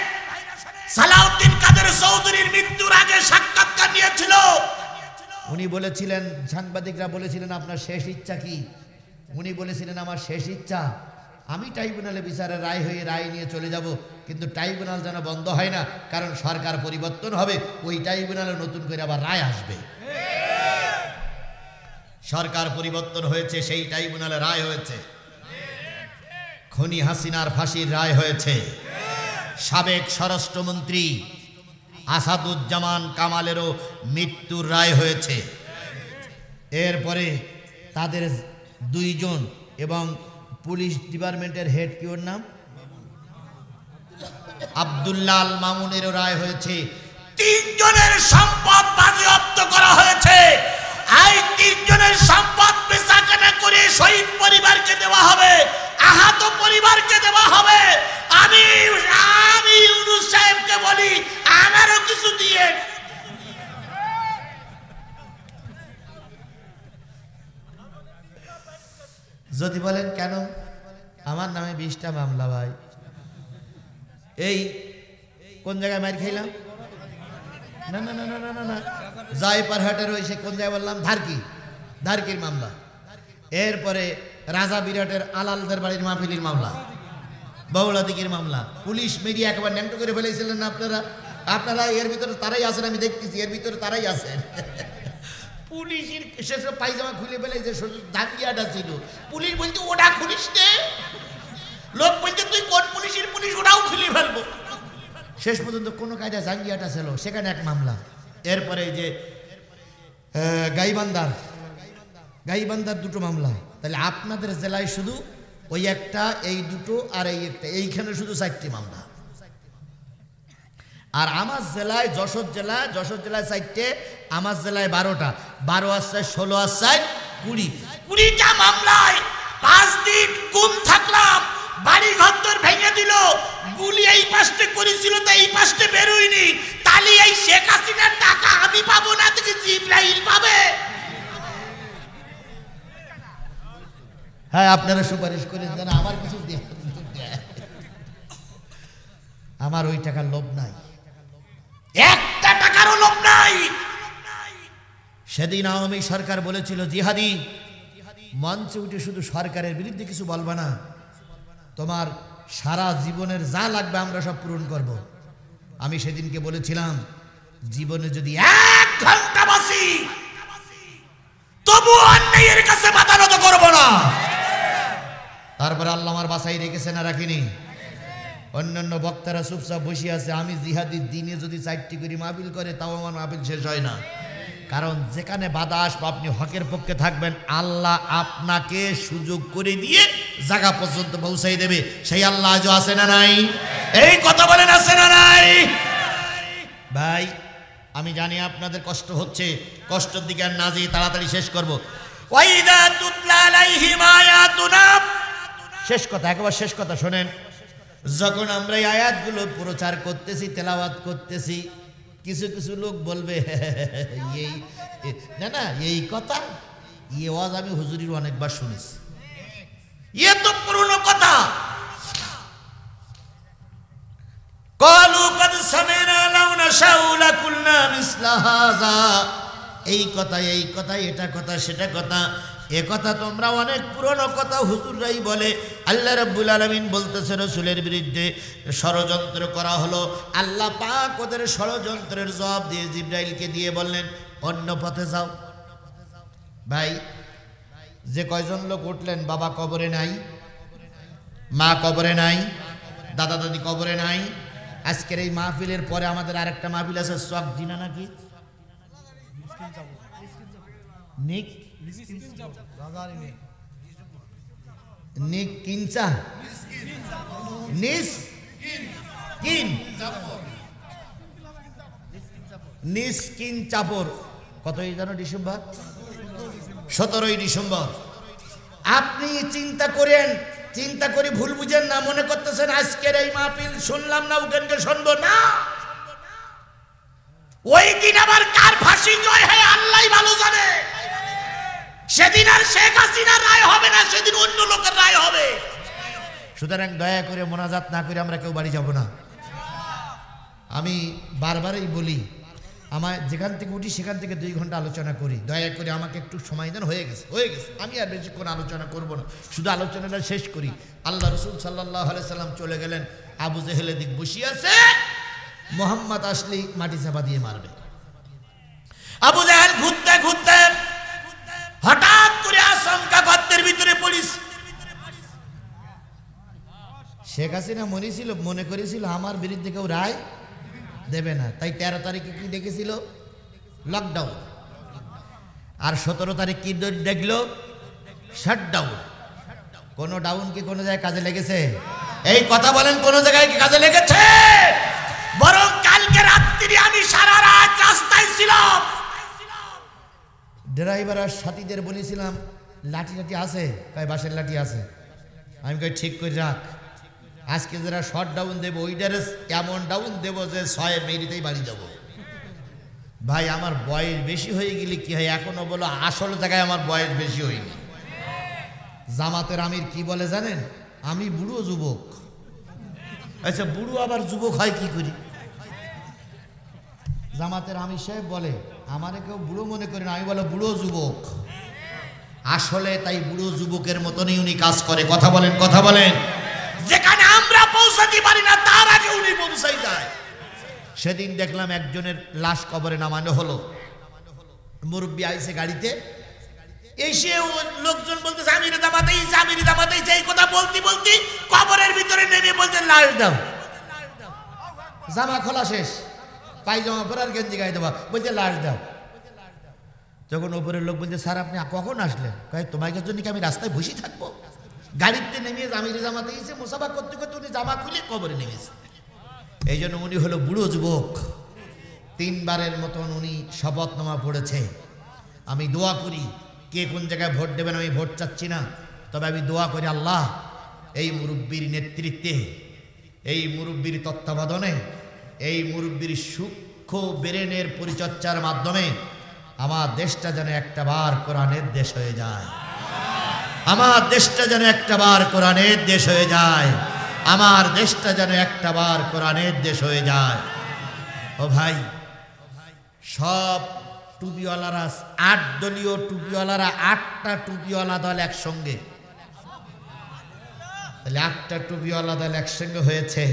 সালাউদ্দিন কাদের চৌধুরীর মৃত্যুর আগে সাক্ষাৎকার নিয়েছিল। উনি বলেছিলেন, সাংবাদিকরা বলেছিলেন আপনার শেষ ইচ্ছা কি? উনি বলেছিলেন আমার শেষ ইচ্ছা আমি ট্রাইব্যুনালে বিচারের রায় হয়ে রায় নিয়ে চলে যাব, কিন্তু ট্রাইব্যুনাল যেন বন্ধ হয় না, কারণ সরকার পরিবর্তন হবে, ওই ট্রাইব্যুনালে নতুন করে আবার রায় আসবে। সরকার পরিবর্তন হয়েছে, সেই ট্রাইব্যুনালে রায় হয়েছে, খনি হাসিনার ফাঁসির রায় হয়েছে, সাবেক স্বরাষ্ট্রমন্ত্রী আসাদুজ্জামান কামালেরও মৃত্যুর রায় হয়েছে। এরপরে তাদের 2 জন এবং পুলিশ ডিপার্টমেন্টের হেড কি ওর নাম আব্দুল্লাহ আল মামুনেরও রায় হয়েছে। 3 জনের সম্পদ বাজেয়াপ্ত করা হয়েছে। এই 3 জনের সম্পদ বেচাকেনা করে শহীদ পরিবারকে দেওয়া হবে, আহত পরিবারকে দেওয়া হবে। আমি ইউনূস সাহেবকে বলি আমারও কিছু দিয়ে। যদি বলেন কেন, আমার নামে 20টা মামলা ভাই। এই কোন জায়গায় মার খাইলাম? না না না না না না, জয়পারহাটের ওই সে কোন জায়গায় বললাম, ধারকির মামলা। এরপরে রাজা বিরাটের আলালদের বাড়ির মাহফিলির মামলা, বউলা দিকের মামলা। পুলিশ মিডিয়া একেবারে ন্যাংটো করে ফেলেছিলেন না আপনারা এর ভিতরে তারাই আছেন, আমি দেখতেছি এর ভিতরে তারাই আছেন। পুলিশের সেসব পায়জামা খুলে ফেলেছে, ধাঙ্গিয়াটা ছিল। পুলিশ বলছে ওটা খুলিস নে, লোক বলছে তুই কোন পুলিশের পুলিশ, ওটাও খুলে ফেলবো। শেষ পর্যন্ত কোনো কায়দা জাঙ্গিয়াটা ছিল, সেখানে এক মামলা। এরপরে যে গাইবান্দার 2টো মামলা। তাহলে আপনাদের জেলায় শুধু ওই একটা, এই 2টো আর এই একটা, এইখানে শুধু 4টি মামলা। আর আমার জেলায় যশোর জেলায় 4টে, আমার জেলায় 12টা। 12 আর 4 16 আর 4 20টা মামলায় 5 দিন গুম থাকলাম। বাড়ি ঘর ভেঙে দিল, গুলি এই পাশে করেছিল, তাই এই পাশে বেরোয়নি। তালি এই শেখ হাসিনার টাকা আমি পাবো না, থেকে জিব্রাইল পাবে। হ্যাঁ, আপনারা সুপারিশ করেন যেন আমার কিছু দিয়ে, আমার ওই টাকার লোভ নাই, একটা টাকারও লোভ নাই। সেদিন আওয়ামী সরকার বলেছিল জিহাদি, মঞ্চে উঠে শুধু সরকারের বিরুদ্ধে কিছু বলবা না, তোমার সারা জীবনের যা লাগবে আমরা সব পূরণ করব। আমি সেদিনকে বলেছিলাম জীবনে যদি 1 ঘন্টা বাঁচি তবু অন্যায়ের কাছে মাথা নত করব না। তারপরে আল্লাহ আমার বাসায় রেখেছে না রাখিনি? অন্যান্য বক্তারা চুপচাপ বসে আছে, আমি জিহাদির দিনে যদি 4টি করে মাহফিল করে তাও আমার মাহফিল শেষ হয় না। কারণ যেখানে বাধা আসবে আপনি হকের পক্ষে থাকবেন, আল্লাহ আপনাকে সুযোগ করে দিয়ে জায়গা পর্যন্ত পৌঁছাই দেবে। সেই আল্লাহ আজও আছে না নাই? এই কথা বলেন আছে না নাই? ভাই আমি জানি আপনাদের কষ্ট হচ্ছে, কষ্টের দিকে আর না যেয়ে তাড়াতাড়ি শেষ করবো। ওয়াইদা তুতলা আলাইহিম আয়াতুনা, শেষ কথা, একবার শেষ কথা শোনেন। যখন আমরা এই আয়াতগুলো প্রচার করতেছি, তেলাওয়াত করতেছি, কিছু কিছু লোক বলবে এই না এই কথা, এই ওয়াজ আমি হুজুরির অনেকবার শুনেছি, এ তো পুরনো কথা। ক্বালু ক্বাদ সামি'না লাউ নাশাউ লাকুলনা মিসলা হাযা, এই কথা এটা কথা সেটা কথা, এ কথা তোমরা অনেক পুরনো কথা হুজুররাই বলে। আল্লাহ রাব্বুল আলামিন বলতেছে রাসূলের বিরুদ্ধে ষড়যন্ত্র করা হলো। আল্লাহ পাক ওদের ষড়যন্ত্রের জবাব দিয়ে জিবরাইলকে দিয়ে বললেন অন্য পথে যাও। ভাই যে কয়জন লোক উঠলেন, বাবা কবরে নাই, মা কবরে নাই, দাদা দাদি কবরে নাই। আজকের এই মাহফিলের পরে আমাদের আরেকটা মাহফিল আছে, সব দিনা নাকি নিক কিনচা নিস্কিন চাপর, কতই জানো? ডিসেম্বর 17ই ডিসেম্বর। আপনি চিন্তা করেন, চিন্তা করে ভুল বুঝেন না, মনে করতেছেন আজকের এই মাহফিল শুনলাম না উগানকে শুনবো না। ওই দিন আবার কার ফাঁসি জয় হয় আল্লাহই ভালো জানে। সেদিন আর শেখ হাসিনার রায় হবে না, সেদিন অন্য লোকের রায় হবে। সুতরাং দয়া করে মোনাজাত না করে আমরা কেউ বাড়ি যাব না। আমি বারবারই বলি, আমার যেখান থেকে উঠি সেখান থেকে 2 ঘন্টা আলোচনা করি, দয়া করে আমাকে একটু সময় দেন। হয়ে গেছে আমি আর বেশিক্ষণ আলোচনা করব না, শুধু আলোচনাটা শেষ করি। আল্লাহ রাসূল সাল্লাল্লাহু আলাইহি সাল্লাম চলে গেলেন, আবু জেহেলের দিক বসিয়ে আছে, মোহাম্মদ আসলি মাটি চাপা দিয়ে মারবে। আবু জেহেল ঘুরতে ঘুরতে হঠাৎ করে আচমকা গর্তের ভিতরে পড়িস। শেখ হাসিনা মনে করেছিল আমার বিরুদ্ধে কেউ রায় দেবে না, তাই 13 তারিখে কি ডেকেছিল? লকডাউন। আর 17 তারিখ কি দেখলো? শাটডাউন। কোন ডাউন কি কোনো জায়গায় কাজে লেগেছে? এই কথা বলেন, কোন জায়গায় কি কাজে লেগেছে? বরং কালকে রাত রাত্রি আমি সারা রাত রাস্তায় ছিলাম। ড্রাইভার আর সাথীদের বলেছিলাম লাঠি লাঠি আছে, কয় বাসের লাঠি আছে। আমি কই ঠিক করে রাখ, আজকে যারা শর্ট ডাউন দেবো ওইটারে এমন ডাউন দেবো যে 6 মিনিটেই বাড়ি যাবো। ভাই আমার বয়স বেশি হয়ে গেলে কি হয়, এখনো বলো আসল জায়গায় আমার বয়স বেশি হয়নি। জামাতের আমির কি বলে জানেন, আমি বুড়ো যুবক। আচ্ছা বুড়ো আবার যুবক হয় কি করি? জামাতের আমির সাহেব বলে আমারে কেউ বুড়ো মনে করে না, আমি বলো বুড়ো যুবক। আসলে তাই বুড়ো যুবকের মতনই উনি কাজ করে। কথা বলেন, কথা বলেন। যেখানে আমরা পৌঁছাতে পারি না তার আগে উনি পৌঁছাই যায়। সেদিন দেখলাম একজনের লাশ কবরে নামানো হলো, মুরব্বী আইছে গাড়িতে, এসে লোকজন বলতেছে আমির জামাতে ইসা, আমির জামাতে ইসা, এই কথা বলতে বলতে কবরের ভিতরে নেমে বলতে লাশ দাও। জামা খোলা শেষ, পায়জামা পরে আর গেঞ্জি গায়ে দেওয়া, বলতে লাশ দাও। তখন ওপরের লোক বলছে স্যার আপনি কখন আসলেন? কয় তোমার জন্য কি আমি রাস্তায় বসে থাকবো? গাড়িতে নেমে আমির জামাতে ইসে মোসাফা করতে করতে উনি জামা খুলে কবরে নেমেছে। এই জন্য উনি হলো বুড়ো যুবক। 3 বারের মতন উনি শপথনামা পড়েছে। আমি দোয়া করি, কে কোন জায়গায় ভোট দেবেন আমি ভোট চাচ্ছি না, তবে আমি দোয়া করি আল্লাহ এই মুরব্বীর নেতৃত্বে, এই মুরব্বীর তত্ত্বাবধানে, এই মুরব্বীর সূক্ষ্ম ব্রেনের পরিচর্যার মাধ্যমে আমার দেশটা যেন একটা বার কোরআনের দেশ হয়ে যায়। আমার দেশটা যেন একটা বার কোরআনের দেশ হয়ে যায়। আমার দেশটা যেন একটা বার কোরআনের দেশ হয়ে যায়। ও ভাই, সব টুপিওয়ালারা 8 দলীয় টুপিওয়ালারা 8টা টুপিওয়ালা দল একসঙ্গে, তাহলে 8টা টুপিওয়ালা দল একসঙ্গে হয়েছে।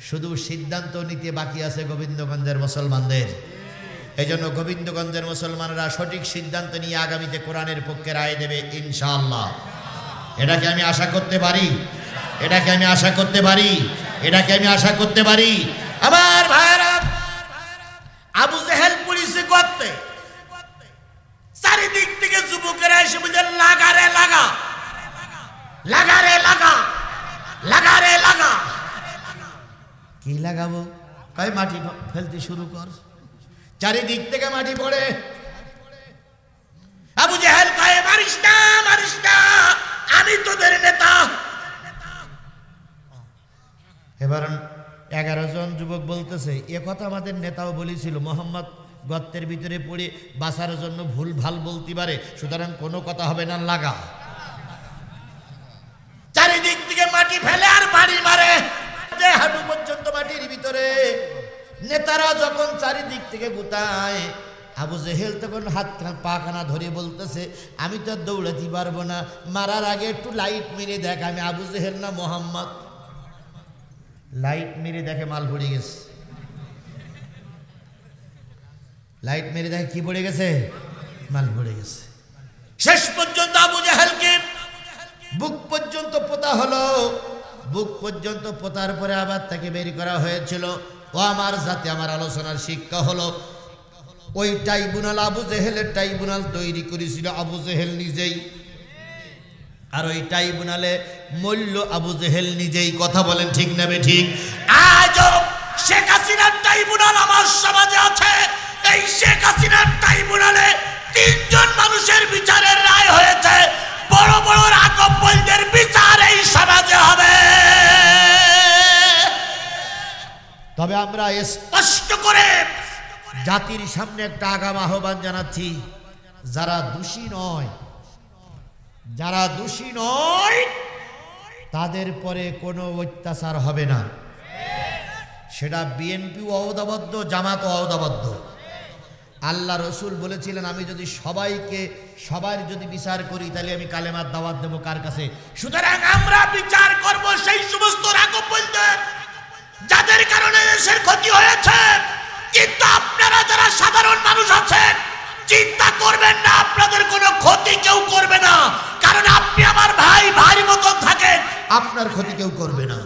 শুধু সিদ্ধান্ত নিতে বাকি আছে গোবিন্দগঞ্জের মুসলমানদের। এই জন্য গোবিন্দগঞ্জের মুসলমানরা সঠিক সিদ্ধান্ত নিয়ে আগামীতে কোরআনের পক্ষে রায় দেবে ইনশাআল্লাহ। এটাকে আমি আশা করতে পারি, এটাকে আমি আশা করতে পারি, এটাকে আমি আশা করতে পারি। আমার ভাইরা, আবু জেহেল পুলিশে করতে চারিদিক থেকে যুবকেরা এসে বলছে লাগা রে লাগা, লাগা রে লাগা, লাগা রে লাগা। কি লাগাবো? কয় মাটি ফেলতে শুরু কর। চারিদিক থেকে মাটি পড়ে। আবু জেহেল কয় মারিস না, মারিস না, আমি তোদের নেতা। এবার 11 জন যুবক বলতেছে এ কথা আমাদের নেতাও বলেছিল, মোহাম্মদ গর্তের ভিতরে পড়ে বাঁচার জন্য ভুল ভাল বলতে পারে, সুতরাং কোনো কথা হবে না, লাগা। চারিদিক থেকে মাটি ফেলে আর বাড়ি মারে, হাঁটু পর্যন্ত মাটির ভিতরে। নেতারা যখন চারিদিক থেকে গুতায়, আবু জেহেল তখন হাত পা কানা ধরে বলতেছে আমি তো দৌড়াতে পারবো না, মারার আগে একটু লাইট মেরে দেখ আমি আবু জেহেল না মোহাম্মদ। লাইট মেরে দেখে মাল পড়ে গেছে। লাইট মেরে দেখে কি পড়ে গেছে? মাল পড়ে গেছে। শেষ পর্যন্ত আবু জেহেলকে বুক পর্যন্ত পোতা হলো। বুক পর্যন্ত পোতার পরে আবার তাকে বের করা হয়েছিল। ও আমার জাতি, আমার আলোচনার শিক্ষা হলো ওই ট্রাইব্যুনাল, আবু জেহেলের ট্রাইব্যুনাল তৈরি করেছিল আবু জেহেল নিজেই, আর ওই ট্রাইব্যুনালে মূল্য আবু জেহেল নিজেই। কথা বলেন ঠিক না ঠিক? আজও শেখ হাসিনার ট্রাইব্যুনাল আমার সমাজে আছে। এই শেখ হাসিনার ট্রাইব্যুনালে 3 জন মানুষের বিচারের রায় হয়েছে। বড় বড় রাগবলদের বিচার এই সমাজে হবে। তবে আমরা স্পষ্ট করে জাতির সামনে একটা আগাম আহ্বান জানাচ্ছি, যারা দোষী নয়, যারা দোষী নয় তাদের পরে কোনো অত্যাচার হবে না। সেটা বিএনপি অহদাবদ্ধ, জামাত অহদাবদ্ধ। আল্লাহ রসুল বলেছিলেন আমি যদি সবার যদি বিচার করি তাহলে আমি কালেমার দাওয়াত দেবো কার কাছে? সুতরাং আমরা বিচার করব সেই সমস্ত রাগবলদের যাদের কারণে দেশের ক্ষতি হয়েছে। কিন্তু আপনারা যারা সাধারণ মানুষ আছেন চিন্তা করবেন না, আপনাদের কোনো ক্ষতি কেউ করবে না, কারণ আপনি আমার ভাই, ভাইয়ের মতন থাকেন, আপনার ক্ষতি কেউ করবে না।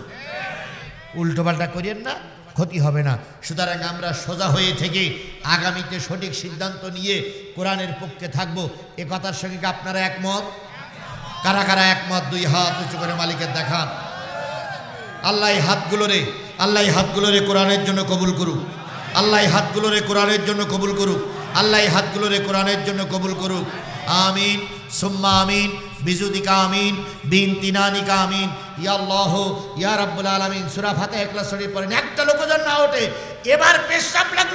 উল্টো পাল্টা করিয়েন না, ক্ষতি হবে না। সুতরাং আমরা সোজা হয়ে থেকে আগামীতে সঠিক সিদ্ধান্ত নিয়ে কোরআনের পক্ষে থাকবো। এ কথার সঙ্গে আপনারা একমত? কারা কারা একমত? 2 হাত উঁচু করে মালিকের দেখান। আল্লাহ এই হাতগুলোরে কোরআনের জন্য কবুল করুক। আল্লাহ এই হাতগুলোরে কোরআনের জন্য কবুল করুক, আল্লাহ এই হাতগুলোরে কোরআনের জন্য কবুল করুক। আমিন সুম্মা আমিন বিজুদিকা আমিন বিনতিনানিকা আমিন। ইয়া আল্লাহ ইয়া রাব্বুল আলামিন। সূরা ফাতিহা ইখলাস শরীফ পড়েন, একটা লোক যেন না ওঠে। এবার পেশাব লাগলে